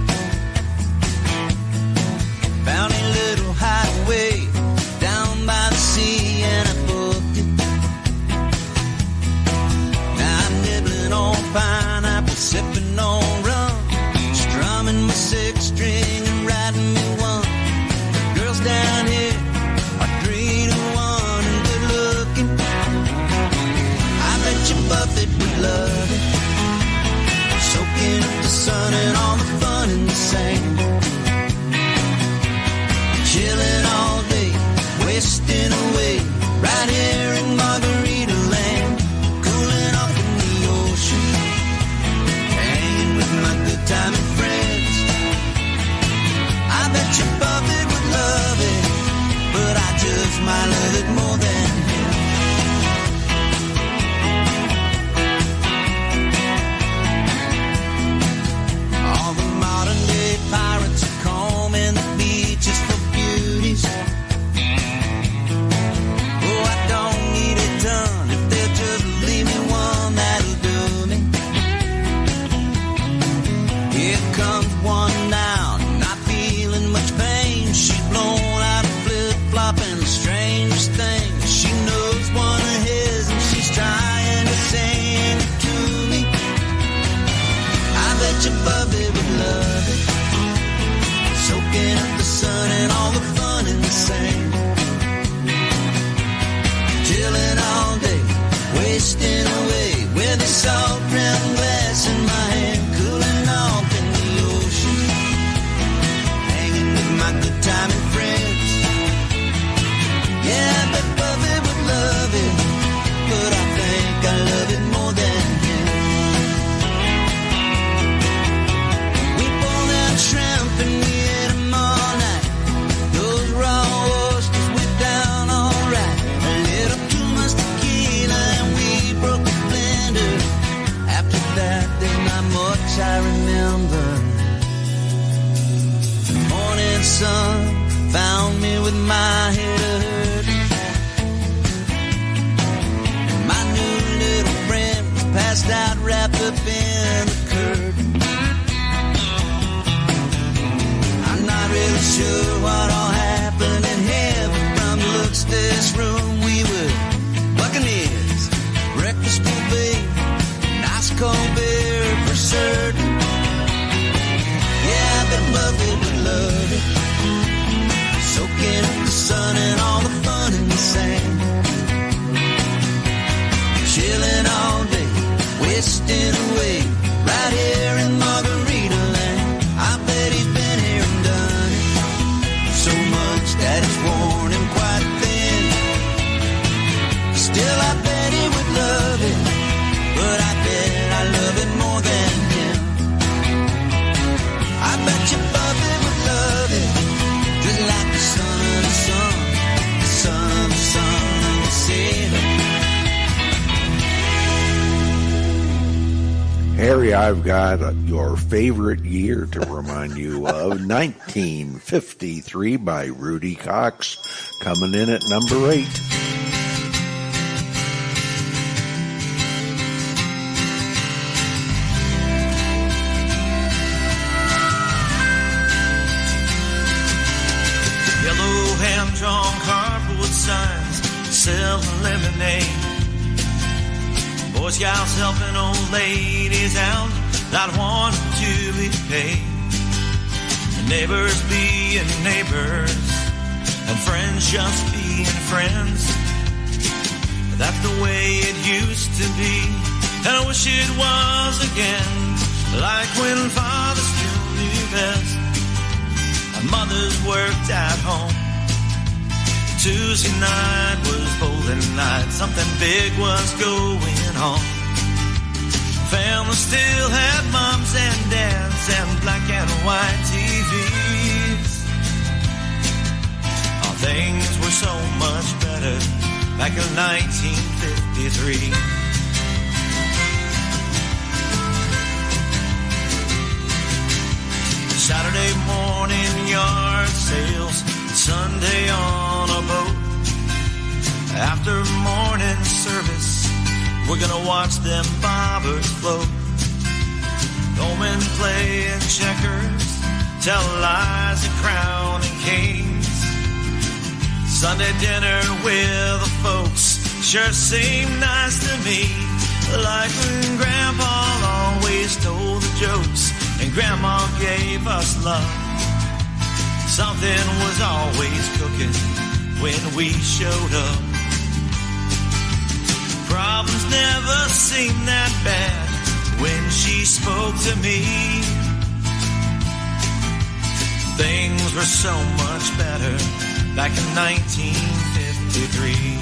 Found a little hideaway down by the sea and I booked it. Now I'm nibbling on pineapple, sipping on rum, strumming my 6-string and writing me one. The girls down here are 3 to 1 and good looking. I bet you Buffett would love it. Soaking up the sun and all the fun in the sand. Chilling all day, wasting away, right here in Margarita Land. Cooling off in the ocean, hanging with my good time and friends. I bet you Buffett would love it, but I just might love it more than him. All the modern day pirates are combing the beaches for beauties. Oh, I don't need a ton if they'll just leave me one that'll do me. Here comes one now, not feeling much pain. She's blown out of flip-flop and the strangest thing, she knows one of his and she's trying to sing it to me. I bet you Bubby would love it. Soaking up the sun and all the fun in the sand. Chilling all day, wasting away with a salt rim glass in my hand. Cooling off in the ocean, hanging with my good time and friends. Yeah, I bet Buffy would love it, but I think I love it more than him. We pulled out shrimp and we ate them all night. Those raw oysters went down all right. A little too much tequila and we broke the blender. After that, there's not much I remember. The morning sun found me with my head hurt. not sure what all happened in heaven. From the looks of this room, we were buccaneers. Breakfast will be nice cold beer for certain. Yeah, I've been buffeted with love it, soaking up the sun and all the fun in the sand. Chilling all day, wasting away, right here in Margarita Land. I bet he's been here and done it so much that it's worn him quite thin. Still, I bet he would love it, but I bet I love it more than him. I bet you Buffy would love it, just like the son of the sun, the son of the sun of the sailor. Harry, I've got your favorite year to remind you of, 1953 by Rudy Cox, coming in at number 8. Yellow hand-drawn cardboard signs selling lemonade. Boy Scouts helping old ladies out, not wanting to be paid. And neighbors being neighbors, and friends just being friends. That's the way it used to be, and I wish it was again. Like when fathers still knew best, and mothers worked at home. Tuesday night was bowling night, something big was going on. Family still had moms and dads and black and white TVs. Oh, things were so much better back in 1953. Saturday morning yard sales, Sunday on a boat. After morning service, we're gonna watch them bobbers float. Bowmen playing checkers, tell lies of crown and kings. Sunday dinner with the folks sure seemed nice to me. Like when Grandpa always told the jokes and Grandma gave us love. Something was always cooking when we showed up. Problems never seemed that bad when she spoke to me. Things were so much better back in 1953.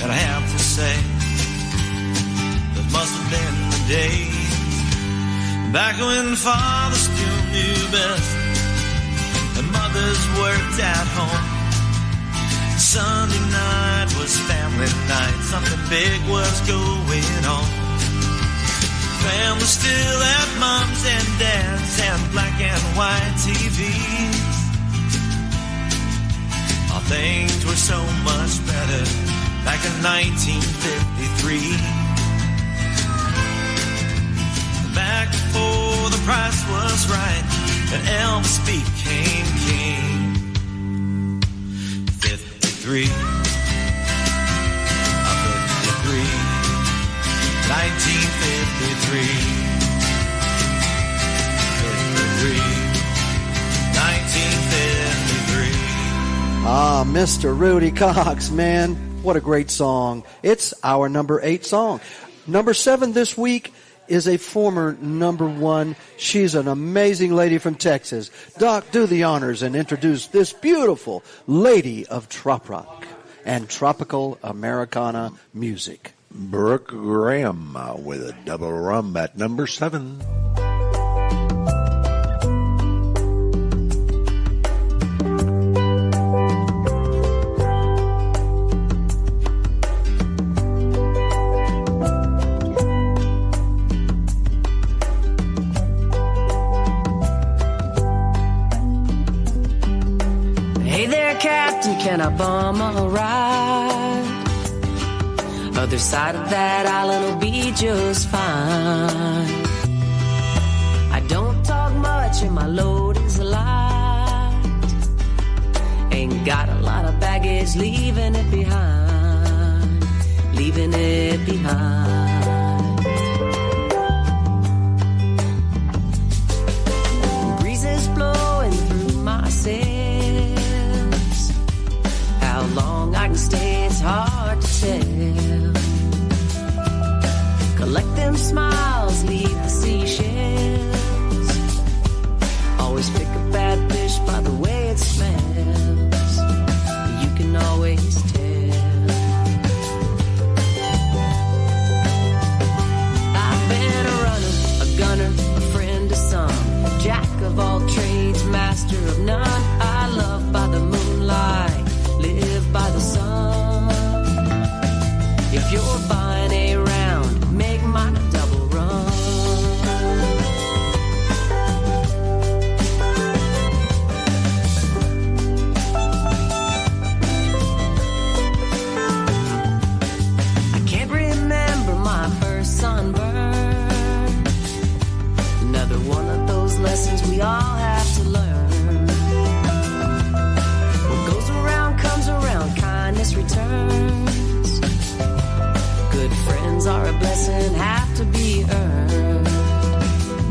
And I have to say, that must have been the days back when fathers still knew best and mothers worked at home. Sunday night was family night, something big was going on. Family still had moms and dads and black and white TVs. All things were so much better back in 1953. Back before the price was right and Elvis became king. 53. 1953. 1953. 1953. Ah, Mr. Rudy Cox, man. What a great song. It's our number 8 song. Number 7 this week is a former #1. She's an amazing lady from Texas. Doc, do the honors and introduce this beautiful lady of trop rock and tropical Americana music. Brooke Graham with a double rum at number 7. Hey there, Captain, can I bum a ride? Other side of that island will be just fine. I don't talk much and my load is light. Ain't got a lot of baggage, leaving it behind. Leaving it behind. Breezes blowing through my sails. How long I can stay, it's hard to tell. Collect them smiles, leave the seashells. Always pick a bad fish by the way it smells. You can always tell. I've been a runner, a gunner, a friend to some. Jack of all trades, master of none. I love by the moonlight, live by the sun. If you're buying a round, make mine a double run. I can't remember my first sunburn. Another one of those lessons we all have to learn. What goes around comes around, kindness returns. Good friends are a blessing, have to be earned.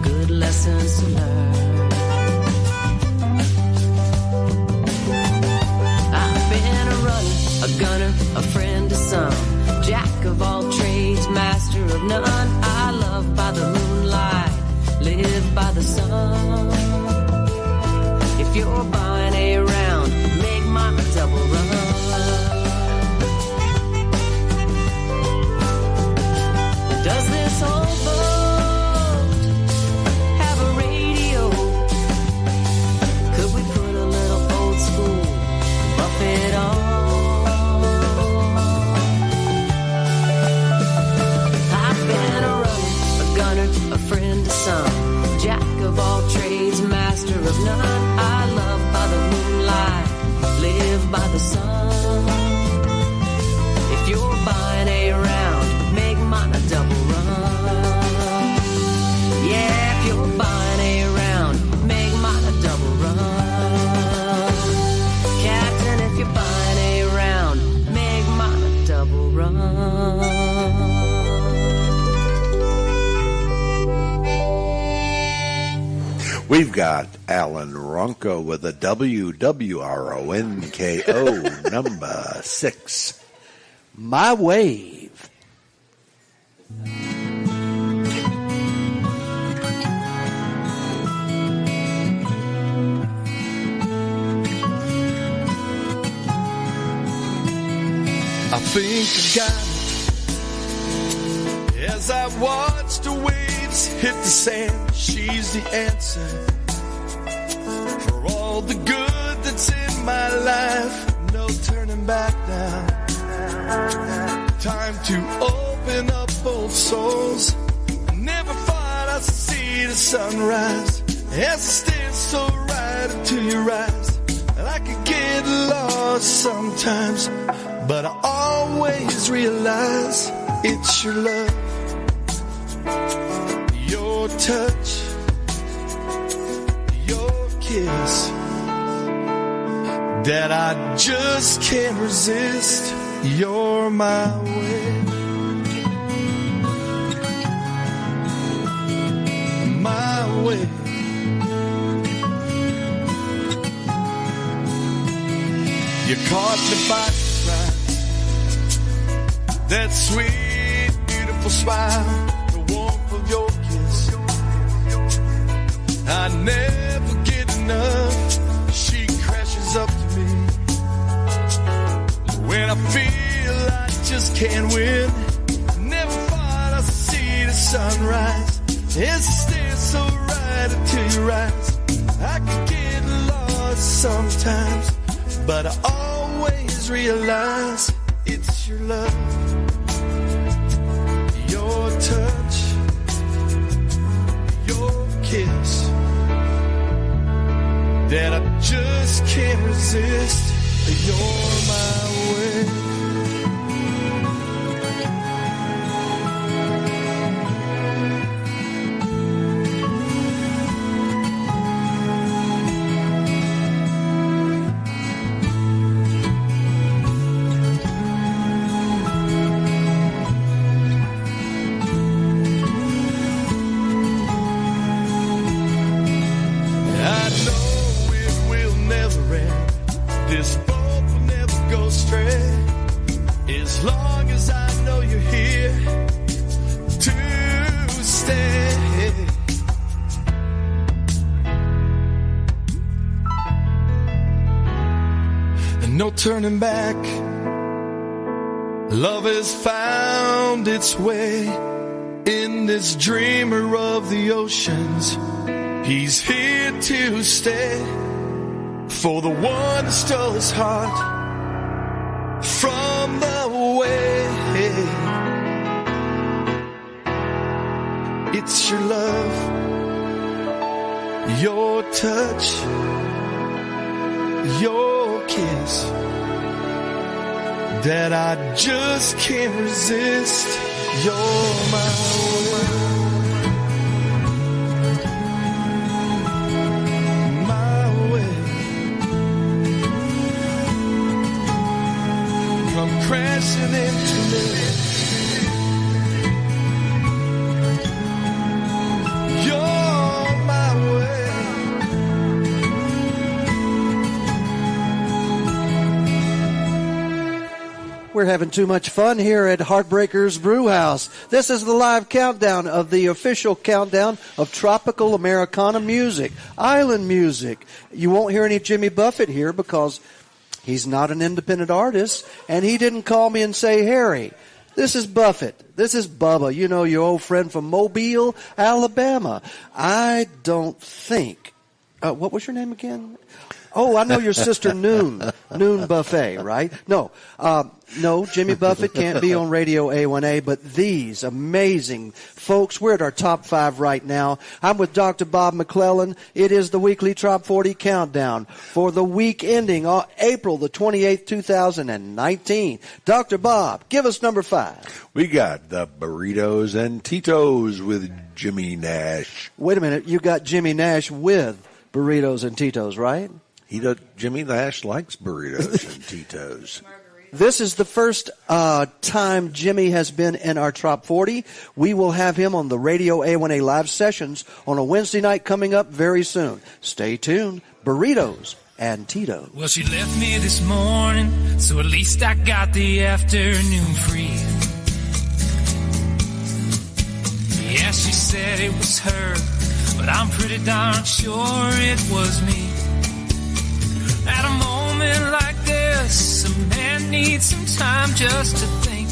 Good lessons to learn. I've been a runner, a gunner, a friend to some. Jack of all trades, master of none. I love by the moonlight, live by the sun. If you're buying a round, make mine a double run. Does this old boat have a radio? Could we put a little old school Buffett on? I've been a runner, a gunner, a friend to some. Jack of all trades, master of none. I love by the moonlight, live by the sun. If you're buying a round, make mine a double run. Yeah, if you're buying a round, make mine a double run. Captain, if you're buying a round, make mine a double run. We've got Alan Ronco with a WWRONKO number 6. My Wave. I think I got it. As I watch the waves hit the sand, she's the answer for all the good that's in my life. No turning back now. Time to open up both souls. Never thought I'd see the sunrise as I stare so right into your eyes. And I could get lost sometimes, but I always realize it's your love, your touch, your kiss, that I just can't resist. You're my way, my way. You caught me by surprise. That sweet, beautiful smile, the warmth of your I never get enough. She crashes up to me when I feel I just can't win. Never thought I'd see the sunrise. It stays so right until you rise. I could get lost sometimes, but I always realize it's your love, your touch, your kiss that I just can't resist. You're my way. This boat will never go stray as long as I know you're here to stay. And no turning back. Love has found its way in this dreamer of the oceans. He's here to stay. For the one who stole his heart from the way. It's your love, your touch, your kiss that I just can't resist. You're my way. Crashing into me. You're my way. We're having too much fun here at Heartbreakers Brewhouse. This is the live countdown of the official countdown of tropical Americana music, island music. You won't hear any Jimmy Buffett here because he's not an independent artist, and he didn't call me and say, Harry, this is Buffett. This is Bubba, you know, your old friend from Mobile, Alabama. I don't think, what was your name again? Oh, I know your sister Noon Buffet, right? No, Jimmy Buffett can't be on Radio A1A, but these amazing folks, we're at our top 5 right now. I'm with Dr. Bob McLellan. It is the weekly Top 40 countdown for the week ending April the 28th, 2019. Dr. Bob, give us number 5. We got the Burritos and Tito's with Jimmy Nash. Wait a minute, you got Jimmy Nash with Burritos and Tito's, right? Jimmy Nash likes burritos and Tito's. This is the first time Jimmy has been in our Top 40. We will have him on the Radio A1A live sessions on a Wednesday night coming up very soon. Stay tuned. Burritos and Tito's. Well, she left me this morning, so at least I got the afternoon free. Yeah, she said it was her, but I'm pretty darn sure it was me. At a moment like this, a man needs some time just to think.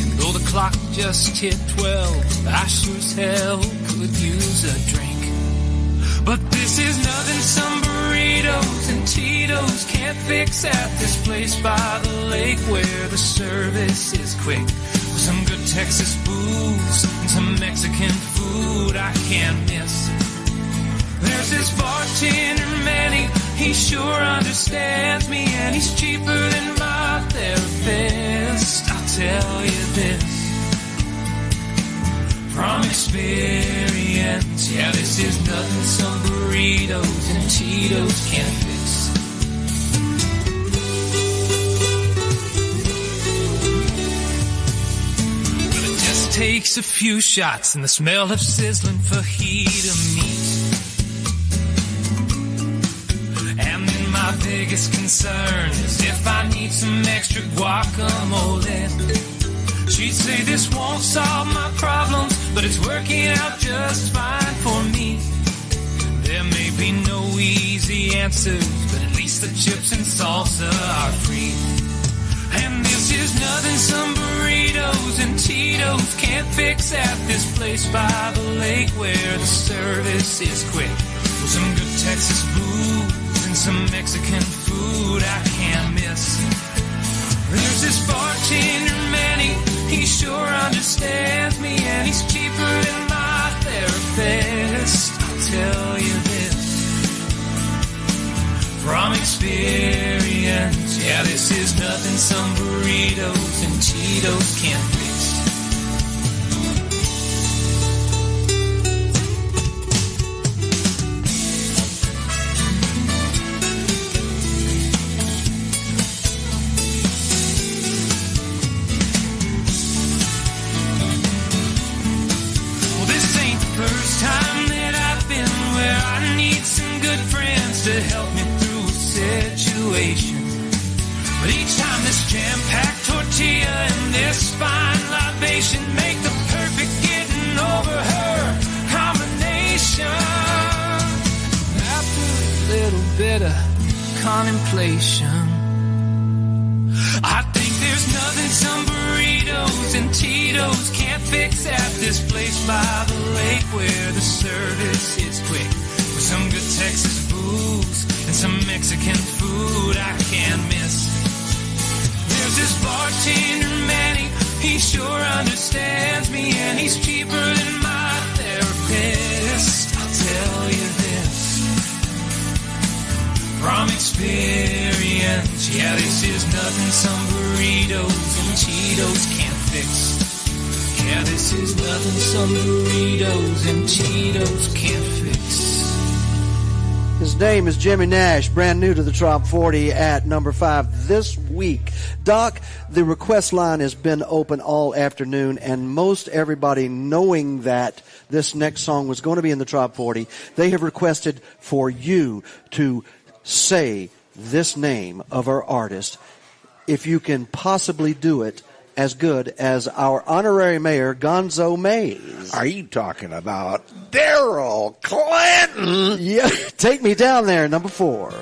And though the clock just hit 12, I sure as hell could use a drink. But this is nothing some burritos and Tito's can't fix at this place by the lake where the service is quick. With some good Texas booze and some Mexican food I can't miss. There's this bartender, Manny, he sure understands me, and he's cheaper than my therapist. I'll tell you this from experience, yeah, this is nothing some burritos and Tito's can't fix. Well, it just takes a few shots and the smell of sizzling fajita meat. My biggest concern is if I need some extra guacamole. She'd say this won't solve my problems, but it's working out just fine for me. There may be no easy answers, but at least the chips and salsa are free. And this is nothing some burritos and Tito's can't fix at this place by the lake where the service is quick. With some good Texas booze and some Mexican food I can't miss. There's this bartender Manny, he sure understands me, and he's cheaper than my therapist. I'll tell you this from experience, yeah, this is nothing some burritos and Cheetos can't fix. Well, this ain't the first time that I've been where I need some good friends to help me through a situation. But each time this jam-packed tortilla and this fine libation make the perfect getting over her combination. After a little bit of contemplation, I think there's nothing some burritos and Tito's can't fix at this place by the lake where the service is quick. With some good Texas booze and some Mexican food I can't miss. There's this bartender Manny, he sure understands me, and he's cheaper than my therapist. I'll tell you this from experience, yeah, this is nothing some burritos and Cheetos can't fix. Yeah, this is nothing some burritos and Cheetos can't fix. His name is Jimmy Nash, brand new to the Trop 40 at number 5 this week. Doc, the request line has been open all afternoon, and most everybody, knowing that this next song was going to be in the Trop 40, they have requested for you to say this name of our artist. If you can possibly do it as good as our honorary mayor, Gonzo Mays. Are you talking about Daryl Clinton? Yeah, take me down there, number 4.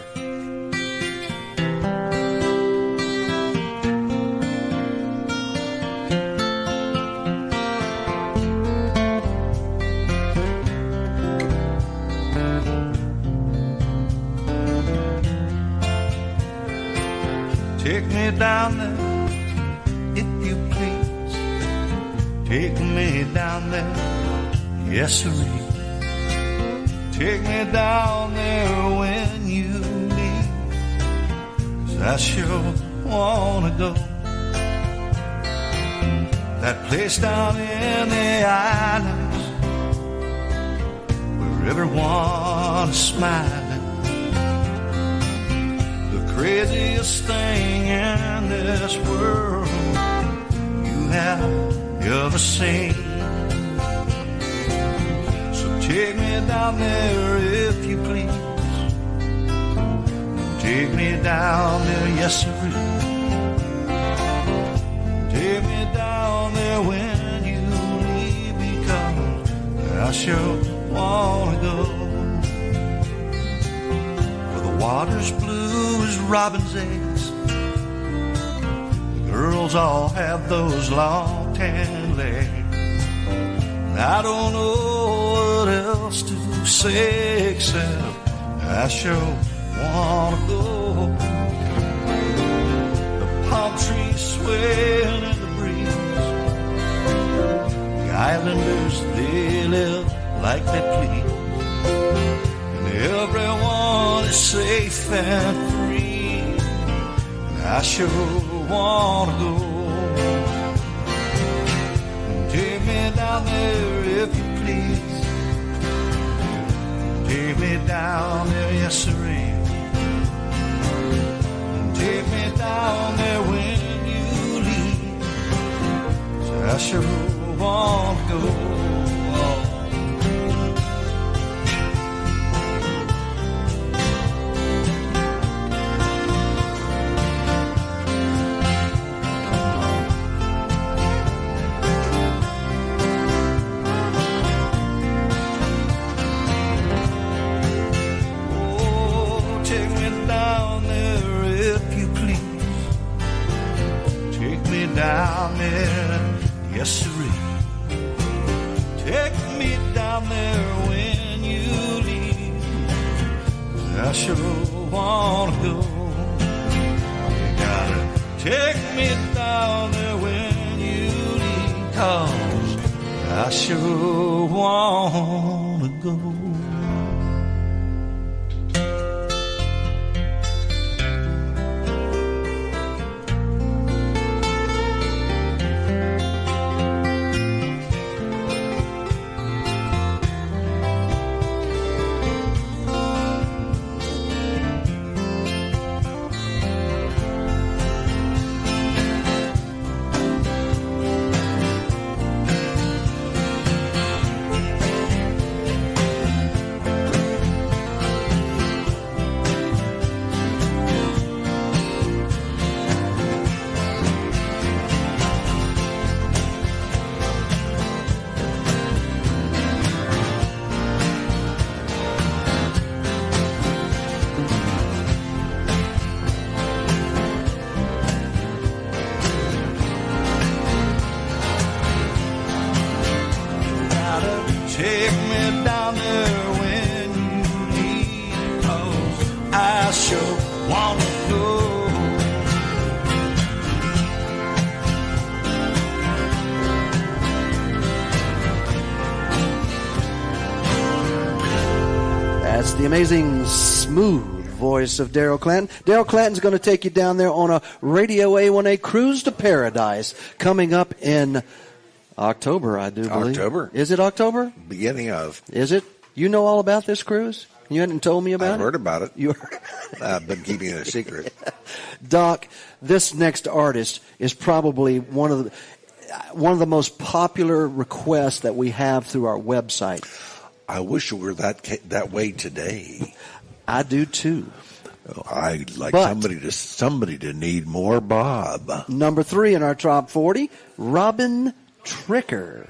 Take me down there, if you please. Take me down there, yes sirree. Take me down there when you leave, 'cause I sure wanna go. That place down in the islands where everyone is smiling. Craziest thing in this world you have ever seen. So take me down there if you please. Take me down there, yes sir. Take me down there when you leave, because I sure wanna go. Water's blue as robin's eggs. The girls all have those long tan legs. And I don't know what else to say except I sure wanna go. The palm trees swaying in the breeze. The islanders, they live like they please. Everyone is safe and free, and I sure want to go. Take me down there if you please. Take me down there, yes sirree. Take me down there when you leave, so I sure want to go. siree. Take me down there when you leave. I sure wanna go. You gotta take me down there when you leave, 'cause I sure wanna go. Take me down there when you leave, 'cause I sure wanna go. That's the amazing smooth voice of Daryl Clanton. Daryl Clanton's going to take you down there on a Radio A1A Cruise to Paradise coming up in October, I do believe. October. Is it October? Beginning of. Is it? You know all about this cruise? You hadn't told me about it? I've heard about it. You heard? I've been keeping it a secret. Doc, this next artist is probably one of the most popular requests that we have through our website. I wish it were that way today. I do too. I'd like somebody to need more Bob. Number 3 in our top 40, Robin Tricker.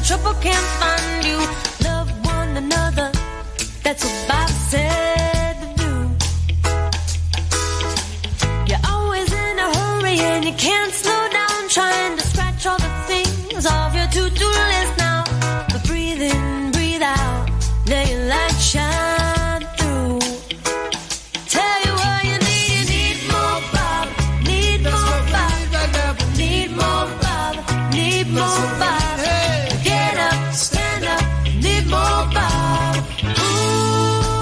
Trouble can't find you. Love one another. That's what Bob said to do. You're always in a hurry and you can't slow down, trying to scratch all the things off your to-do list now. But breathe in, breathe out, let your light shine through. Tell you what you need more Bob, need more Bob, need more Bob, need more Bob. Stand up, need more Bob. Ooh.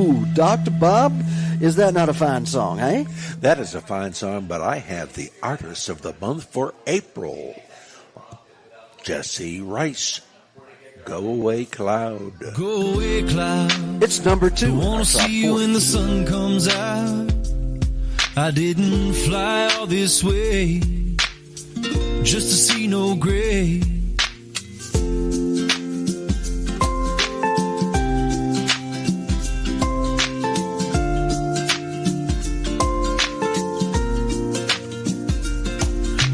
Ooh, Dr. Bob, is that not a fine song, eh? That is a fine song, but I have the artist of the month for April. Jesse Rice. Go Away Cloud. Go away, cloud. It's number 2. I wanna see you when the sun comes out. I didn't fly all this way just to see no gray.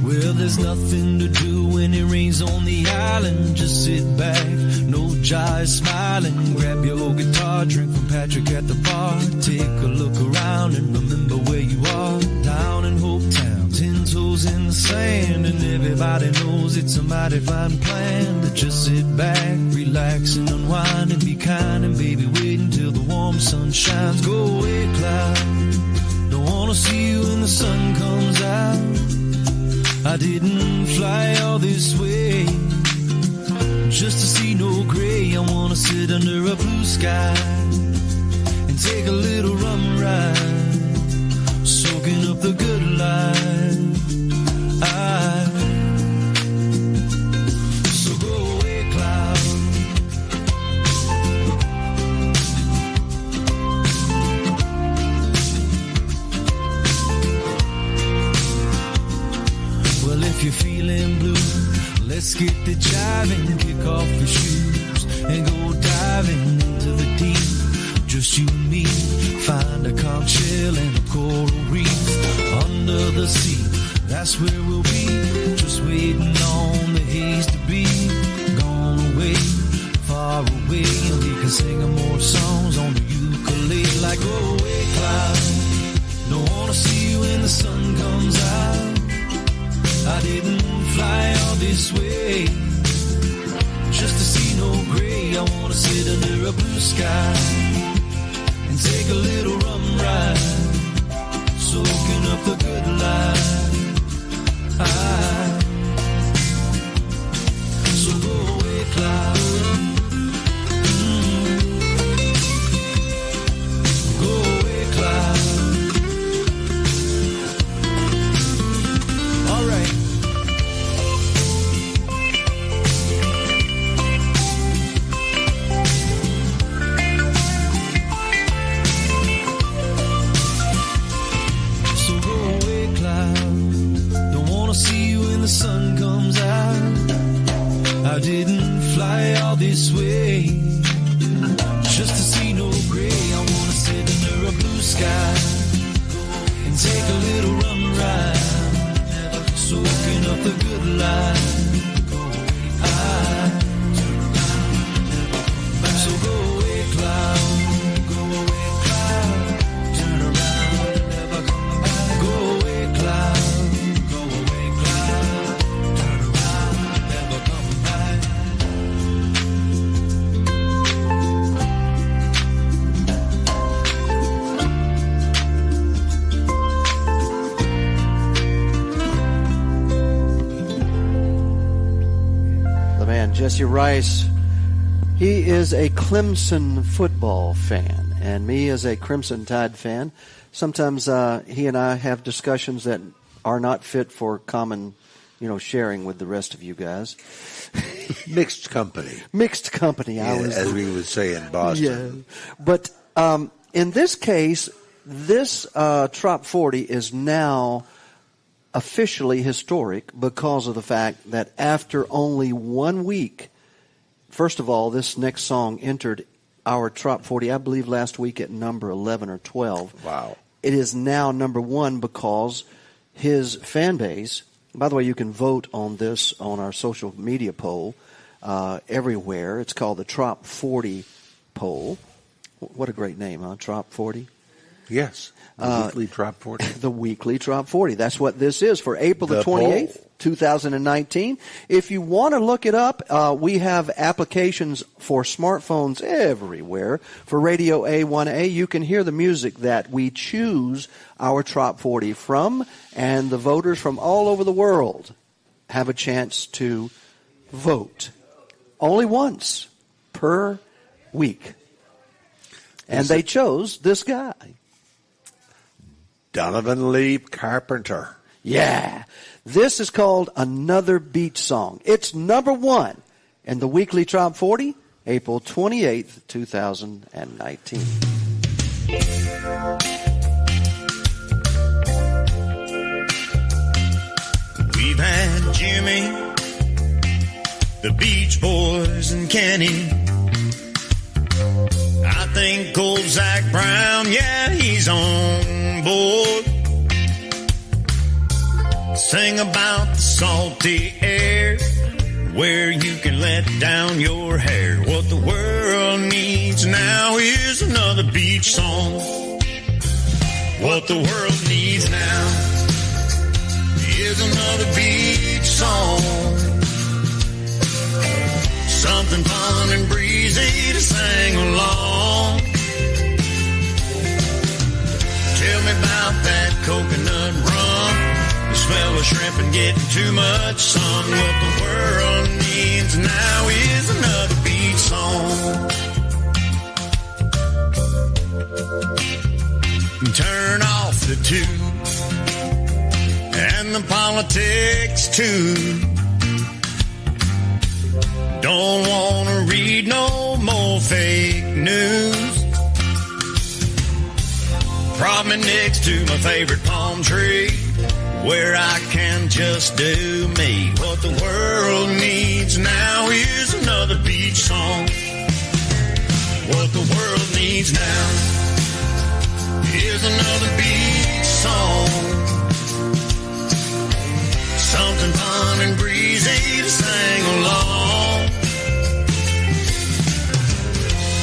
Well, there's nothing to do when it rains on the island. Just sit back, no jive, smiling. Grab your guitar, drink from Patrick at the bar. Take a look around and remember where you are. Down in Hope Town, 10 toes in the sand. And everybody knows it's a mighty fine plan to just sit back, relax and unwind and be kind. And baby, wait until the warm sun shines. Go away, cloud. Don't wanna see you when the sun comes out. I didn't fly all this way just to see no gray. I wanna sit under a blue sky and take a little rum ride, soaking up the good life. So go away, cloud. Well, if you're feeling blue, let's get the jiving, kick off your shoes and go diving into the deep. Just you and me, find a conch shell and a coral reef under the sea. That's where we'll be, just waiting on the haze to be gone away, far away, and we can sing more songs on the ukulele. Like go away, cloud. Don't wanna see you when the sun comes out. I didn't fly all this way just to see no gray. I wanna sit under a blue sky and take a little rum ride, soaking up the good life. So go away, cloud. Go away, cloud. All right. Sun comes out. I didn't fly all this way just to see no gray. I wanna sit under a blue sky and take a little rum ride, soaking up the good life. So go away, cloud. Go away, cloud. Turn around and never come back. Go away, cloud. Jesse Rice, he is a Clemson football fan, and me as a Crimson Tide fan. Sometimes he and I have discussions that are not fit for common, sharing with the rest of you guys. Mixed company. Mixed company. Yeah, as we would say in Boston. Yeah. But in this case, this Trop 40 is now officially historic because of the fact that after only 1 week, first of all, this next song entered our Trop 40, I believe last week at number 11 or 12. Wow. It is now number 1 because his fan base, by the way, you can vote on this on our social media poll everywhere. It's called the Trop 40 poll. What a great name, huh? Trop 40? Yes. The weekly Trop 40. The weekly Trop 40. That's what this is for April the 28th, 2019. If you want to look it up, we have applications for smartphones everywhere. For Radio A1A, you can hear the music that we choose our Trop 40 from, and the voters from all over the world have a chance to vote. Only once per week. And they chose this guy. Donovan Lee Carpenter. Yeah. This is called Another Beach Song. It's number 1 in the weekly Trop 40, April 28th, 2019. We've had Jimmy, the Beach Boys, and Kenny. I think old Zach Brown, yeah, he's on board. Sing about the salty air, where you can let down your hair. What the world needs now is another beach song. What the world needs now is another beach song. Something fun and breezy to sing along. Tell me about that coconut rum, the smell of shrimp and getting too much sun. What the world needs now is another beach song. Turn off the tube and the politics too. Don't wanna read no more fake news. Prop me next to my favorite palm tree, where I can just do me. What the world needs now is another beach song. What the world needs now is another beach song. Something fun and breezy to sing along.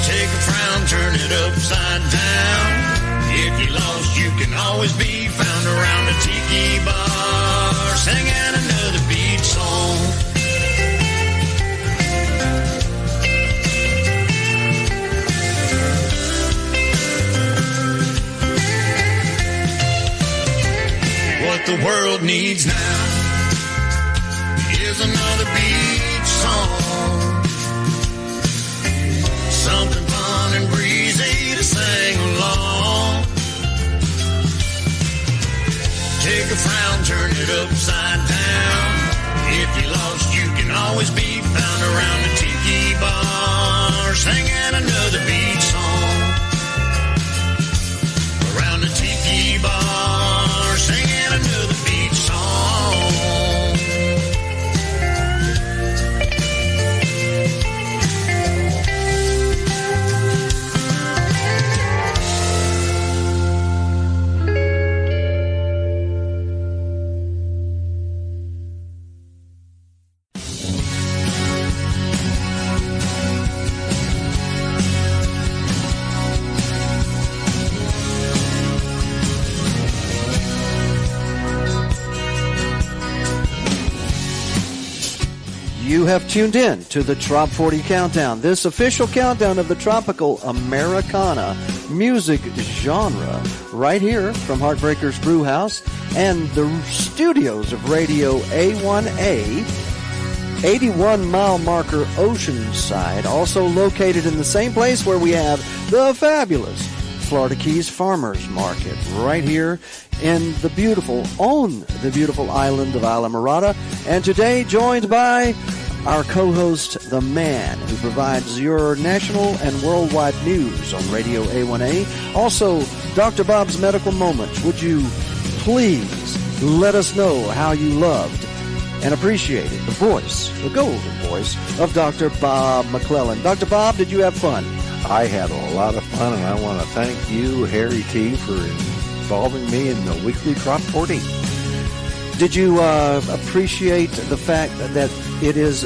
Take a frown, turn it upside down. If you're lost, you can always be found around a tiki bar, singing another beach song. What the world needs now is another beach song. Something fun and breezy to sing along. Take a frown, turn it upside down. If you're lost, you can always be found around a tiki bar, singing another beach song. Around a tiki bar, singing another beach song. You have tuned in to the Trop 40 Countdown, this official countdown of the tropical Americana music genre, right here from Heartbreakers Brewhouse and the studios of Radio A1A, 81-mile marker Oceanside, also located in the same place where we have the fabulous Florida Keys Farmers Market, right here on the beautiful island of Islamorada. And today joined by our co-host, the man who provides your national and worldwide news on Radio A1A. Also, Dr. Bob's Medical Moments. Would you please let us know how you loved and appreciated the voice, the golden voice of Dr. Bob McLellan. Dr. Bob, did you have fun? I had a lot of fun, and I want to thank you, Harry T., for involving me in the weekly Trop 40. Did you appreciate the fact that it is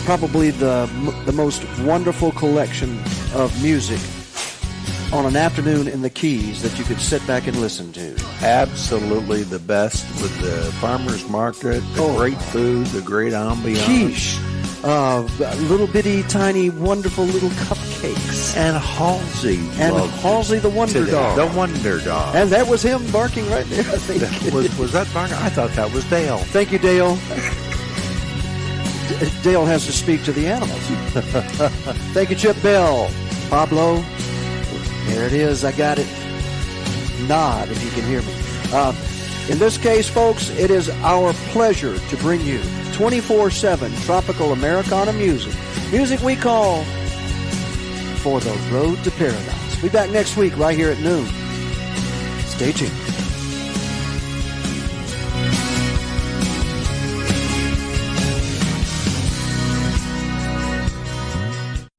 probably the most wonderful collection of music on an afternoon in the Keys that you could sit back and listen to? Absolutely the best, with the farmer's market, the great food, the great ambiance. Quiche. Little bitty, tiny, wonderful little cupcakes. And Halsey. And Halsey the Wonder Dog. The Wonder Dog. And that was him barking right there, I think. Was that barking? I thought that was Dale. Thank you, Dale. Dale has to speak to the animals. Thank you, Chip Bell. Pablo, There it is. I got it. Nod if you can hear me. In this case, folks, it is our pleasure to bring you 24/7 tropical Americana music. Music we call For the Road to Paradise. Be back next week right here at noon. Stay tuned.